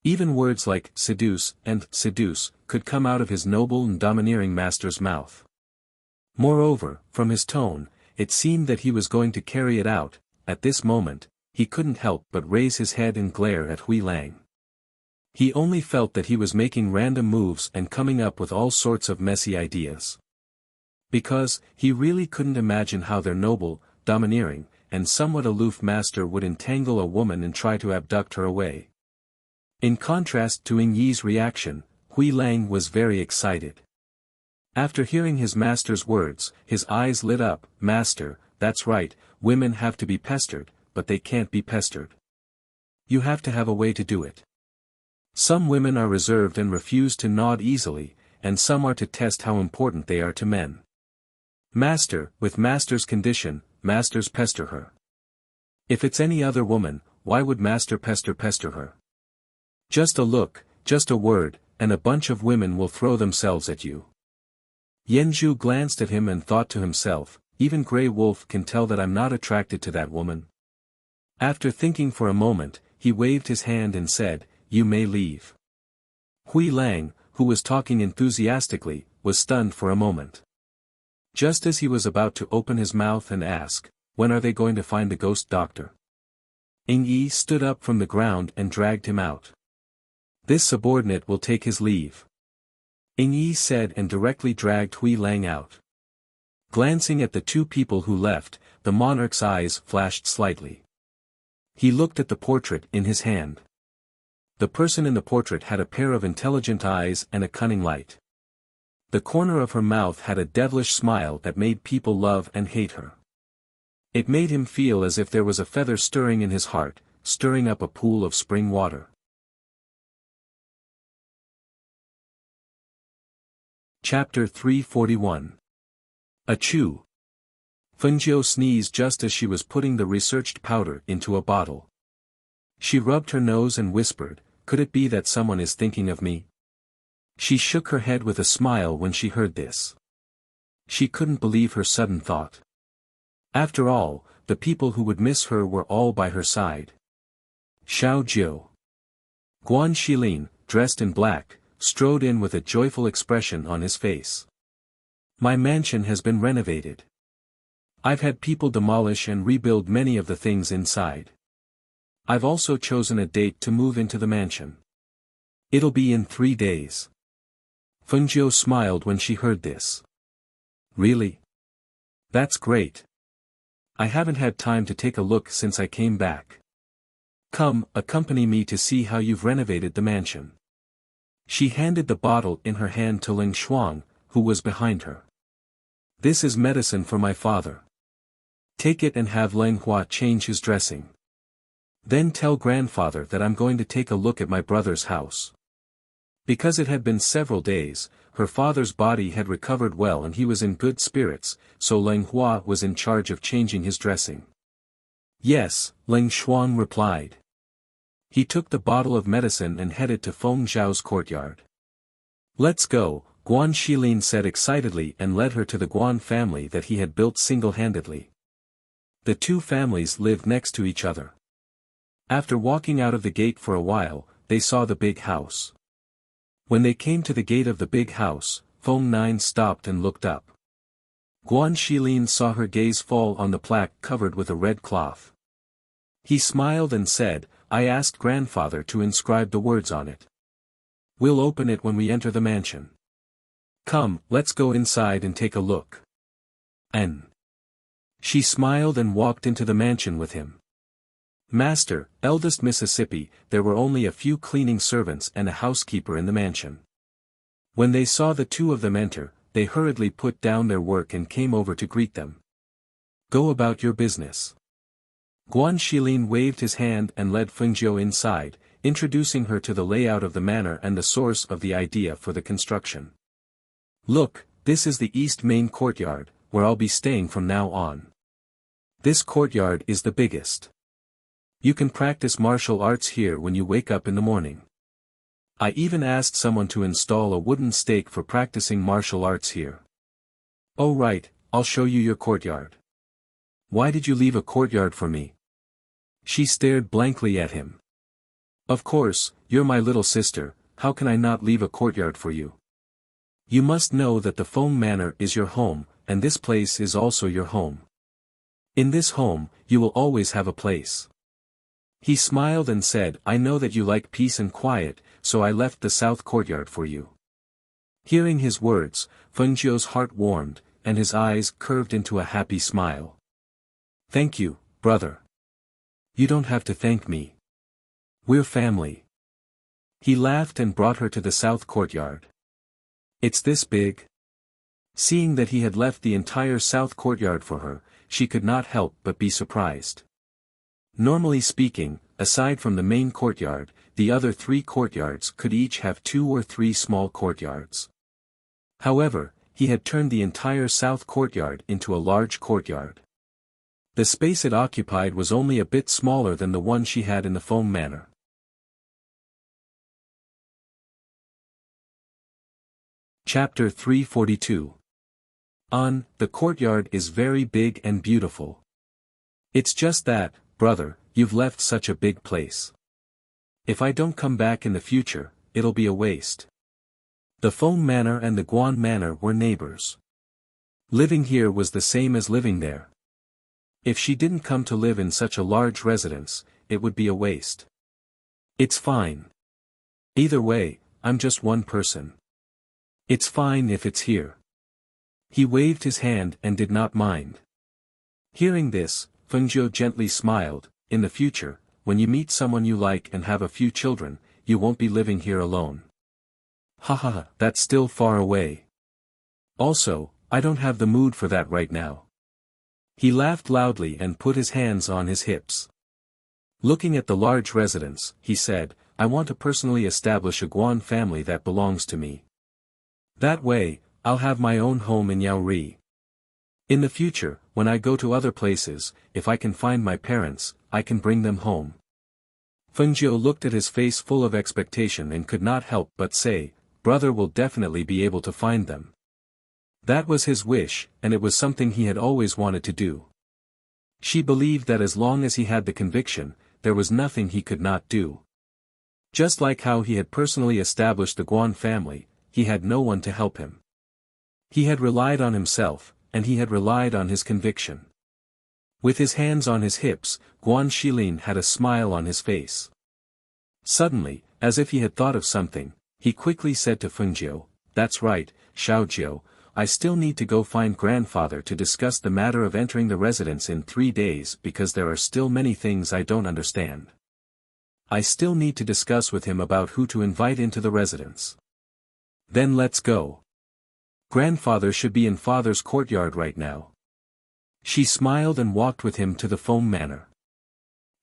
A: Even words like seduce and seduce could come out of his noble and domineering master's mouth. Moreover, from his tone, it seemed that he was going to carry it out. At this moment, he couldn't help but raise his head and glare at Hui Lang. He only felt that he was making random moves and coming up with all sorts of messy ideas. Because, he really couldn't imagine how their noble, domineering, and somewhat aloof master would entangle a woman and try to abduct her away. In contrast to Ing Yi's reaction, Hui Lang was very excited. After hearing his master's words, his eyes lit up. Master, that's right, women have to be pestered, but they can't be pestered. You have to have a way to do it. Some women are reserved and refuse to nod easily, and some are to test how important they are to men. Master, with Master's condition, Master's pester her. If it's any other woman, why would Master pester her? Just a look, just a word, and a bunch of women will throw themselves at you. Yanzhu glanced at him and thought to himself, even Grey Wolf can tell that I'm not attracted to that woman. After thinking for a moment, he waved his hand and said, you may leave. Hui Lang, who was talking enthusiastically, was stunned for a moment. Just as he was about to open his mouth and ask, when are they going to find the ghost doctor? Ing Yi stood up from the ground and dragged him out. This subordinate will take his leave. Ing Yi said and directly dragged Hui Lang out. Glancing at the two people who left, the monarch's eyes flashed slightly. He looked at the portrait in his hand. The person in the portrait had a pair of intelligent eyes and a cunning light. The corner of her mouth had a devilish smile that made people love and hate her. It made him feel as if there was a feather stirring in his heart, stirring up a pool of spring water. Chapter 341. Achoo! Fengjiu sneezed just as she was putting the researched powder into a bottle. She rubbed her nose and whispered, could it be that someone is thinking of me? She shook her head with a smile when she heard this. She couldn't believe her sudden thought. After all, the people who would miss her were all by her side. Xiao Jiu. Guan Shilin, dressed in black, strode in with a joyful expression on his face. My mansion has been renovated. I've had people demolish and rebuild many of the things inside. I've also chosen a date to move into the mansion. It'll be in 3 days. Fengjiu smiled when she heard this. Really? That's great. I haven't had time to take a look since I came back. Come, accompany me to see how you've renovated the mansion. She handed the bottle in her hand to Ling Shuang, who was behind her. This is medicine for my father. Take it and have Leng Hua change his dressing. Then tell grandfather that I'm going to take a look at my brother's house. Because it had been several days, her father's body had recovered well and he was in good spirits, so Leng Hua was in charge of changing his dressing. Yes, Ling Shuang replied. He took the bottle of medicine and headed to Feng Zhao's courtyard. Let's go, Guan Shilin said excitedly and led her to the Guan family that he had built single-handedly. The two families lived next to each other. After walking out of the gate for a while, they saw the big house. When they came to the gate of the big house, Feng Nine stopped and looked up. Guan Shilin saw her gaze fall on the plaque covered with a red cloth. He smiled and said, I asked grandfather to inscribe the words on it. We'll open it when we enter the mansion. Come, let's go inside and take a look. N. She smiled and walked into the mansion with him. Master, eldest Mississippi, there were only a few cleaning servants and a housekeeper in the mansion. When they saw the two of them enter, they hurriedly put down their work and came over to greet them. Go about your business. Guan Shilin waved his hand and led Fengjiu inside, introducing her to the layout of the manor and the source of the idea for the construction. Look, this is the east main courtyard, where I'll be staying from now on. This courtyard is the biggest. You can practice martial arts here when you wake up in the morning. I even asked someone to install a wooden stake for practicing martial arts here. Oh right, I'll show you your courtyard. Why did you leave a courtyard for me? She stared blankly at him. Of course, you're my little sister, how can I not leave a courtyard for you? You must know that the Feng Manor is your home, and this place is also your home. In this home, you will always have a place. He smiled and said, I know that you like peace and quiet, so I left the south courtyard for you. Hearing his words, Fengjiu's heart warmed, and his eyes curved into a happy smile. Thank you, brother. You don't have to thank me. We're family. He laughed and brought her to the south courtyard. It's this big? Seeing that he had left the entire south courtyard for her, she could not help but be surprised. Normally speaking, aside from the main courtyard, the other 3 courtyards could each have 2 or 3 small courtyards. However, he had turned the entire south courtyard into a large courtyard. The space it occupied was only a bit smaller than the one she had in the Feng Manor. Chapter 342. The courtyard is very big and beautiful. It's just that, brother, you've left such a big place. If I don't come back in the future, it'll be a waste. The Feng Manor and the Guan Manor were neighbors. Living here was the same as living there. If she didn't come to live in such a large residence, it would be a waste. It's fine. Either way, I'm just one person. It's fine if it's here. He waved his hand and did not mind. Hearing this, Fengjiu gently smiled. In the future, when you meet someone you like and have a few children, you won't be living here alone. Haha, that's still far away. Also, I don't have the mood for that right now. He laughed loudly and put his hands on his hips. Looking at the large residence, he said, I want to personally establish a Guan family that belongs to me. That way, I'll have my own home in Yaori. In the future, when I go to other places, if I can find my parents, I can bring them home. Fengjiu looked at his face full of expectation and could not help but say, brother will definitely be able to find them. That was his wish, and it was something he had always wanted to do. She believed that as long as he had the conviction, there was nothing he could not do. Just like how he had personally established the Guan family, he had no one to help him. He had relied on himself, and he had relied on his conviction. With his hands on his hips, Guan Shilin had a smile on his face. Suddenly, as if he had thought of something, he quickly said to Fengjiu, that's right, Xiaojiu, I still need to go find grandfather to discuss the matter of entering the residence in 3 days because there are still many things I don't understand. I still need to discuss with him about who to invite into the residence. Then let's go. Grandfather should be in father's courtyard right now. She smiled and walked with him to the Feng Manor.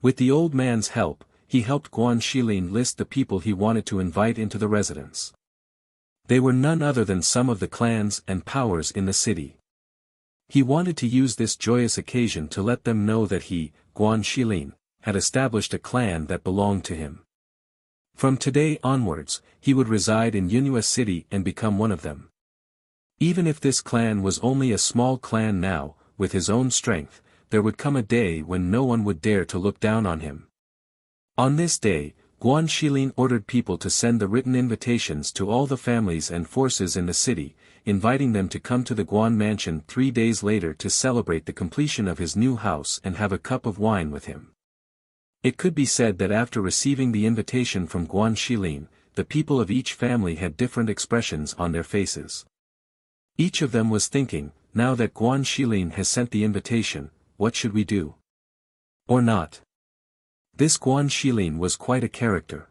A: With the old man's help, he helped Guan Shilin list the people he wanted to invite into the residence. They were none other than some of the clans and powers in the city. He wanted to use this joyous occasion to let them know that he, Guan Shilin, had established a clan that belonged to him. From today onwards, he would reside in Yunhua City and become one of them. Even if this clan was only a small clan now, with his own strength, there would come a day when no one would dare to look down on him. On this day, Guan Shilin ordered people to send the written invitations to all the families and forces in the city, inviting them to come to the Guan mansion 3 days later to celebrate the completion of his new house and have a cup of wine with him. It could be said that after receiving the invitation from Guan Shilin, the people of each family had different expressions on their faces. Each of them was thinking, now that Guan Shilin has sent the invitation, what should we do? Or not? This Guan Shilin was quite a character.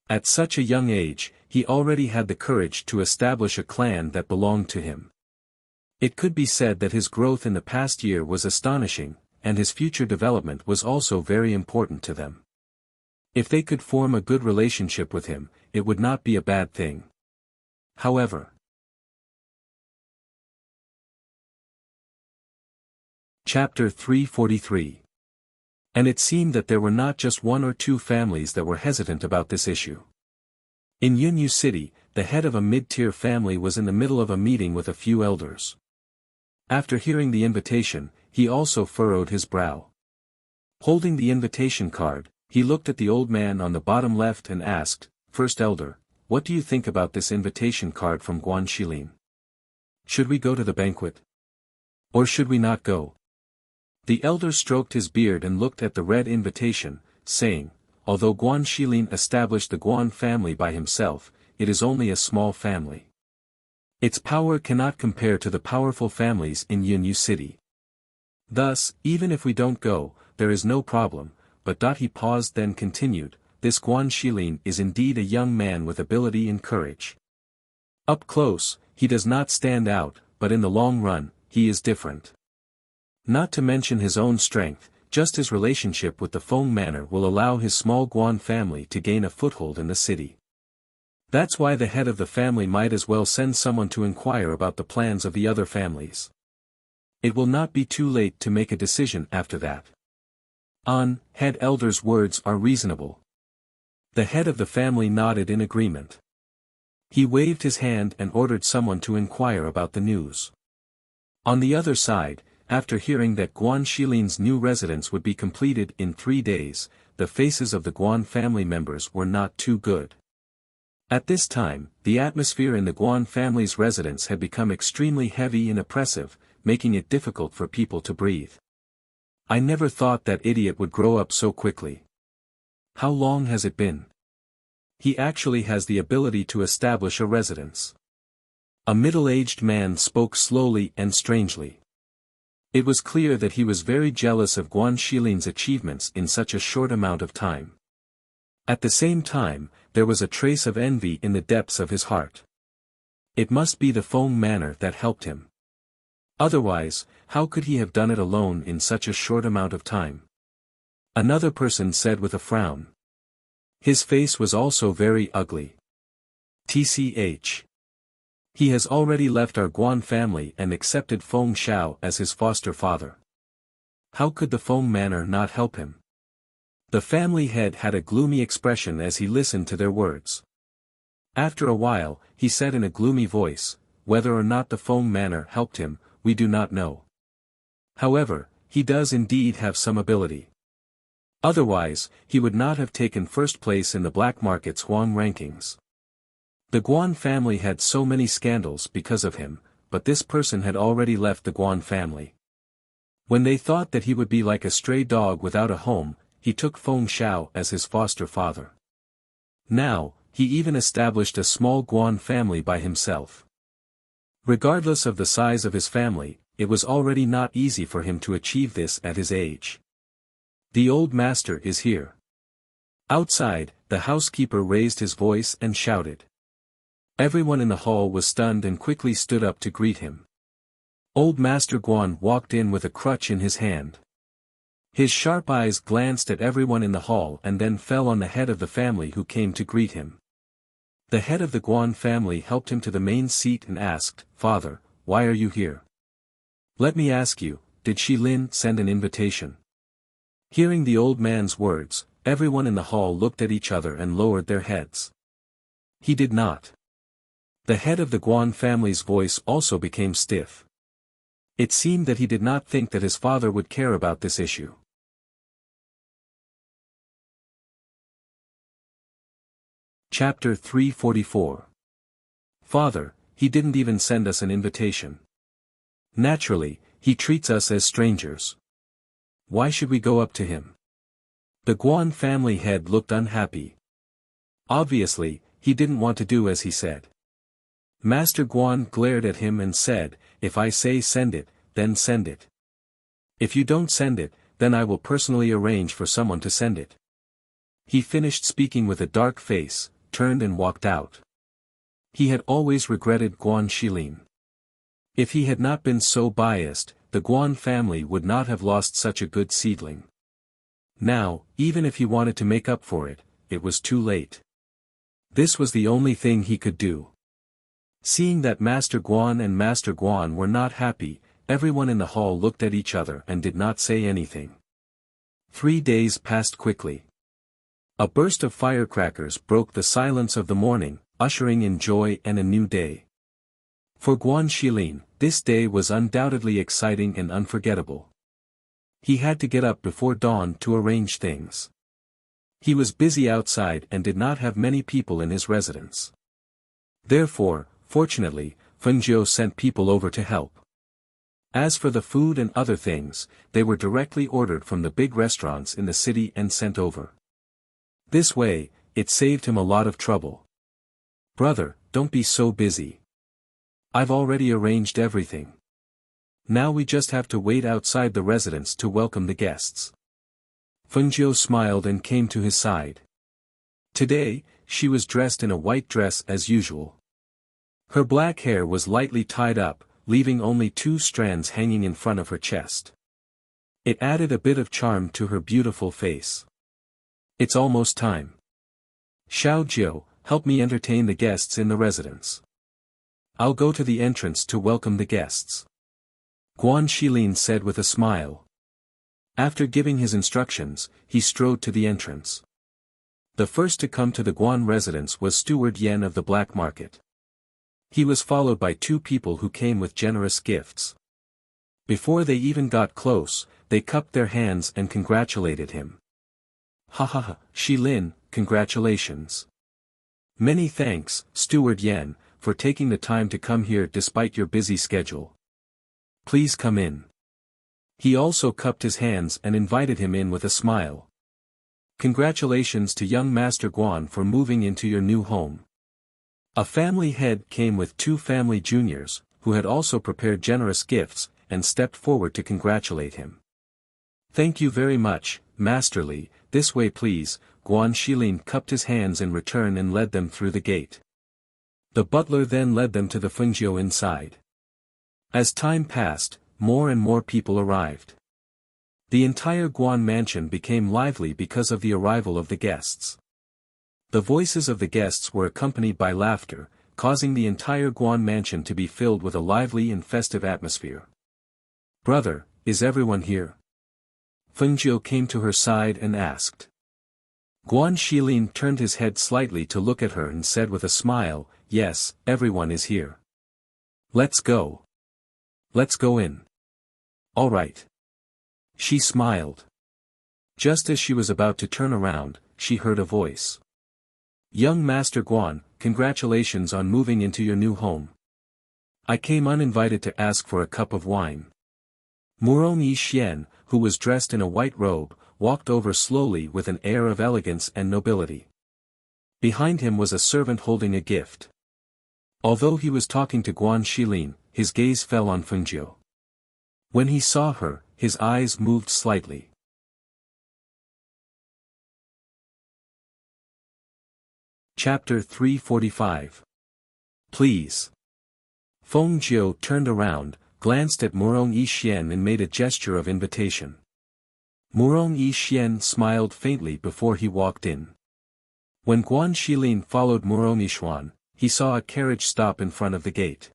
A: At such a young age, he already had the courage to establish a clan that belonged to him. It could be said that his growth in the past year was astonishing, and his future development was also very important to them. If they could form a good relationship with him, it would not be a bad thing. However, Chapter 343. And it seemed that there were not just 1 or 2 families that were hesitant about this issue. In Yunhua City, the head of a mid-tier family was in the middle of a meeting with a few elders. After hearing the invitation, he also furrowed his brow. Holding the invitation card, he looked at the old man on the bottom left and asked, "First Elder, what do you think about this invitation card from Guan Shilin? Should we go to the banquet? Or should we not go?" The elder stroked his beard and looked at the red invitation, saying, "Although Guan Shilin established the Guan family by himself, it is only a small family. Its power cannot compare to the powerful families in Yunyu City. Thus, even if we don't go, there is no problem," but he paused then continued, "This Guan Shilin is indeed a young man with ability and courage. Up close, he does not stand out, but in the long run, he is different. Not to mention his own strength, just his relationship with the Feng manor will allow his small Guan family to gain a foothold in the city. That's why the head of the family might as well send someone to inquire about the plans of the other families. It will not be too late to make a decision after that." Head elder's words are reasonable. The head of the family nodded in agreement. He waved his hand and ordered someone to inquire about the news. On the other side, after hearing that Guan Shilin's new residence would be completed in 3 days, the faces of the Guan family members were not too good. At this time, the atmosphere in the Guan family's residence had become extremely heavy and oppressive, making it difficult for people to breathe. "I never thought that idiot would grow up so quickly. How long has it been? He actually has the ability to establish a residence." A middle-aged man spoke slowly and strangely. It was clear that he was very jealous of Guan Shilin's achievements in such a short amount of time. At the same time, there was a trace of envy in the depths of his heart. It must be the Feng manor that helped him. Otherwise, how could he have done it alone in such a short amount of time? Another person said with a frown. His face was also very ugly. "Tch. He has already left our Guan family and accepted Feng Shao as his foster father. How could the Feng manor not help him?" The family head had a gloomy expression as he listened to their words. After a while, he said in a gloomy voice, "Whether or not the Feng manor helped him, we do not know. However, he does indeed have some ability. Otherwise, he would not have taken first place in the black market's Huang rankings. The Guan family had so many scandals because of him, but this person had already left the Guan family. When they thought that he would be like a stray dog without a home, he took Feng Shao as his foster father. Now, he even established a small Guan family by himself. Regardless of the size of his family, it was already not easy for him to achieve this at his age. The old master is here." Outside, the housekeeper raised his voice and shouted. Everyone in the hall was stunned and quickly stood up to greet him. Old Master Guan walked in with a crutch in his hand. His sharp eyes glanced at everyone in the hall and then fell on the head of the family who came to greet him. The head of the Guan family helped him to the main seat and asked, "Father, why are you here? Let me ask you, did Shilin send an invitation?" Hearing the old man's words, everyone in the hall looked at each other and lowered their heads. "He did not." The head of the Guan family's voice also became stiff. It seemed that he did not think that his father would care about this issue. Chapter 344. Father, he didn't even send us an invitation. Naturally, he treats us as strangers. Why should we go up to him? The Guan family head looked unhappy. Obviously, he didn't want to do as he said. Master Guan glared at him and said, "If I say send it, then send it. If you don't send it, then I will personally arrange for someone to send it." He finished speaking with a dark face, turned and walked out. He had always regretted Guan Shilin. If he had not been so biased, the Guan family would not have lost such a good seedling. Now, even if he wanted to make up for it, it was too late. This was the only thing he could do. Seeing that Master Guan and Master Guan were not happy, everyone in the hall looked at each other and did not say anything. 3 days passed quickly. A burst of firecrackers broke the silence of the morning, ushering in joy and a new day. For Guan Shilin, this day was undoubtedly exciting and unforgettable. He had to get up before dawn to arrange things. He was busy outside and did not have many people in his residence. Therefore, fortunately, Fengjiu sent people over to help. As for the food and other things, they were directly ordered from the big restaurants in the city and sent over. This way, it saved him a lot of trouble. Brother, don't be so busy. I've already arranged everything. Now we just have to wait outside the residence to welcome the guests. Fengjiu smiled and came to his side. Today, she was dressed in a white dress as usual. Her black hair was lightly tied up, leaving only 2 strands hanging in front of her chest. It added a bit of charm to her beautiful face. It's almost time. Xiao Jiu, help me entertain the guests in the residence. I'll go to the entrance to welcome the guests. Guan Shilin said with a smile. After giving his instructions, he strode to the entrance. The first to come to the Guan residence was Steward Yen of the black market. He was followed by 2 people who came with generous gifts. Before they even got close, they cupped their hands and congratulated him. Ha ha ha, Shilin, congratulations. Many thanks, Steward Yen, for taking the time to come here despite your busy schedule. Please come in. He also cupped his hands and invited him in with a smile. Congratulations to young Master Guan for moving into your new home. A family head came with 2 family juniors, who had also prepared generous gifts, and stepped forward to congratulate him. Thank you very much, Master Li, this way please. Guan Shilin cupped his hands in return and led them through the gate. The butler then led them to the Fengjiu inside. As time passed, more and more people arrived. The entire Guan mansion became lively because of the arrival of the guests. The voices of the guests were accompanied by laughter, causing the entire Guan mansion to be filled with a lively and festive atmosphere. Brother, is everyone here? Fengjiu came to her side and asked. Guan Shilin turned his head slightly to look at her and said with a smile, yes, everyone is here. Let's go. Let's go in. All right. She smiled. Just as she was about to turn around, she heard a voice. Young Master Guan, congratulations on moving into your new home. I came uninvited to ask for a cup of wine. Murong Yixian, who was dressed in a white robe, walked over slowly with an air of elegance and nobility. Behind him was a servant holding a gift. Although he was talking to Guan Shilin, his gaze fell on Fengjiu. When he saw her, his eyes moved slightly. Chapter 345. Please. Fengjiu turned around, glanced at Murong Yixian and made a gesture of invitation. Murong Yixian smiled faintly before he walked in. When Guan Shilin followed Murong Yixian, he saw a carriage stop in front of the gate.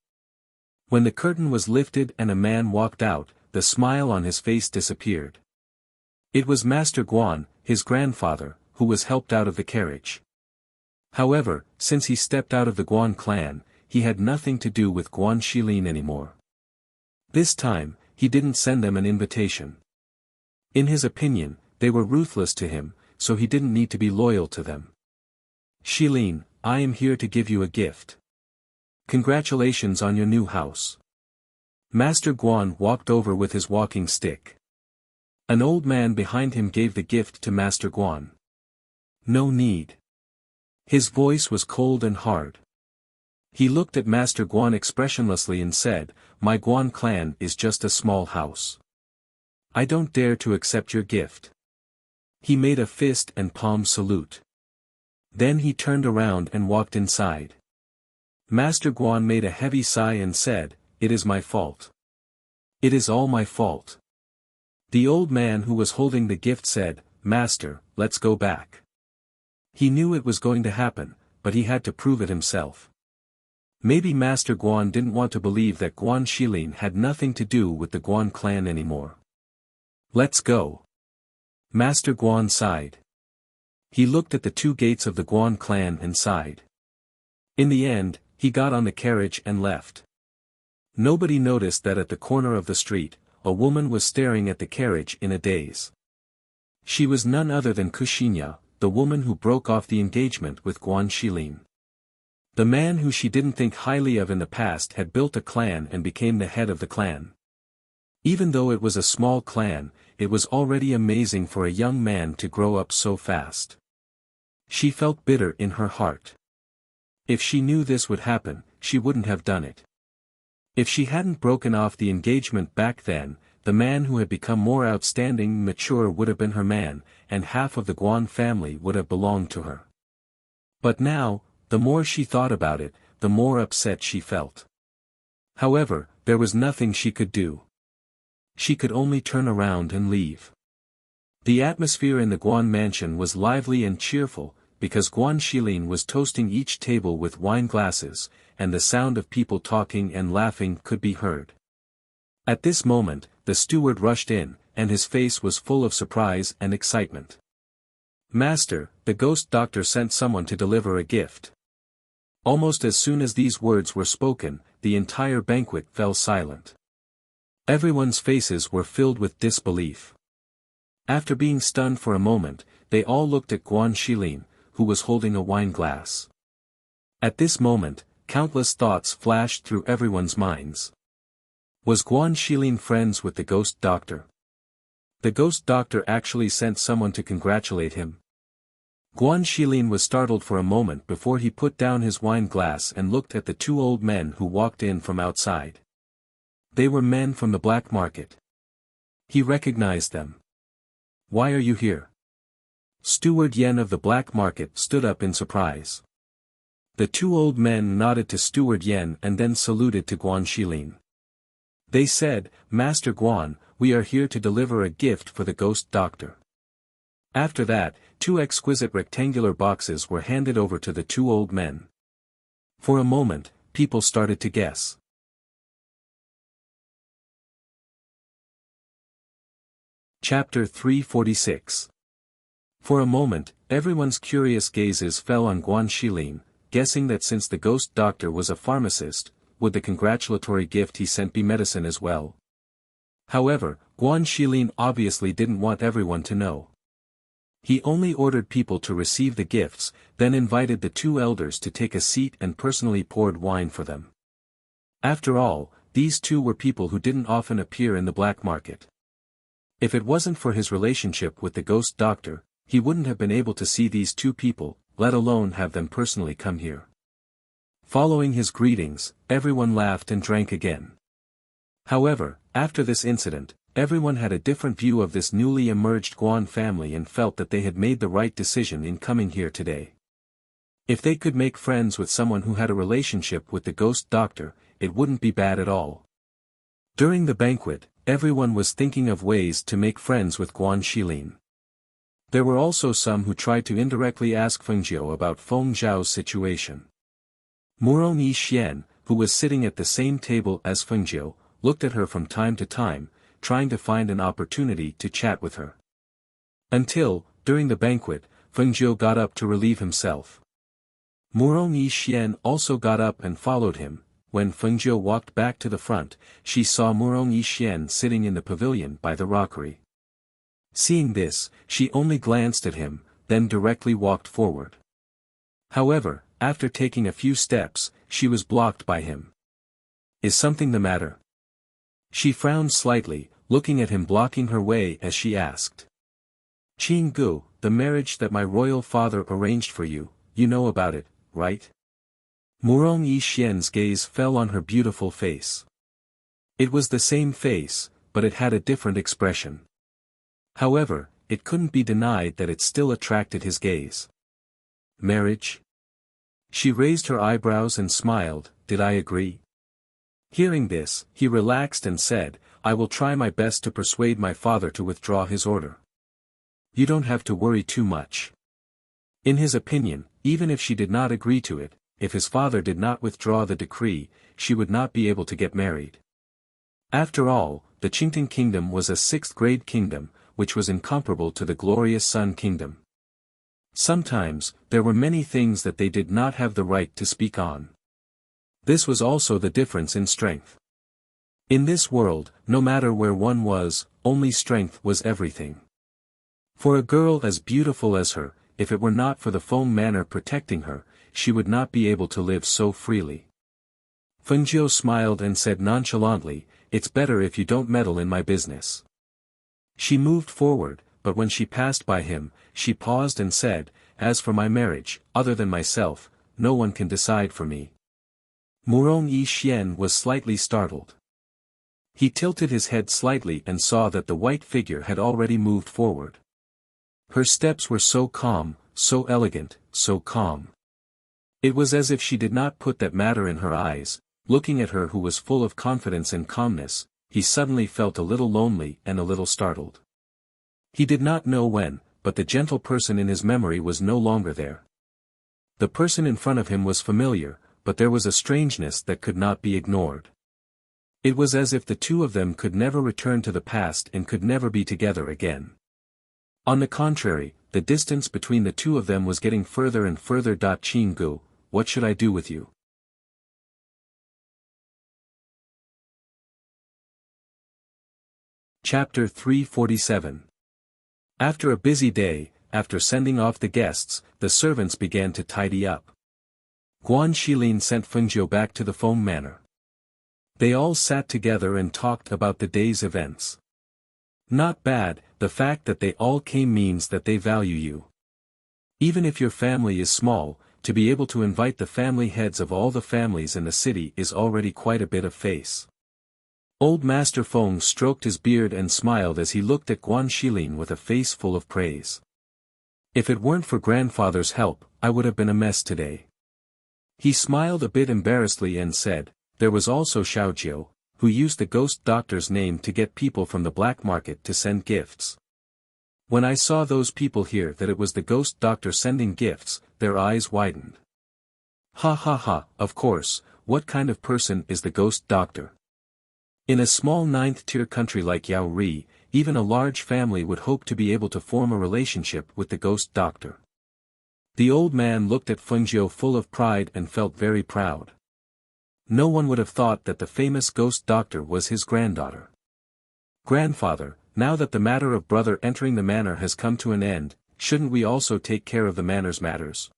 A: When the curtain was lifted and a man walked out, the smile on his face disappeared. It was Master Guan, his grandfather, who was helped out of the carriage. However, since he stepped out of the Guan clan, he had nothing to do with Guan Shilin anymore. This time, he didn't send them an invitation. In his opinion, they were ruthless to him, so he didn't need to be loyal to them. Shilin, I am here to give you a gift. Congratulations on your new house. Master Guan walked over with his walking stick. An old man behind him gave the gift to Master Guan. No need. His voice was cold and hard. He looked at Master Guan expressionlessly and said, My Guan clan is just a small house. I don't dare to accept your gift. He made a fist and palm salute. Then he turned around and walked inside. Master Guan made a heavy sigh and said, It is my fault. It is all my fault. The old man who was holding the gift said, Master, let's go back. He knew it was going to happen, but he had to prove it himself. Maybe Master Guan didn't want to believe that Guan Shilin had nothing to do with the Guan clan anymore. Let's go. Master Guan sighed. He looked at the 2 gates of the Guan clan and sighed. In the end, he got on the carriage and left. Nobody noticed that at the corner of the street, a woman was staring at the carriage in a daze. She was none other than Kushinya, the woman who broke off the engagement with Guan Shilin. The man who she didn't think highly of in the past had built a clan and became the head of the clan. Even though it was a small clan, it was already amazing for a young man to grow up so fast. She felt bitter in her heart. If she knew this would happen, she wouldn't have done it. If she hadn't broken off the engagement back then, the man who had become more outstanding and mature would have been her man, and half of the Guan family would have belonged to her. But now, the more she thought about it, the more upset she felt. However, there was nothing she could do. She could only turn around and leave. The atmosphere in the Guan mansion was lively and cheerful, because Guan Shilin was toasting each table with wine glasses, and the sound of people talking and laughing could be heard. At this moment, the steward rushed in, and his face was full of surprise and excitement. "Master, the ghost doctor sent someone to deliver a gift." Almost as soon as these words were spoken, the entire banquet fell silent. Everyone's faces were filled with disbelief. After being stunned for a moment, they all looked at Guan Shilin, who was holding a wine glass. At this moment, countless thoughts flashed through everyone's minds. Was Guan Shilin friends with the ghost doctor? The ghost doctor actually sent someone to congratulate him. Guan Shilin was startled for a moment before he put down his wine glass and looked at the two old men who walked in from outside. They were men from the black market. He recognized them. "Why are you here?" Steward Yen of the black market stood up in surprise. The two old men nodded to Steward Yen and then saluted to Guan Shilin. They said, "Master Guan, we are here to deliver a gift for the ghost doctor." After that, two exquisite rectangular boxes were handed over to the two old men. For a moment, people started to guess. Chapter 346. For a moment, everyone's curious gazes fell on Guan Shilin, guessing that since the ghost doctor was a pharmacist, would the congratulatory gift he sent be medicine as well? However, Guan Shilin obviously didn't want everyone to know. He only ordered people to receive the gifts, then invited the two elders to take a seat and personally poured wine for them. After all, these two were people who didn't often appear in the black market. If it wasn't for his relationship with the ghost doctor, he wouldn't have been able to see these two people, let alone have them personally come here. Following his greetings, everyone laughed and drank again. However, after this incident, everyone had a different view of this newly emerged Guan family and felt that they had made the right decision in coming here today. If they could make friends with someone who had a relationship with the ghost doctor, it wouldn't be bad at all. During the banquet, everyone was thinking of ways to make friends with Guan Shilin. There were also some who tried to indirectly ask Feng Jiu about Feng Zhao's situation. Murong Yixian, who was sitting at the same table as Feng Jiu, looked at her from time to time, trying to find an opportunity to chat with her. Until, during the banquet, Feng Jiu got up to relieve himself. Murong Yixian also got up and followed him. When Feng Jiu walked back to the front, she saw Murong Yixian sitting in the pavilion by the rockery. Seeing this, she only glanced at him, then directly walked forward. However, after taking a few steps, she was blocked by him. "Is something the matter?" She frowned slightly, looking at him blocking her way as she asked. "Qing Gu, the marriage that my royal father arranged for you, you know about it, right?" Murong Yixian's gaze fell on her beautiful face. It was the same face, but it had a different expression. However, it couldn't be denied that it still attracted his gaze. "Marriage?" She raised her eyebrows and smiled, "Did I agree?" Hearing this, he relaxed and said, "I will try my best to persuade my father to withdraw his order. You don't have to worry too much." In his opinion, even if she did not agree to it, if his father did not withdraw the decree, she would not be able to get married. After all, the Qingtang kingdom was a sixth-grade kingdom, which was incomparable to the glorious Sun kingdom. Sometimes, there were many things that they did not have the right to speak on. This was also the difference in strength. In this world, no matter where one was, only strength was everything. For a girl as beautiful as her, if it were not for the Feng manor protecting her, she would not be able to live so freely. Fengjiu smiled and said nonchalantly, "It's better if you don't meddle in my business." She moved forward, but when she passed by him, she paused and said, "As for my marriage, other than myself, no one can decide for me." Murong Yi Xian was slightly startled. He tilted his head slightly and saw that the white figure had already moved forward. Her steps were so calm, so elegant, so calm. It was as if she did not put that matter in her eyes. Looking at her who was full of confidence and calmness, he suddenly felt a little lonely and a little startled. He did not know when, but the gentle person in his memory was no longer there. The person in front of him was familiar, but there was a strangeness that could not be ignored. It was as if the two of them could never return to the past and could never be together again. On the contrary, the distance between the two of them was getting further and further. Qing Gu, what should I do with you? Chapter 347. After a busy day, after sending off the guests, the servants began to tidy up. Guan Shilin sent Fengjiu back to the Feng manor. They all sat together and talked about the day's events. Not bad, the fact that they all came means that they value you. Even if your family is small, to be able to invite the family heads of all the families in the city is already quite a bit of face. Old Master Feng stroked his beard and smiled as he looked at Guan Shilin with a face full of praise. If it weren't for grandfather's help, I would have been a mess today. He smiled a bit embarrassedly and said, there was also Xiaojiu, who used the ghost doctor's name to get people from the black market to send gifts. When I saw those people hear that it was the ghost doctor sending gifts, their eyes widened. Ha ha ha, of course, what kind of person is the ghost doctor? In a small ninth-tier country like Yaori, even a large family would hope to be able to form a relationship with the ghost doctor. The old man looked at Fengjiu full of pride and felt very proud. No one would have thought that the famous ghost doctor was his granddaughter. Grandfather, now that the matter of brother entering the manor has come to an end, shouldn't we also take care of the manor's matters?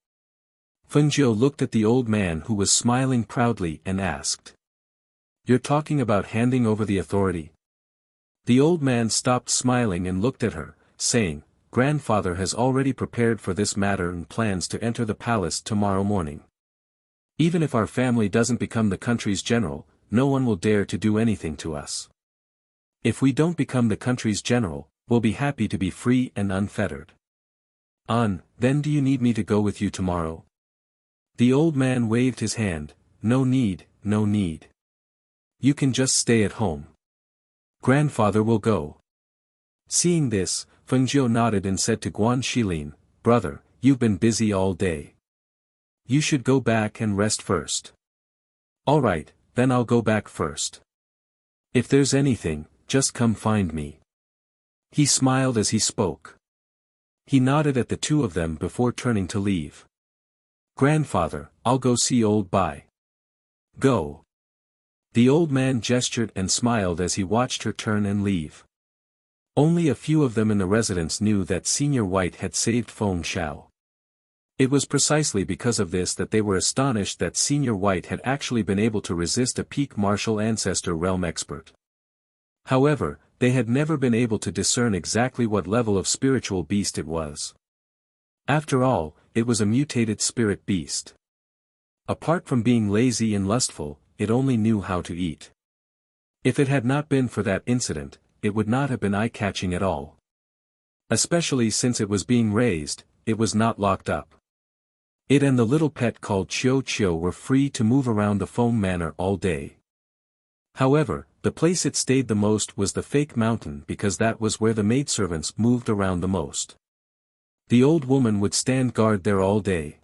A: Fengjiu looked at the old man who was smiling proudly and asked. You're talking about handing over the authority? The old man stopped smiling and looked at her, saying, Grandfather has already prepared for this matter and plans to enter the palace tomorrow morning. Even if our family doesn't become the country's general, no one will dare to do anything to us. If we don't become the country's general, we'll be happy to be free and unfettered. Then do you need me to go with you tomorrow? The old man waved his hand, no need, no need. You can just stay at home. Grandfather will go. Seeing this, Fengjiu nodded and said to Guan Shilin, Brother, you've been busy all day. You should go back and rest first. Alright, then I'll go back first. If there's anything, just come find me. He smiled as he spoke. He nodded at the two of them before turning to leave. Grandfather, I'll go see old Bai. Go. The old man gestured and smiled as he watched her turn and leave. Only a few of them in the residence knew that Senior White had saved Feng Xiao. It was precisely because of this that they were astonished that Senior White had actually been able to resist a peak martial ancestor realm expert. However, they had never been able to discern exactly what level of spiritual beast it was. After all, it was a mutated spirit beast. Apart from being lazy and lustful, it only knew how to eat. If it had not been for that incident, it would not have been eye-catching at all. Especially since it was being raised, it was not locked up. It and the little pet called Chiu Chiu were free to move around the Feng manor all day. However, the place it stayed the most was the fake mountain because that was where the maidservants moved around the most. The old woman would stand guard there all day.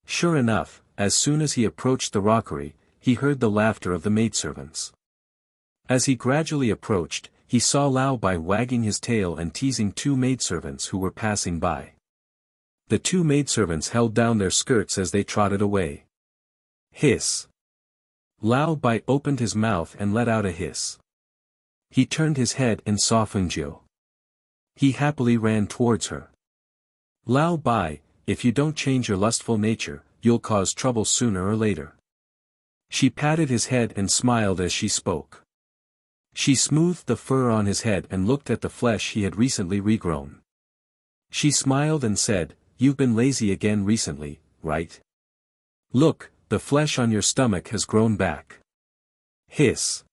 A: Sure enough, as soon as he approached the rockery, he heard the laughter of the maidservants. As he gradually approached, he saw Lao Bai wagging his tail and teasing two maidservants who were passing by. The two maidservants held down their skirts as they trotted away. Hiss! Lao Bai opened his mouth and let out a hiss. He turned his head and saw Fengjiu. He happily ran towards her. Lao Bai, if you don't change your lustful nature, you'll cause trouble sooner or later. She patted his head and smiled as she spoke. She smoothed the fur on his head and looked at the flesh he had recently regrown. She smiled and said, "You've been lazy again recently, right? Look, the flesh on your stomach has grown back." Hiss.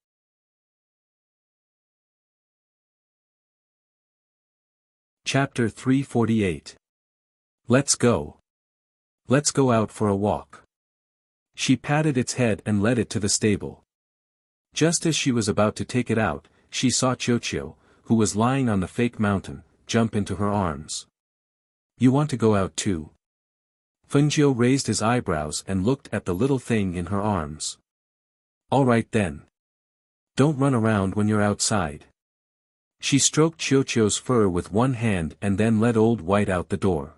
A: Chapter 348. Let's go. Let's go out for a walk. She patted its head and led it to the stable. Just as she was about to take it out, she saw Chiuchiu, who was lying on the fake mountain, jump into her arms. "You want to go out too?" Fengjiu raised his eyebrows and looked at the little thing in her arms. "All right then. Don't run around when you're outside." She stroked Chiuchiu's fur with one hand and then led Old White out the door.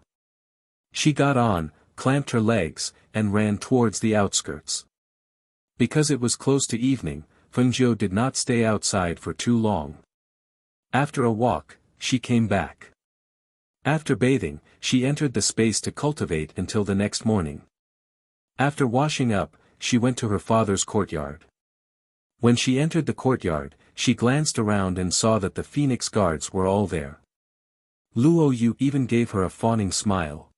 A: She got on, clamped her legs, and ran towards the outskirts. Because it was close to evening, Fengjiu did not stay outside for too long. After a walk, she came back. After bathing, she entered the space to cultivate until the next morning. After washing up, she went to her father's courtyard. When she entered the courtyard, she glanced around and saw that the Phoenix guards were all there. Luo Yu even gave her a fawning smile.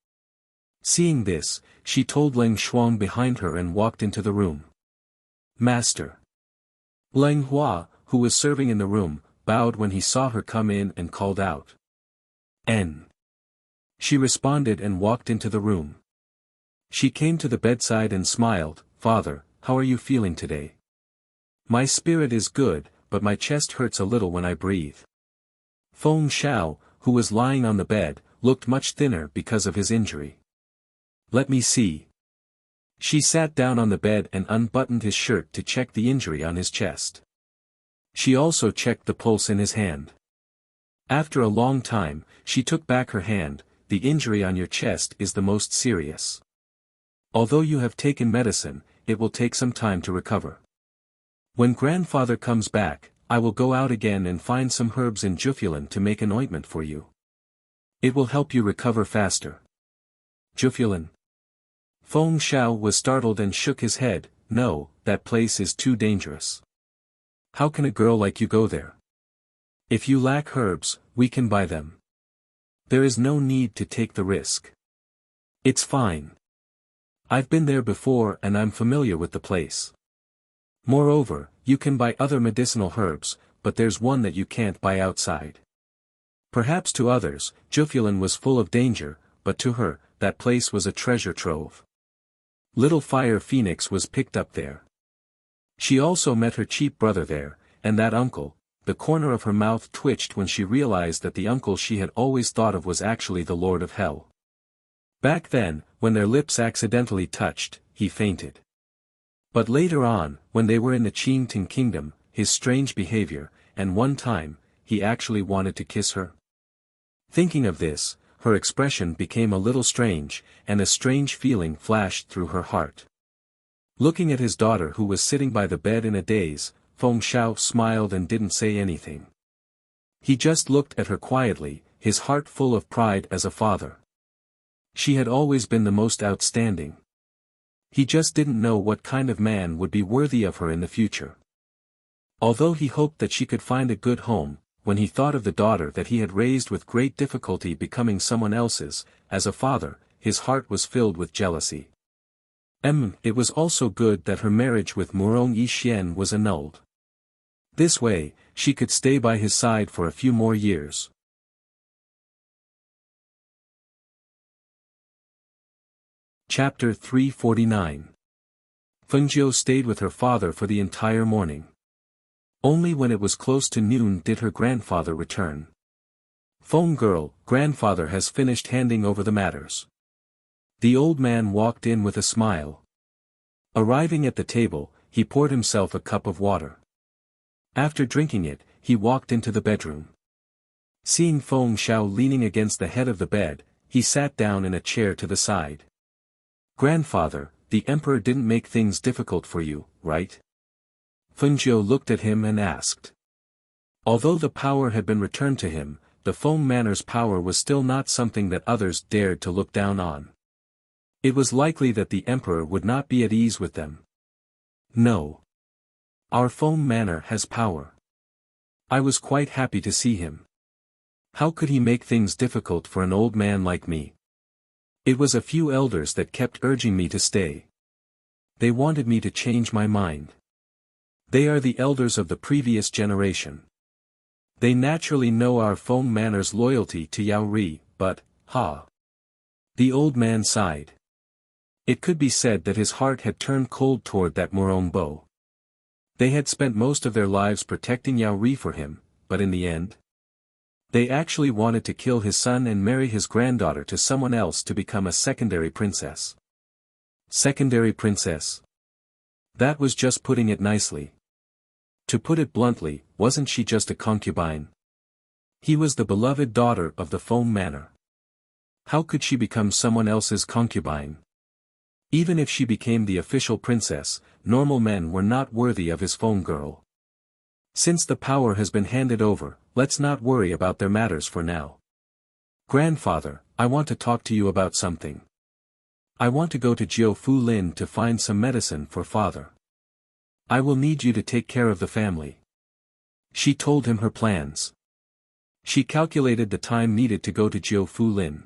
A: Seeing this, she told Leng Shuang behind her and walked into the room. "Master." Leng Hua, who was serving in the room, bowed when he saw her come in and called out, "N." She responded and walked into the room. She came to the bedside and smiled, "Father, how are you feeling today?" "My spirit is good, but my chest hurts a little when I breathe." Feng Xiao, who was lying on the bed, looked much thinner because of his injury. "Let me see." She sat down on the bed and unbuttoned his shirt to check the injury on his chest. She also checked the pulse in his hand. After a long time, she took back her hand. "The injury on your chest is the most serious. Although you have taken medicine, it will take some time to recover. When grandfather comes back, I will go out again and find some herbs in Jufulin to make an ointment for you. It will help you recover faster." "Jufulin?" Feng Xiao was startled and shook his head. "No, that place is too dangerous. How can a girl like you go there? If you lack herbs, we can buy them. There is no need to take the risk. It's fine. I've been there before and I'm familiar with the place. Moreover, you can buy other medicinal herbs, but there's one that you can't buy outside." Perhaps to others, Jufulin was full of danger, but to her, that place was a treasure trove. Little Fire Phoenix was picked up there. She also met her cheap brother there, and that uncle. The corner of her mouth twitched when she realized that the uncle she had always thought of was actually the Lord of Hell. Back then, when their lips accidentally touched, he fainted. But later on, when they were in the Qingting kingdom, his strange behavior, and one time, he actually wanted to kiss her. Thinking of this, her expression became a little strange, and a strange feeling flashed through her heart. Looking at his daughter who was sitting by the bed in a daze, Feng Xiao smiled and didn't say anything. He just looked at her quietly, his heart full of pride as a father. She had always been the most outstanding. He just didn't know what kind of man would be worthy of her in the future. Although he hoped that she could find a good home, when he thought of the daughter that he had raised with great difficulty becoming someone else's, as a father, his heart was filled with jealousy. It was also good that her marriage with Murong Yixian was annulled. This way, she could stay by his side for a few more years. Chapter 349. Fengjiu stayed with her father for the entire morning. Only when it was close to noon did her grandfather return. "Feng girl, grandfather has finished handing over the matters." The old man walked in with a smile. Arriving at the table, he poured himself a cup of water. After drinking it, he walked into the bedroom. Seeing Feng Xiao leaning against the head of the bed, he sat down in a chair to the side. "Grandfather, the emperor didn't make things difficult for you, right? Fengjiu looked at him and asked. Although the power had been returned to him, the Feng Manor's power was still not something that others dared to look down on. It was likely that the emperor would not be at ease with them. No. Our Feng Manor has power. I was quite happy to see him. How could he make things difficult for an old man like me? It was a few elders that kept urging me to stay. They wanted me to change my mind. They are the elders of the previous generation. They naturally know our Feng Manor's loyalty to Yao Ri, but, The old man sighed. It could be said that his heart had turned cold toward that Murong Bo. They had spent most of their lives protecting Yao Ri for him, but in the end, they actually wanted to kill his son and marry his granddaughter to someone else to become a secondary princess. Secondary princess? That was just putting it nicely. To put it bluntly, wasn't she just a concubine? He was the beloved daughter of the Feng Manor. How could she become someone else's concubine? Even if she became the official princess, normal men were not worthy of his Feng girl. Since the power has been handed over, let's not worry about their matters for now. Grandfather, I want to talk to you about something. I want to go to Jiufu Lin to find some medicine for father. I will need you to take care of the family. She told him her plans. She calculated the time needed to go to Jiufu Lin.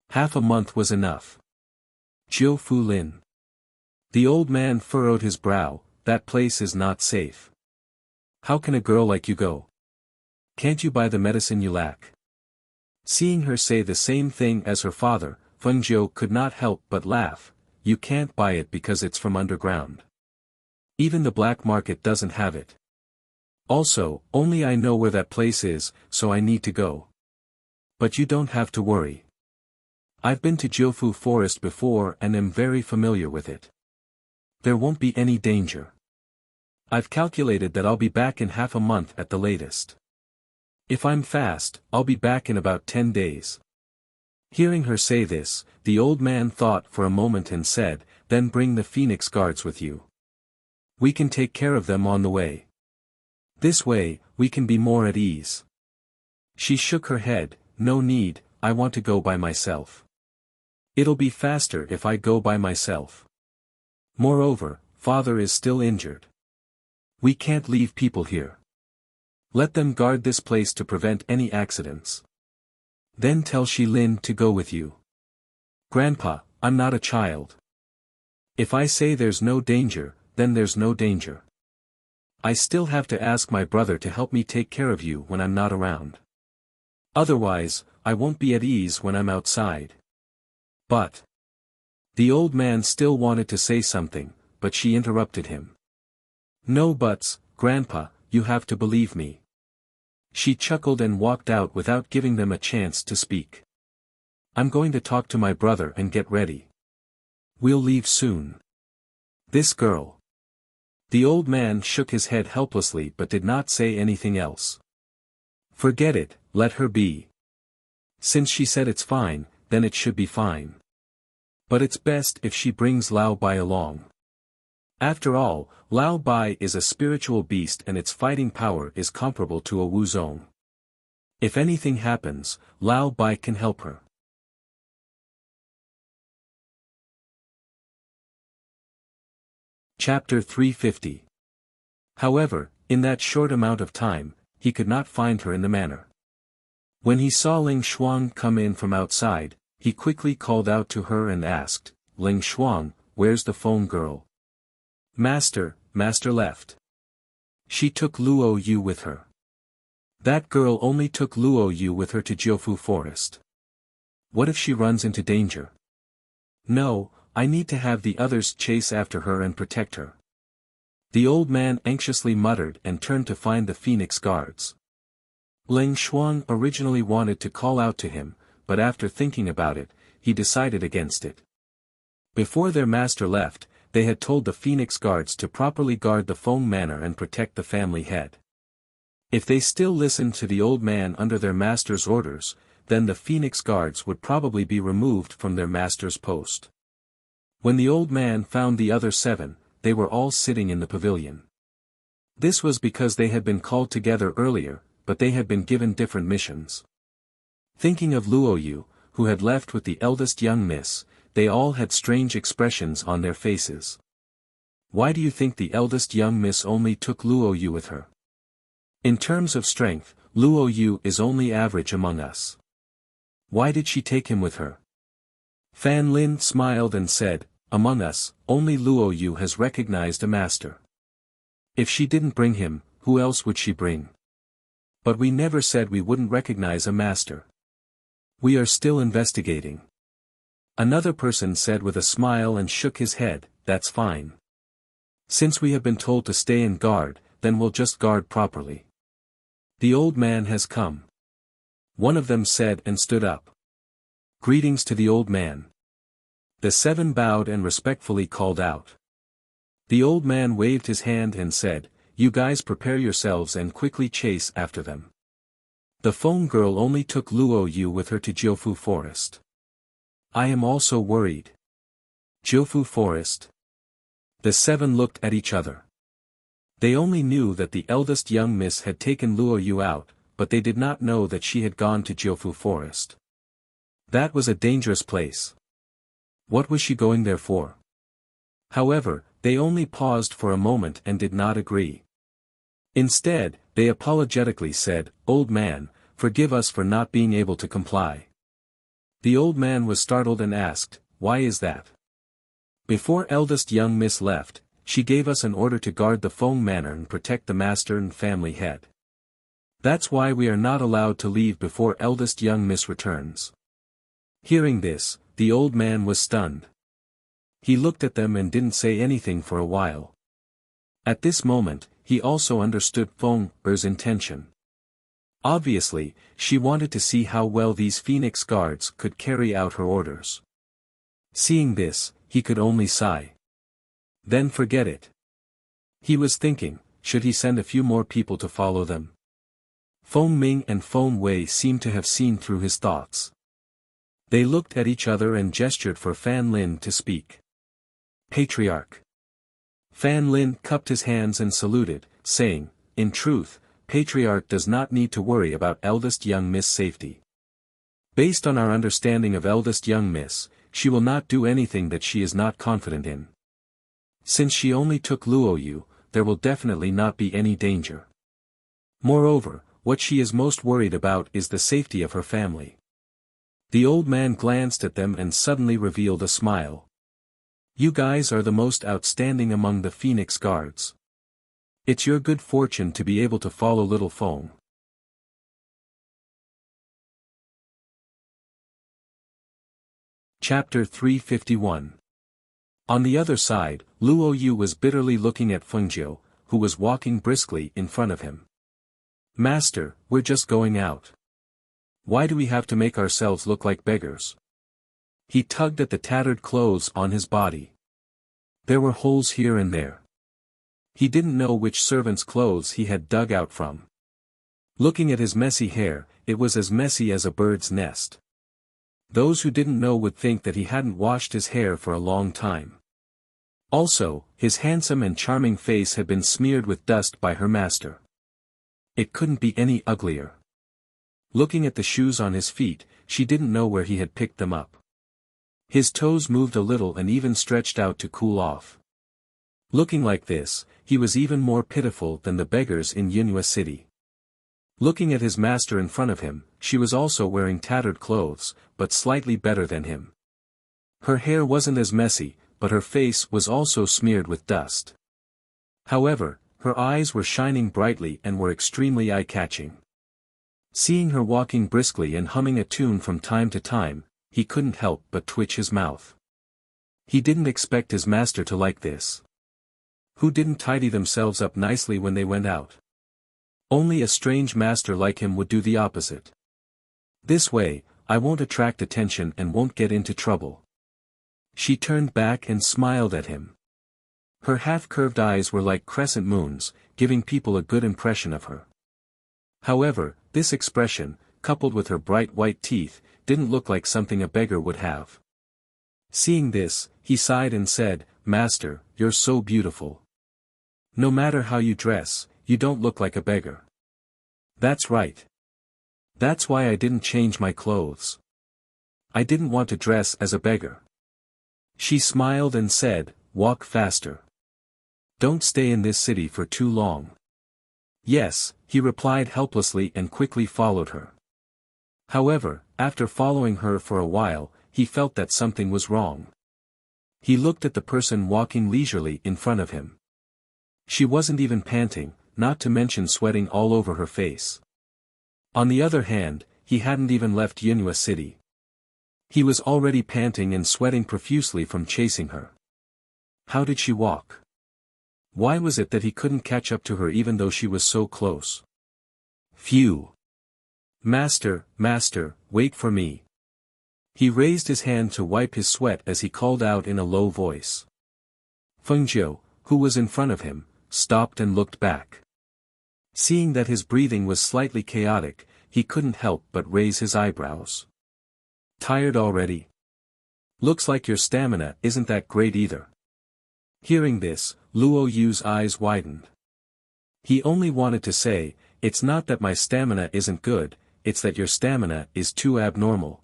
A: Half a month was enough. Jiufu Lin. The old man furrowed his brow. That place is not safe. How can a girl like you go? Can't you buy the medicine you lack? Seeing her say the same thing as her father, Fengjiu could not help but laugh. You can't buy it because it's from underground. Even the black market doesn't have it. Also, only I know where that place is, so I need to go. But you don't have to worry. I've been to Jiufu Forest before and am very familiar with it. There won't be any danger. I've calculated that I'll be back in half a month at the latest. If I'm fast, I'll be back in about 10 days. Hearing her say this, the old man thought for a moment and said, then bring the Phoenix Guards with you. We can take care of them on the way. This way, we can be more at ease. She shook her head, no need, I want to go by myself. It'll be faster if I go by myself. Moreover, father is still injured. We can't leave people here. Let them guard this place to prevent any accidents. Then tell Shilin to go with you. Grandpa, I'm not a child. If I say there's no danger, then there's no danger. I still have to ask my brother to help me take care of you when I'm not around. Otherwise, I won't be at ease when I'm outside. But. The old man still wanted to say something, but she interrupted him. No buts, Grandpa, you have to believe me. She chuckled and walked out without giving them a chance to speak. I'm going to talk to my brother and get ready. We'll leave soon. This girl. The old man shook his head helplessly but did not say anything else. Forget it, let her be. Since she said it's fine, then it should be fine. But it's best if she brings Lao Bai along. After all, Lao Bai is a spiritual beast and its fighting power is comparable to a Wuzong. If anything happens, Lao Bai can help her. Chapter 350. However, in that short amount of time, he could not find her in the manor. When he saw Ling Shuang come in from outside, he quickly called out to her and asked, Ling Shuang, where's the phone girl? Master left. She took Luo Yu with her. That girl only took Luo Yu with her to Jiufu Forest. What if she runs into danger? No, I need to have the others chase after her and protect her. The old man anxiously muttered and turned to find the Phoenix Guards. Ling Shuang originally wanted to call out to him, but after thinking about it, he decided against it. Before their master left, they had told the Phoenix Guards to properly guard the Feng Manor and protect the family head. If they still listened to the old man under their master's orders, then the Phoenix Guards would probably be removed from their master's post. When the old man found the other 7, they were all sitting in the pavilion. This was because they had been called together earlier, but they had been given different missions. Thinking of Luoyu, who had left with the eldest young miss, they all had strange expressions on their faces. Why do you think the eldest young miss only took Luoyu with her? In terms of strength, Luoyu is only average among us. Why did she take him with her? Fan Lin smiled and said, among us, only Luoyu has recognized a master. If she didn't bring him, who else would she bring? But we never said we wouldn't recognize a master. We are still investigating. Another person said with a smile and shook his head, that's fine. Since we have been told to stay and guard, then we'll just guard properly. The old man has come. One of them said and stood up. Greetings to the old man. The 7 bowed and respectfully called out. The old man waved his hand and said, you guys prepare yourselves and quickly chase after them. The phone girl only took Luoyu with her to Jiufu Forest. I am also worried. Jiufu Forest? The 7 looked at each other. They only knew that the eldest young miss had taken Luoyu out, but they did not know that she had gone to Jiufu Forest. That was a dangerous place. What was she going there for? However, they only paused for a moment and did not agree. Instead, they apologetically said, old man, forgive us for not being able to comply. The old man was startled and asked, why is that? Before eldest young miss left, she gave us an order to guard the Feng Manor and protect the master and family head. That's why we are not allowed to leave before eldest young miss returns. Hearing this, the old man was stunned. He looked at them and didn't say anything for a while. At this moment, he also understood Feng Er's intention. Obviously, she wanted to see how well these Phoenix guards could carry out her orders. Seeing this, he could only sigh. Then forget it. He was thinking, should he send a few more people to follow them? Feng Ming and Feng Wei seemed to have seen through his thoughts. They looked at each other and gestured for Fan Lin to speak. Patriarch. Fan Lin cupped his hands and saluted, saying, in truth, Patriarch does not need to worry about eldest young miss' safety. Based on our understanding of eldest young miss, she will not do anything that she is not confident in. Since she only took Luoyu, there will definitely not be any danger. Moreover, what she is most worried about is the safety of her family. The old man glanced at them and suddenly revealed a smile. You guys are the most outstanding among the Phoenix guards. It's your good fortune to be able to follow little Feng. Chapter 351. On the other side, Luoyu was bitterly looking at Fengjiu, who was walking briskly in front of him. Master, we're just going out. Why do we have to make ourselves look like beggars? He tugged at the tattered clothes on his body. There were holes here and there. He didn't know which servant's clothes he had dug out from. Looking at his messy hair, it was as messy as a bird's nest. Those who didn't know would think that he hadn't washed his hair for a long time. Also, his handsome and charming face had been smeared with dust by her master. It couldn't be any uglier. Looking at the shoes on his feet, she didn't know where he had picked them up. His toes moved a little and even stretched out to cool off. Looking like this, he was even more pitiful than the beggars in Yunhua City. Looking at his master in front of him, she was also wearing tattered clothes, but slightly better than him. Her hair wasn't as messy, but her face was also smeared with dust. However, her eyes were shining brightly and were extremely eye-catching. Seeing her walking briskly and humming a tune from time to time, he couldn't help but twitch his mouth. He didn't expect his master to like this. Who didn't tidy themselves up nicely when they went out? Only a strange master like him would do the opposite. This way, I won't attract attention and won't get into trouble. She turned back and smiled at him. Her half-curved eyes were like crescent moons, giving people a good impression of her. However, this expression, coupled with her bright white teeth, didn't look like something a beggar would have. Seeing this, he sighed and said, Master, you're so beautiful. No matter how you dress, you don't look like a beggar. That's right. That's why I didn't change my clothes. I didn't want to dress as a beggar. She smiled and said, walk faster. Don't stay in this city for too long. Yes, he replied helplessly and quickly followed her. However, after following her for a while, he felt that something was wrong. He looked at the person walking leisurely in front of him. She wasn't even panting, not to mention sweating all over her face. On the other hand, he hadn't even left Yunhua City. He was already panting and sweating profusely from chasing her. How did she walk? Why was it that he couldn't catch up to her even though she was so close? Phew! Master, master, wait for me. He raised his hand to wipe his sweat as he called out in a low voice. Fengjiu, who was in front of him, stopped and looked back. Seeing that his breathing was slightly chaotic, he couldn't help but raise his eyebrows. Tired already? Looks like your stamina isn't that great either. Hearing this, Luo Yu's eyes widened. He only wanted to say, it's not that my stamina isn't good, it's that your stamina is too abnormal.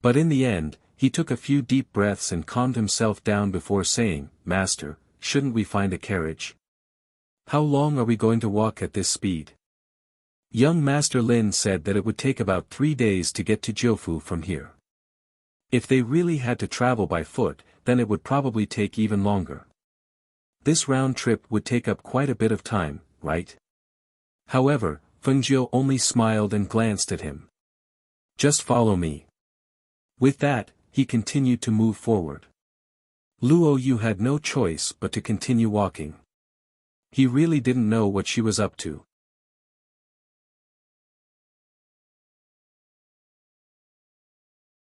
A: But in the end, he took a few deep breaths and calmed himself down before saying, Master, shouldn't we find a carriage? How long are we going to walk at this speed? Young Master Lin said that it would take about 3 days to get to Jiufu from here. If they really had to travel by foot, then it would probably take even longer. This round trip would take up quite a bit of time, right? However, Fengjiu only smiled and glanced at him. Just follow me. With that, he continued to move forward. Luo Yu had no choice but to continue walking. He really didn't know what she was up to.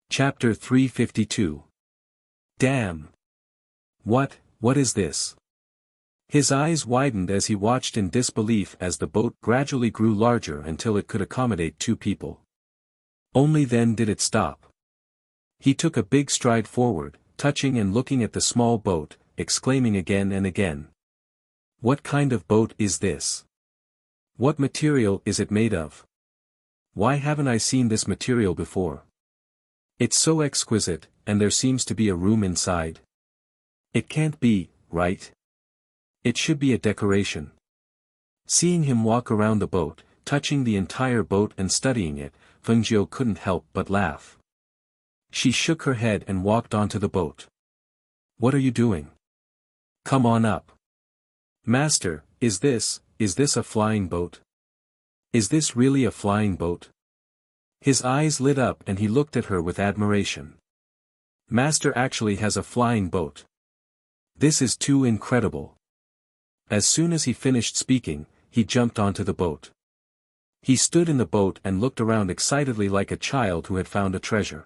A: Chapter 352. Damn! What is this? His eyes widened as he watched in disbelief as the boat gradually grew larger until it could accommodate 2 people. Only then did it stop. He took a big stride forward, touching and looking at the small boat, exclaiming again and again. What kind of boat is this? What material is it made of? Why haven't I seen this material before? It's so exquisite, and there seems to be a room inside. It can't be, right? It should be a decoration. Seeing him walk around the boat, touching the entire boat and studying it, Fengjiu couldn't help but laugh. She shook her head and walked onto the boat. What are you doing? Come on up. Master, is this a flying boat? Is this really a flying boat? His eyes lit up and he looked at her with admiration. Master actually has a flying boat. This is too incredible. As soon as he finished speaking, he jumped onto the boat. He stood in the boat and looked around excitedly like a child who had found a treasure.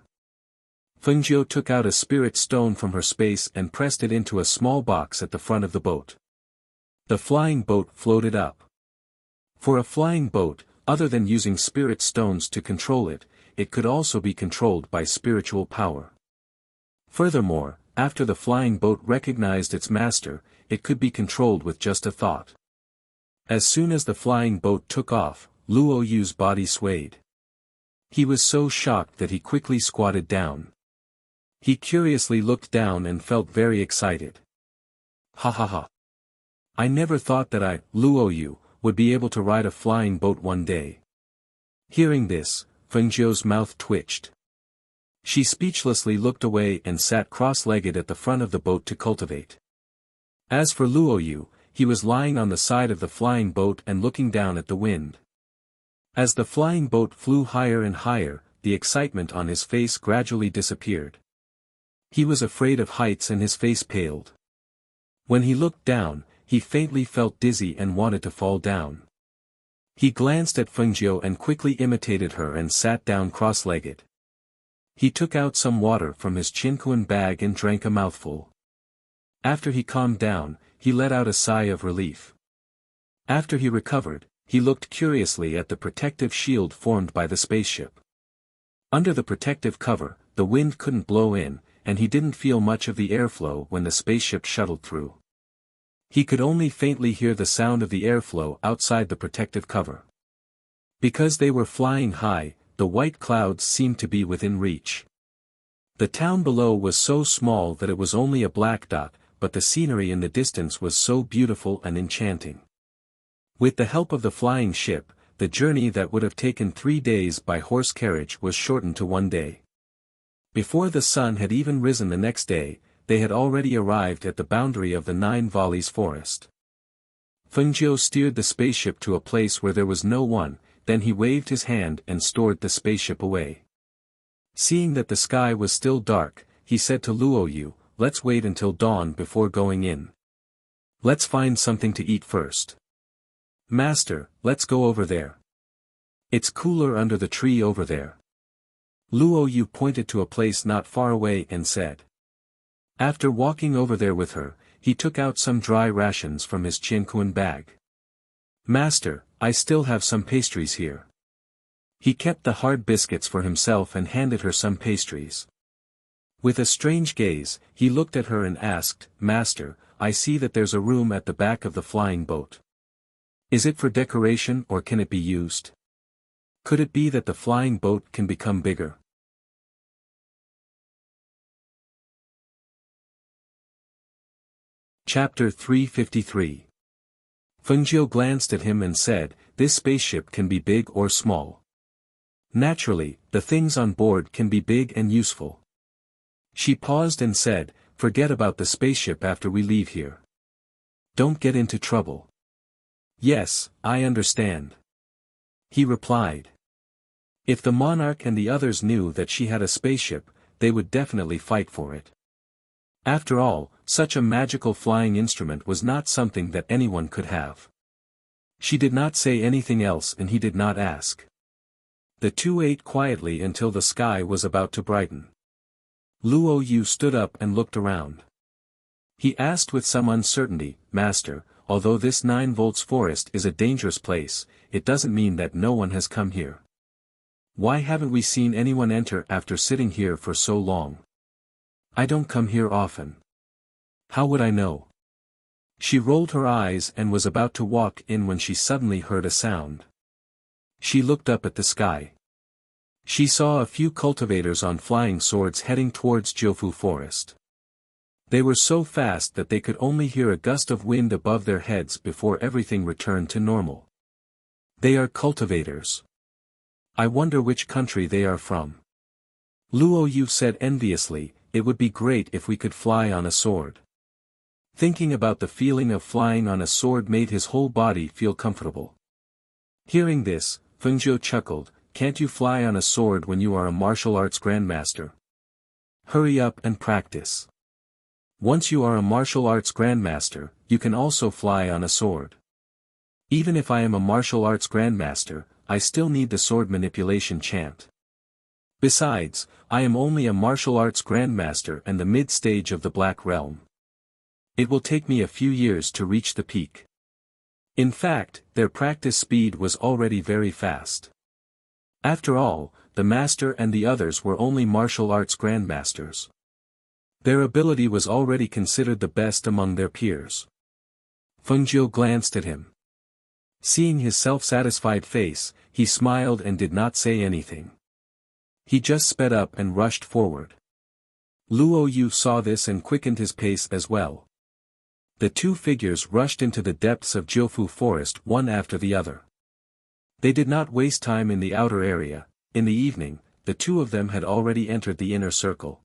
A: Fengjiu took out a spirit stone from her space and pressed it into a small box at the front of the boat. The flying boat floated up. For a flying boat, other than using spirit stones to control it, it could also be controlled by spiritual power. Furthermore, after the flying boat recognized its master, it could be controlled with just a thought. As soon as the flying boat took off, Luo Yu's body swayed. He was so shocked that he quickly squatted down. He curiously looked down and felt very excited. Ha ha ha. I never thought that I, Luo Yu, would be able to ride a flying boat one day. Hearing this, Fengjiu's mouth twitched. She speechlessly looked away and sat cross-legged at the front of the boat to cultivate. As for Luo Yu, he was lying on the side of the flying boat and looking down at the wind. As the flying boat flew higher and higher, the excitement on his face gradually disappeared. He was afraid of heights and his face paled. When he looked down, he faintly felt dizzy and wanted to fall down. He glanced at Fengjiu and quickly imitated her and sat down cross-legged. He took out some water from his chinquan bag and drank a mouthful. After he calmed down, he let out a sigh of relief. After he recovered, he looked curiously at the protective shield formed by the spaceship. Under the protective cover, the wind couldn't blow in, and he didn't feel much of the airflow when the spaceship shuttled through. He could only faintly hear the sound of the airflow outside the protective cover. Because they were flying high, the white clouds seemed to be within reach. The town below was so small that it was only a black dot, but the scenery in the distance was so beautiful and enchanting. With the help of the flying ship, the journey that would have taken 3 days by horse carriage was shortened to 1 day. Before the sun had even risen the next day, they had already arrived at the boundary of the 9 Valleys forest. Fengjiu steered the spaceship to a place where there was no one, then he waved his hand and stored the spaceship away. Seeing that the sky was still dark, he said to Luoyu, "Let's wait until dawn before going in. Let's find something to eat first." "Master, let's go over there. It's cooler under the tree over there." Luoyu pointed to a place not far away and said. After walking over there with her, he took out some dry rations from his Qianquan bag. "Master, I still have some pastries here." He kept the hard biscuits for himself and handed her some pastries. With a strange gaze, he looked at her and asked, "Master, I see that there's a room at the back of the flying boat. Is it for decoration or can it be used? Could it be that the flying boat can become bigger?" Chapter 353. Fengjiu glanced at him and said, "This spaceship can be big or small. Naturally, the things on board can be big and useful." She paused and said, "Forget about the spaceship after we leave here. Don't get into trouble." "Yes, I understand," he replied. If the monarch and the others knew that she had a spaceship, they would definitely fight for it. After all, such a magical flying instrument was not something that anyone could have. She did not say anything else and he did not ask. The two ate quietly until the sky was about to brighten. Luoyu stood up and looked around. He asked with some uncertainty, "Master, although this 9 volts forest is a dangerous place, it doesn't mean that no one has come here. Why haven't we seen anyone enter after sitting here for so long? I don't come here often. How would I know?" She rolled her eyes and was about to walk in when she suddenly heard a sound. She looked up at the sky. She saw a few cultivators on flying swords heading towards Jiufu Forest. They were so fast that they could only hear a gust of wind above their heads before everything returned to normal. "They are cultivators. I wonder which country they are from." Luoyu said enviously, "It would be great if we could fly on a sword." Thinking about the feeling of flying on a sword made his whole body feel comfortable. Hearing this, Fengjiu chuckled, "Can't you fly on a sword when you are a martial arts grandmaster? Hurry up and practice. Once you are a martial arts grandmaster, you can also fly on a sword." "Even if I am a martial arts grandmaster, I still need the sword manipulation chant. Besides, I am only a martial arts grandmaster and the mid-stage of the Black Realm. It will take me a few years to reach the peak." In fact, their practice speed was already very fast. After all, the master and the others were only martial arts grandmasters. Their ability was already considered the best among their peers. Fengjiu glanced at him. Seeing his self-satisfied face, he smiled and did not say anything. He just sped up and rushed forward. Luoyu saw this and quickened his pace as well. The two figures rushed into the depths of Jiufu Forest one after the other. They did not waste time in the outer area. In the evening, the two of them had already entered the inner circle.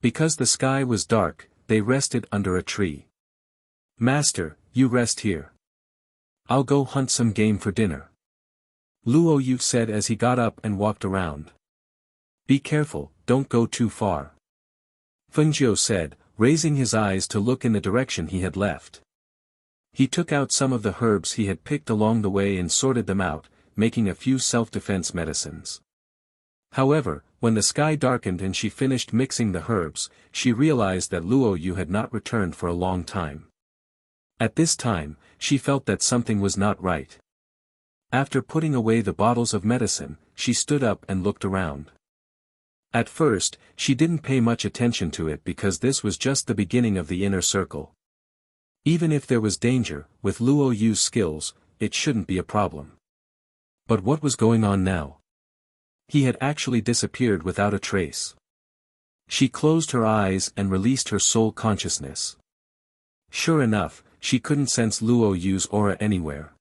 A: Because the sky was dark, they rested under a tree. "Master, you rest here. I'll go hunt some game for dinner," Luoyu said as he got up and walked around. "Be careful, don't go too far," Fengjiu said, raising his eyes to look in the direction he had left. He took out some of the herbs he had picked along the way and sorted them out, making a few self-defense medicines. However, when the sky darkened and she finished mixing the herbs, she realized that Luoyu had not returned for a long time. At this time, she felt that something was not right. After putting away the bottles of medicine, she stood up and looked around. At first, she didn't pay much attention to it because this was just the beginning of the inner circle. Even if there was danger, with Luo Yu's skills, it shouldn't be a problem. But what was going on now? He had actually disappeared without a trace. She closed her eyes and released her soul consciousness. Sure enough, she couldn't sense Luo Yu's aura anywhere.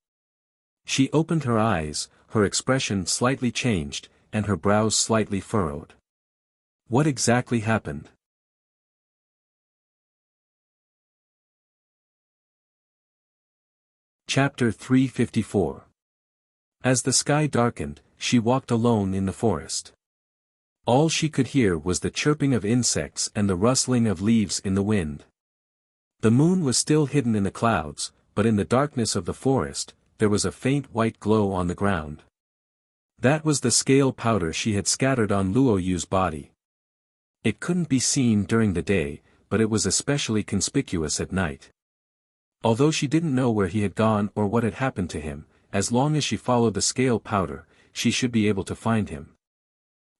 A: She opened her eyes, her expression slightly changed, and her brows slightly furrowed. What exactly happened? Chapter 354. As the sky darkened, she walked alone in the forest. All she could hear was the chirping of insects and the rustling of leaves in the wind. The moon was still hidden in the clouds, but in the darkness of the forest, there was a faint white glow on the ground. That was the scale powder she had scattered on Luo Yu's body. It couldn't be seen during the day, but it was especially conspicuous at night. Although she didn't know where he had gone or what had happened to him, as long as she followed the scale powder, she should be able to find him.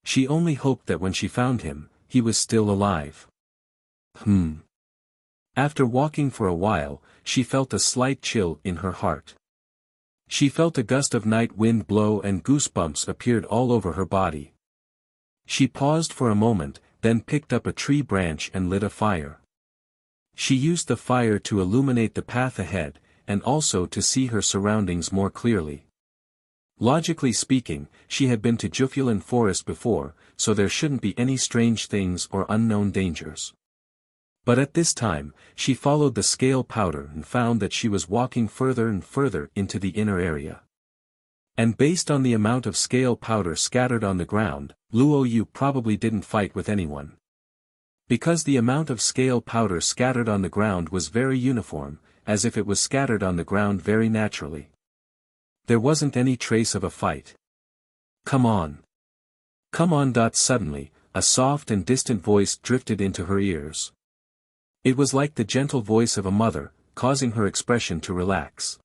A: She only hoped that when she found him, he was still alive. After walking for a while, she felt a slight chill in her heart. She felt a gust of night wind blow and goosebumps appeared all over her body. She paused for a moment, then picked up a tree branch and lit a fire. She used the fire to illuminate the path ahead, and also to see her surroundings more clearly. Logically speaking, she had been to Jufulan Forest before, so there shouldn't be any strange things or unknown dangers. But at this time, she followed the scale powder and found that she was walking further and further into the inner area. And based on the amount of scale powder scattered on the ground, Luo Yu probably didn't fight with anyone. Because the amount of scale powder scattered on the ground was very uniform, as if it was scattered on the ground very naturally. There wasn't any trace of a fight. Come on. Come on. Suddenly, a soft and distant voice drifted into her ears. It was like the gentle voice of a mother, causing her expression to relax.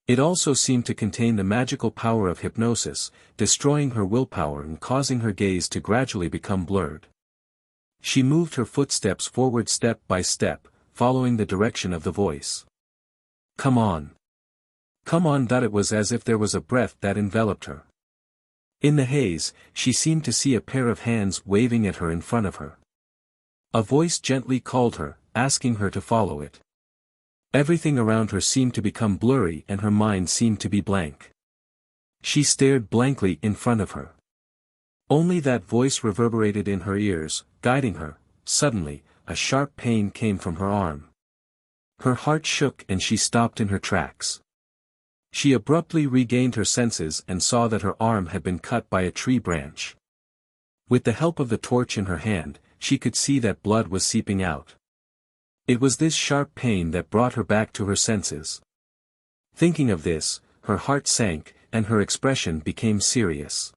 A: It also seemed to contain the magical power of hypnosis, destroying her willpower and causing her gaze to gradually become blurred. She moved her footsteps forward step by step, following the direction of the voice. Come on. Come on. It was as if there was a breath that enveloped her. In the haze, she seemed to see a pair of hands waving at her in front of her. A voice gently called her, asking her to follow it. Everything around her seemed to become blurry and her mind seemed to be blank. She stared blankly in front of her. Only that voice reverberated in her ears, guiding her. Suddenly, a sharp pain came from her arm. Her heart shook and she stopped in her tracks. She abruptly regained her senses and saw that her arm had been cut by a tree branch. With the help of the torch in her hand, she could see that blood was seeping out. It was this sharp pain that brought her back to her senses. Thinking of this, her heart sank, and her expression became serious.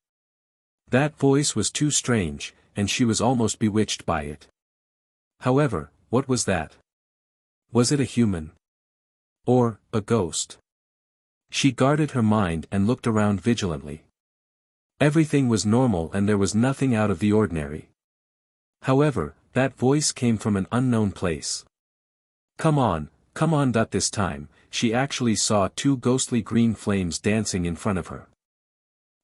A: That voice was too strange, and she was almost bewitched by it. However, what was that? Was it a human? Or, a ghost? She guarded her mind and looked around vigilantly. Everything was normal and there was nothing out of the ordinary. However, that voice came from an unknown place. Come on. This time, she actually saw two ghostly green flames dancing in front of her.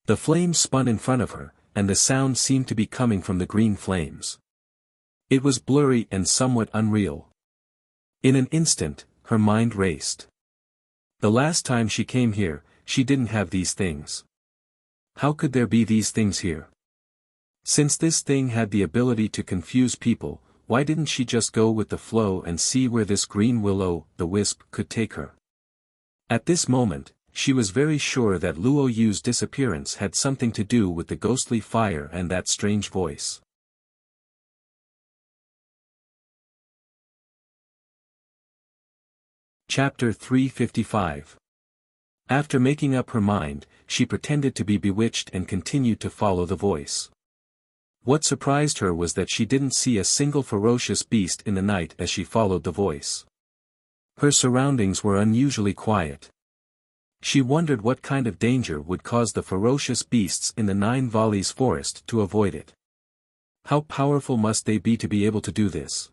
A: The flames spun in front of her, and the sound seemed to be coming from the green flames. It was blurry and somewhat unreal. In an instant, her mind raced. The last time she came here, she didn't have these things. How could there be these things here? Since this thing had the ability to confuse people, why didn't she just go with the flow and see where this green will-o'-the-wisp could take her? At this moment, she was very sure that Luo Yu's disappearance had something to do with the ghostly fire and that strange voice. Chapter 355. After making up her mind, she pretended to be bewitched and continued to follow the voice. What surprised her was that she didn't see a single ferocious beast in the night as she followed the voice. Her surroundings were unusually quiet. She wondered what kind of danger would cause the ferocious beasts in the Nine Valleys forest to avoid it. How powerful must they be to be able to do this?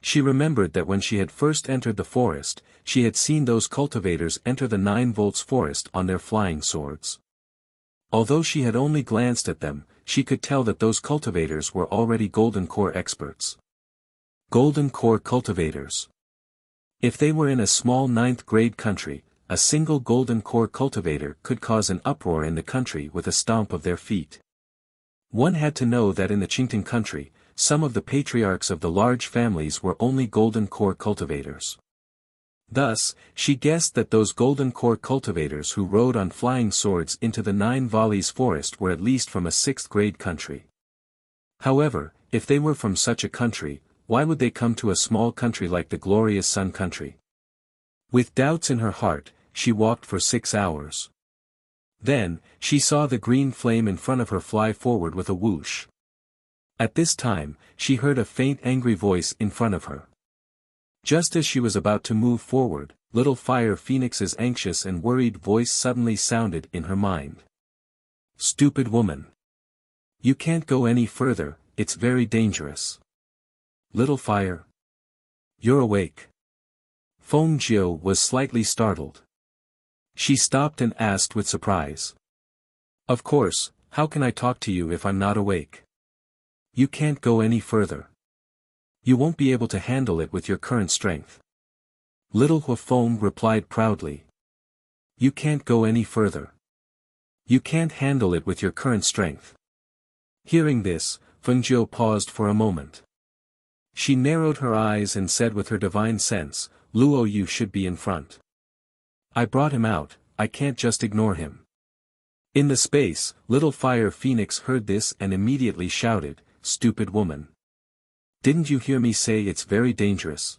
A: She remembered that when she had first entered the forest, she had seen those cultivators enter the 9 volts forest on their flying swords. Although she had only glanced at them, she could tell that those cultivators were already golden core experts. Golden core cultivators. If they were in a small 9th grade country, a single golden core cultivator could cause an uproar in the country with a stomp of their feet. One had to know that in the Qingtang country, some of the patriarchs of the large families were only golden core cultivators. Thus, she guessed that those golden core cultivators who rode on flying swords into the 9 valleys forest were at least from a 6th grade country. However, if they were from such a country, why would they come to a small country like the glorious Sun country? With doubts in her heart, she walked for 6 hours. Then, she saw the green flame in front of her fly forward with a whoosh. At this time, she heard a faint angry voice in front of her. Just as she was about to move forward, little Fire Phoenix's anxious and worried voice suddenly sounded in her mind. "Stupid woman! You can't go any further, it's very dangerous." "Little Fire? You're awake." Feng Jiu was slightly startled. She stopped and asked with surprise. "Of course, how can I talk to you if I'm not awake? You can't go any further. You won't be able to handle it with your current strength." Little Huafeng replied proudly. "You can't go any further. You can't handle it with your current strength." Hearing this, Feng Jiu paused for a moment. She narrowed her eyes and said with her divine sense, "Luo Yu should be in front. I brought him out, I can't just ignore him." In the space, little Fire Phoenix heard this and immediately shouted, "Stupid woman! Didn't you hear me say it's very dangerous?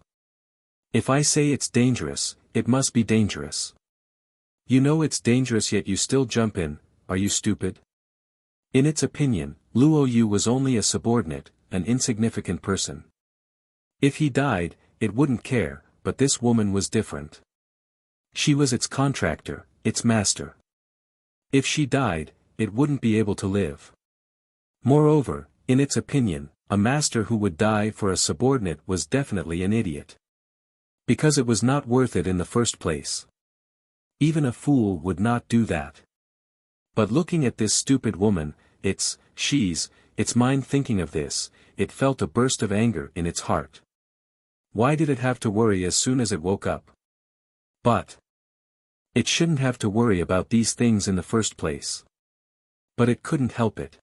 A: If I say it's dangerous, it must be dangerous. You know it's dangerous yet you still jump in, are you stupid?" In its opinion, Luo Yu was only a subordinate, an insignificant person. If he died, it wouldn't care, but this woman was different. She was its contractor, its master. If she died, it wouldn't be able to live. Moreover, in its opinion, a master who would die for a subordinate was definitely an idiot. Because it was not worth it in the first place. Even a fool would not do that. But looking at this stupid woman, its mind thinking of this, it felt a burst of anger in its heart. Why did it have to worry as soon as it woke up? But it shouldn't have to worry about these things in the first place. But it couldn't help it.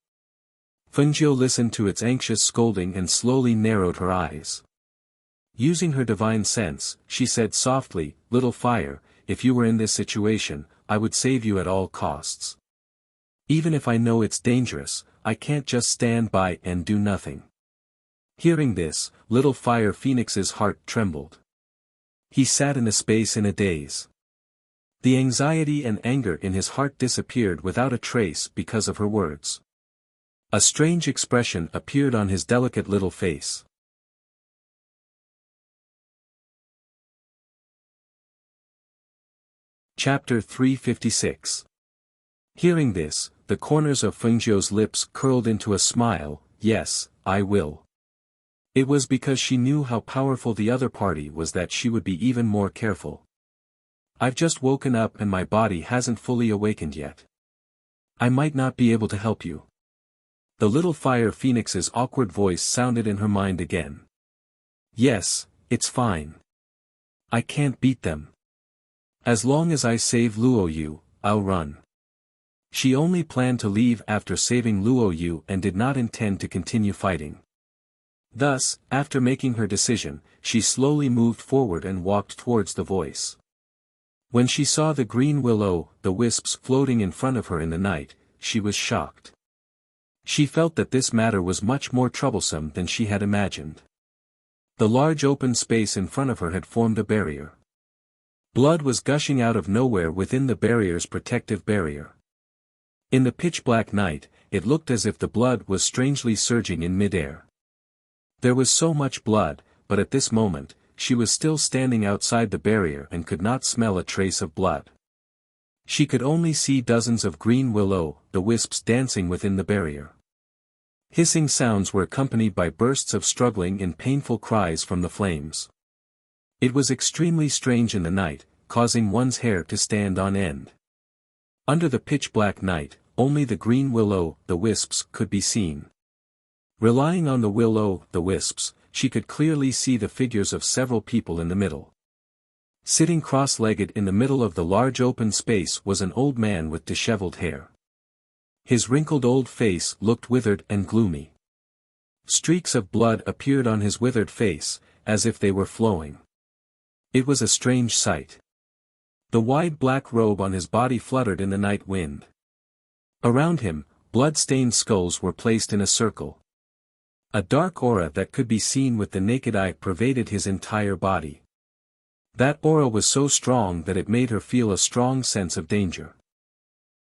A: Feng Jiu listened to its anxious scolding and slowly narrowed her eyes. Using her divine sense, she said softly, "Little Fire, if you were in this situation, I would save you at all costs. Even if I know it's dangerous, I can't just stand by and do nothing." Hearing this, little Fire Phoenix's heart trembled. He sat in a space in a daze. The anxiety and anger in his heart disappeared without a trace because of her words. A strange expression appeared on his delicate little face. Chapter 356. Hearing this, the corners of Feng Jiu's lips curled into a smile. "Yes, I will." It was because she knew how powerful the other party was that she would be even more careful. "I've just woken up and my body hasn't fully awakened yet. I might not be able to help you." The little Fire Phoenix's awkward voice sounded in her mind again. "Yes, it's fine. I can't beat them. As long as I save Luo Yu, I'll run." She only planned to leave after saving Luo Yu and did not intend to continue fighting. Thus, after making her decision, she slowly moved forward and walked towards the voice. When she saw the green will-o'-the-wisps floating in front of her in the night, she was shocked. She felt that this matter was much more troublesome than she had imagined. The large open space in front of her had formed a barrier. Blood was gushing out of nowhere within the barrier's protective barrier. In the pitch-black night, it looked as if the blood was strangely surging in mid-air. There was so much blood, but at this moment, she was still standing outside the barrier and could not smell a trace of blood. She could only see dozens of green will-o'-the-wisps dancing within the barrier. Hissing sounds were accompanied by bursts of struggling and painful cries from the flames. It was extremely strange in the night, causing one's hair to stand on end. Under the pitch-black night, only the green will-o'-the-wisps could be seen. Relying on the will-o'-the-wisps, she could clearly see the figures of several people in the middle. Sitting cross-legged in the middle of the large open space was an old man with disheveled hair. His wrinkled old face looked withered and gloomy. Streaks of blood appeared on his withered face, as if they were flowing. It was a strange sight. The wide black robe on his body fluttered in the night wind. Around him, blood-stained skulls were placed in a circle. A dark aura that could be seen with the naked eye pervaded his entire body. That aura was so strong that it made her feel a strong sense of danger.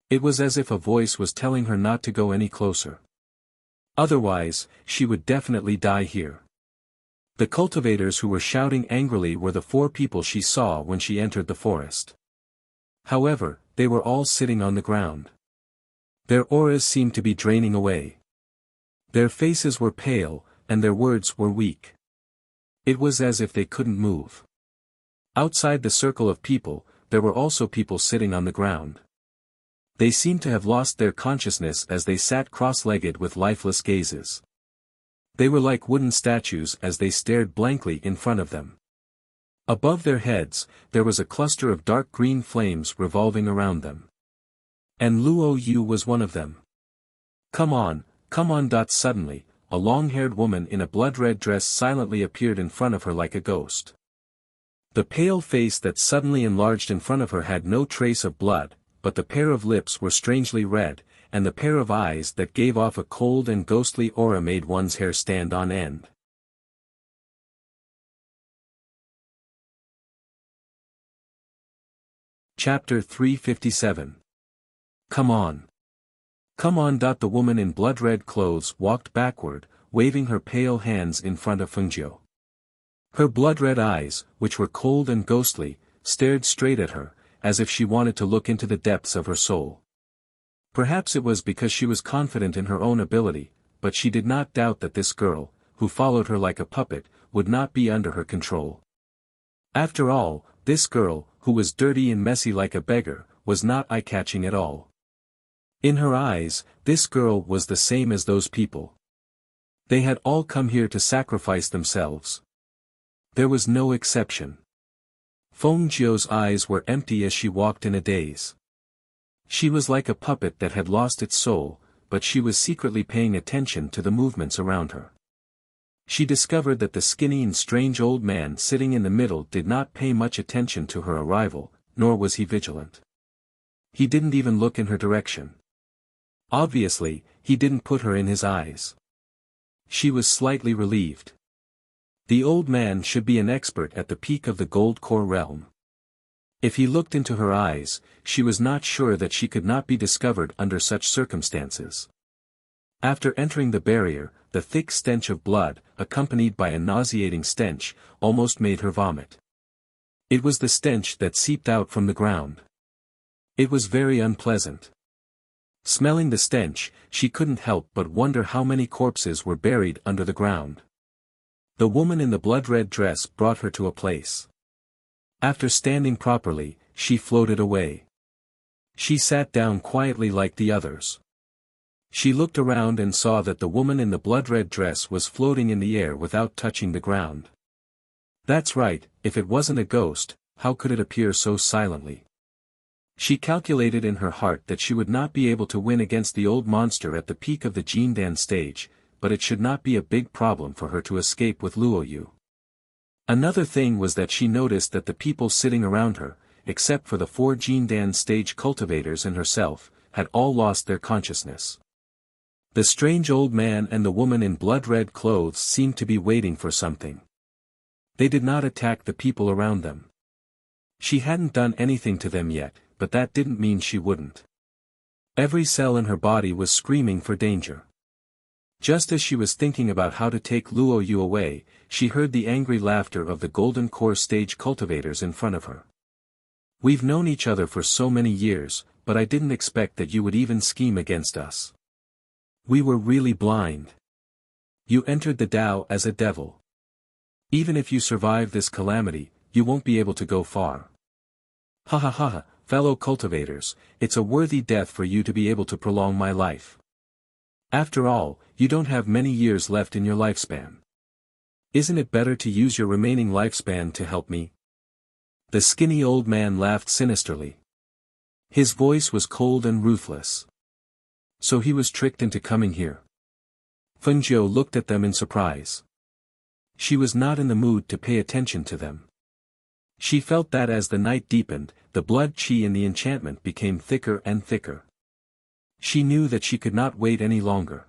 A: It was as if a voice was telling her not to go any closer. Otherwise, she would definitely die here. The cultivators who were shouting angrily were the 4 people she saw when she entered the forest. However, they were all sitting on the ground. Their auras seemed to be draining away. Their faces were pale, and their words were weak. It was as if they couldn't move. Outside the circle of people, there were also people sitting on the ground. They seemed to have lost their consciousness as they sat cross-legged with lifeless gazes. They were like wooden statues as they stared blankly in front of them. Above their heads, there was a cluster of dark green flames revolving around them. And Luo Yu was one of them. Come on. Suddenly, a long-haired woman in a blood-red dress silently appeared in front of her like a ghost. The pale face that suddenly enlarged in front of her had no trace of blood, but the pair of lips were strangely red, and the pair of eyes that gave off a cold and ghostly aura made one's hair stand on end. Chapter 357. Come on. The woman in blood-red clothes walked backward, waving her pale hands in front of Fengjiu. Her blood-red eyes, which were cold and ghostly, stared straight at her, as if she wanted to look into the depths of her soul. Perhaps it was because she was confident in her own ability, but she did not doubt that this girl, who followed her like a puppet, would not be under her control. After all, this girl, who was dirty and messy like a beggar, was not eye-catching at all. In her eyes, this girl was the same as those people. They had all come here to sacrifice themselves. There was no exception. Feng Jiu's eyes were empty as she walked in a daze. She was like a puppet that had lost its soul, but she was secretly paying attention to the movements around her. She discovered that the skinny and strange old man sitting in the middle did not pay much attention to her arrival, nor was he vigilant. He didn't even look in her direction. Obviously, he didn't put her in his eyes. She was slightly relieved. The old man should be an expert at the peak of the gold core realm. If he looked into her eyes, she was not sure that she could not be discovered under such circumstances. After entering the barrier, the thick stench of blood, accompanied by a nauseating stench, almost made her vomit. It was the stench that seeped out from the ground. It was very unpleasant. Smelling the stench, she couldn't help but wonder how many corpses were buried under the ground. The woman in the blood-red dress brought her to a place. After standing properly, she floated away. She sat down quietly like the others. She looked around and saw that the woman in the blood-red dress was floating in the air without touching the ground. That's right, if it wasn't a ghost, how could it appear so silently? She calculated in her heart that she would not be able to win against the old monster at the peak of the Jindan stage, but it should not be a big problem for her to escape with Luoyu. Another thing was that she noticed that the people sitting around her, except for the 4 Jindan stage cultivators and herself, had all lost their consciousness. The strange old man and the woman in blood-red clothes seemed to be waiting for something. They did not attack the people around them. She hadn't done anything to them yet, but that didn't mean she wouldn't. Every cell in her body was screaming for danger. Just as she was thinking about how to take Luoyu away, she heard the angry laughter of the Golden Core stage cultivators in front of her. We've known each other for so many years, but I didn't expect that you would even scheme against us. We were really blind. You entered the Tao as a devil. Even if you survive this calamity, you won't be able to go far. Ha ha ha ha, fellow cultivators, it's a worthy death for you to be able to prolong my life. After all, you don't have many years left in your lifespan. Isn't it better to use your remaining lifespan to help me? The skinny old man laughed sinisterly. His voice was cold and ruthless. So he was tricked into coming here. Fengjiu looked at them in surprise. She was not in the mood to pay attention to them. She felt that as the night deepened, the blood qi in the enchantment became thicker and thicker. She knew that she could not wait any longer.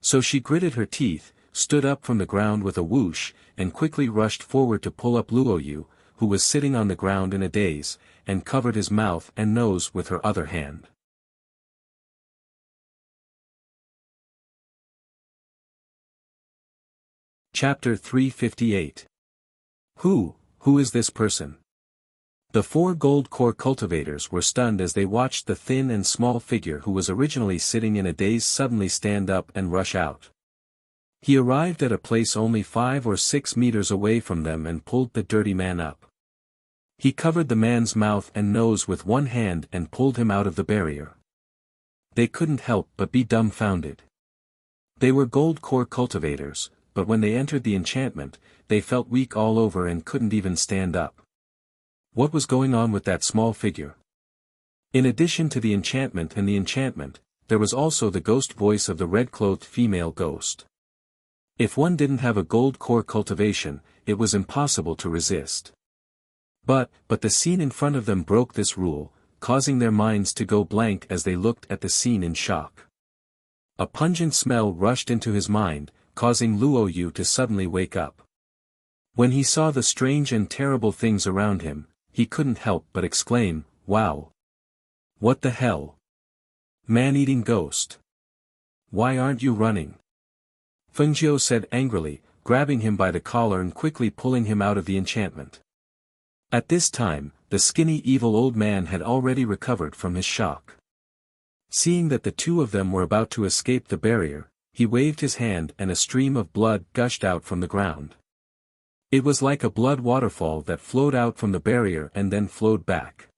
A: So she gritted her teeth, stood up from the ground with a whoosh, and quickly rushed forward to pull up Luoyu, who was sitting on the ground in a daze, and covered his mouth and nose with her other hand. Chapter 358. Who is this person? The 4 gold core cultivators were stunned as they watched the thin and small figure who was originally sitting in a daze suddenly stand up and rush out. He arrived at a place only 5 or 6 meters away from them and pulled the dirty man up. He covered the man's mouth and nose with one hand and pulled him out of the barrier. They couldn't help but be dumbfounded. They were gold core cultivators, but when they entered the enchantment, they felt weak all over and couldn't even stand up. What was going on with that small figure? In addition to the enchantment and the enchantment, there was also the ghost voice of the red-clothed female ghost. If one didn't have a gold core cultivation, it was impossible to resist. But the scene in front of them broke this rule, causing their minds to go blank as they looked at the scene in shock. A pungent smell rushed into his mind, causing Luoyu to suddenly wake up. When he saw the strange and terrible things around him, he couldn't help but exclaim, "Wow! What the hell? Man-eating ghost! Why aren't you running?" Fengjiu said angrily, grabbing him by the collar and quickly pulling him out of the enchantment. At this time, the skinny evil old man had already recovered from his shock. Seeing that the two of them were about to escape the barrier, he waved his hand and a stream of blood gushed out from the ground. It was like a blood waterfall that flowed out from the barrier and then flowed back.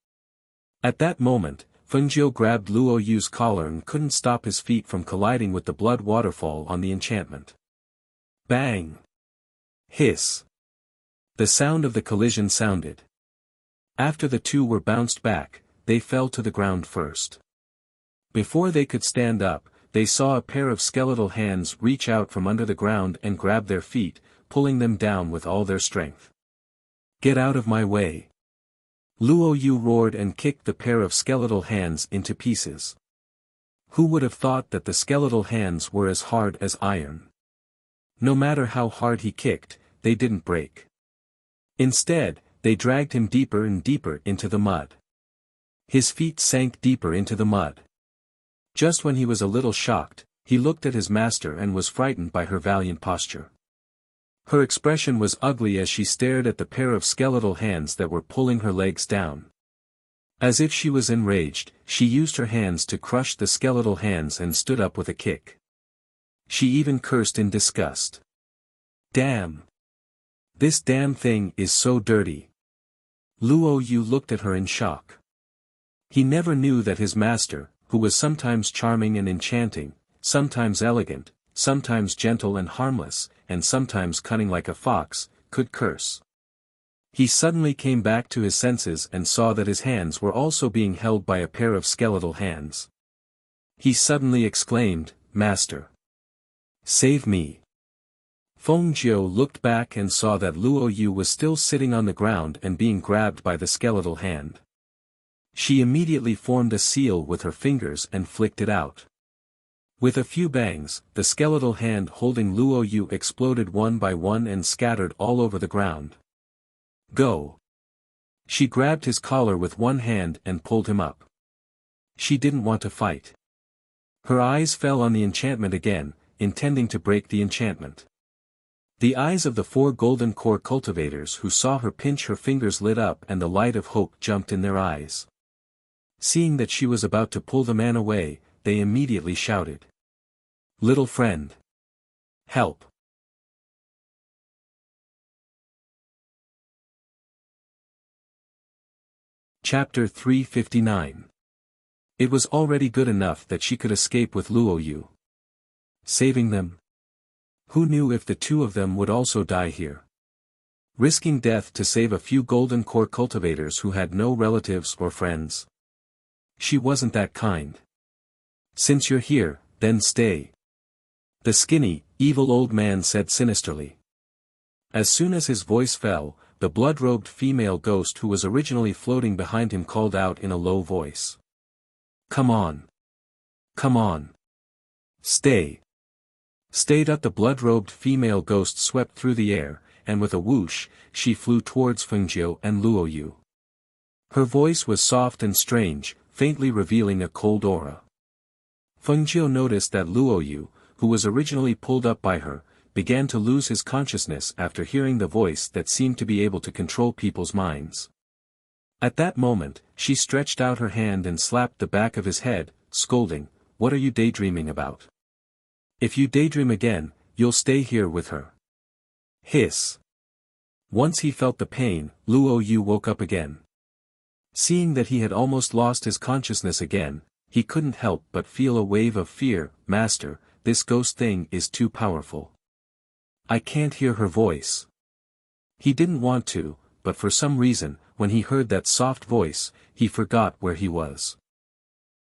A: At that moment, Fengjiu grabbed Luoyu's collar and couldn't stop his feet from colliding with the blood waterfall on the enchantment. Bang! Hiss! The sound of the collision sounded. After the two were bounced back, they fell to the ground first. Before they could stand up, they saw a pair of skeletal hands reach out from under the ground and grab their feet, pulling them down with all their strength. "Get out of my way!" Luoyu roared and kicked the pair of skeletal hands into pieces. Who would have thought that the skeletal hands were as hard as iron? No matter how hard he kicked, they didn't break. Instead, they dragged him deeper and deeper into the mud. His feet sank deeper into the mud. Just when he was a little shocked, he looked at his master and was frightened by her valiant posture. Her expression was ugly as she stared at the pair of skeletal hands that were pulling her legs down. As if she was enraged, she used her hands to crush the skeletal hands and stood up with a kick. She even cursed in disgust. "Damn! This damn thing is so dirty." Luoyu looked at her in shock. He never knew that his master, who was sometimes charming and enchanting, sometimes elegant, sometimes gentle and harmless, and sometimes cunning like a fox, could curse. He suddenly came back to his senses and saw that his hands were also being held by a pair of skeletal hands. He suddenly exclaimed, "Master! Save me!" Fengjiu looked back and saw that Luoyu was still sitting on the ground and being grabbed by the skeletal hand. She immediately formed a seal with her fingers and flicked it out. With a few bangs, the skeletal hand holding Luoyu exploded one by one and scattered all over the ground. "Go!" She grabbed his collar with one hand and pulled him up. She didn't want to fight. Her eyes fell on the enchantment again, intending to break the enchantment. The eyes of the 4 golden core cultivators who saw her pinch her fingers lit up and the light of hope jumped in their eyes. Seeing that she was about to pull the man away, they immediately shouted, "Little friend! Help. Chapter 359. It was already good enough that she could escape with Luo Yu. Saving them? Who knew if the two of them would also die here? Risking death to save a few golden core cultivators who had no relatives or friends. She wasn't that kind. Since you're here, then stay. The skinny, evil old man said sinisterly. As soon as his voice fell, the blood-robed female ghost who was originally floating behind him called out in a low voice. Come on. Come on. Stay. Stayed up. The blood-robed female ghost swept through the air, and with a whoosh, she flew towards Fengjiu and Luo Yu. Her voice was soft and strange, faintly revealing a cold aura. Fengjiu noticed that Luo Yu, who was originally pulled up by her, began to lose his consciousness after hearing the voice that seemed to be able to control people's minds. At that moment, she stretched out her hand and slapped the back of his head, scolding, "What are you daydreaming about? If you daydream again, you'll stay here with her." Hiss. Once he felt the pain, Luo Yu woke up again. Seeing that he had almost lost his consciousness again, he couldn't help but feel a wave of fear. "Master, this ghost thing is too powerful. I can't hear her voice." He didn't want to, but for some reason, when he heard that soft voice, he forgot where he was.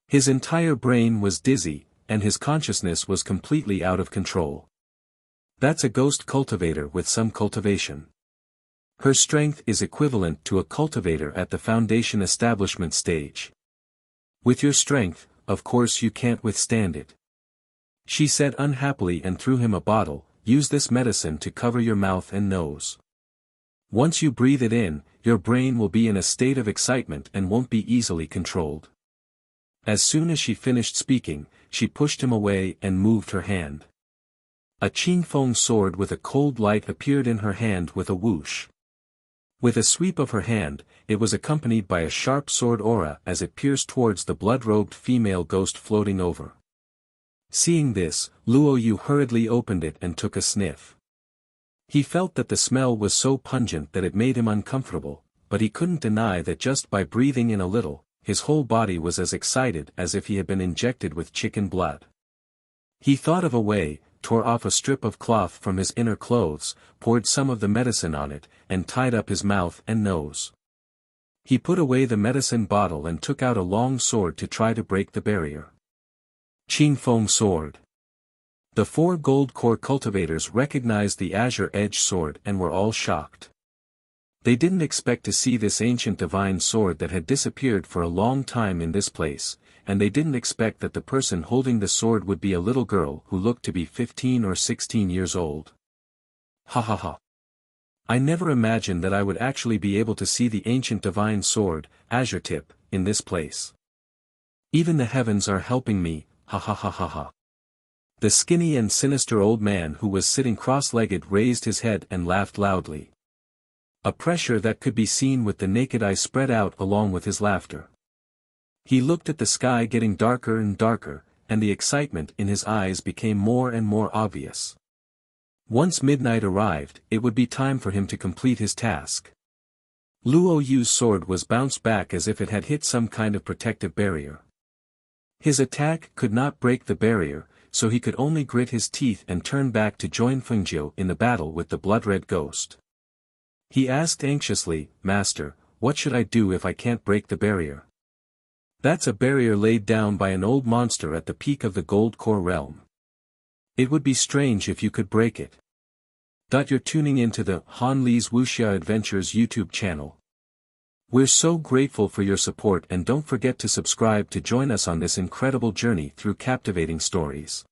A: His entire brain was dizzy, and his consciousness was completely out of control. That's a ghost cultivator with some cultivation. Her strength is equivalent to a cultivator at the foundation establishment stage. With your strength, of course you can't withstand it. She said unhappily and threw him a bottle. "Use this medicine to cover your mouth and nose. Once you breathe it in, your brain will be in a state of excitement and won't be easily controlled." As soon as she finished speaking, she pushed him away and moved her hand. A Qingfeng sword with a cold light appeared in her hand with a whoosh. With a sweep of her hand, it was accompanied by a sharp sword aura as it pierced towards the blood-robed female ghost floating over. Seeing this, Luo Yu hurriedly opened it and took a sniff. He felt that the smell was so pungent that it made him uncomfortable, but he couldn't deny that just by breathing in a little, his whole body was as excited as if he had been injected with chicken blood. He thought of a way, tore off a strip of cloth from his inner clothes, poured some of the medicine on it, and tied up his mouth and nose. He put away the medicine bottle and took out a long sword to try to break the barrier. Qingfeng sword. The 4 gold core cultivators recognized the azure edge sword and were all shocked. They didn't expect to see this ancient divine sword that had disappeared for a long time in this place, and they didn't expect that the person holding the sword would be a little girl who looked to be 15 or 16 years old. Ha ha ha. I never imagined that I would actually be able to see the ancient divine sword, Azure Tip, in this place. Even the heavens are helping me, ha ha ha ha ha. The skinny and sinister old man who was sitting cross-legged raised his head and laughed loudly. A pressure that could be seen with the naked eye spread out along with his laughter. He looked at the sky getting darker and darker, and the excitement in his eyes became more and more obvious. Once midnight arrived, it would be time for him to complete his task. Luo Yu's sword was bounced back as if it had hit some kind of protective barrier. His attack could not break the barrier, so he could only grit his teeth and turn back to join Fengjiu in the battle with the blood-red ghost. He asked anxiously, "Master, what should I do if I can't break the barrier?" "That's a barrier laid down by an old monster at the peak of the Gold Core realm. It would be strange if you could break it." You're tuning into the Han Li's Wuxia Adventures YouTube channel. We're so grateful for your support, and don't forget to subscribe to join us on this incredible journey through captivating stories.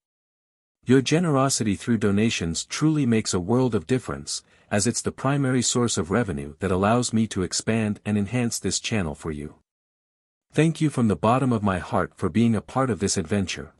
A: Your generosity through donations truly makes a world of difference, as it's the primary source of revenue that allows me to expand and enhance this channel for you. Thank you from the bottom of my heart for being a part of this adventure.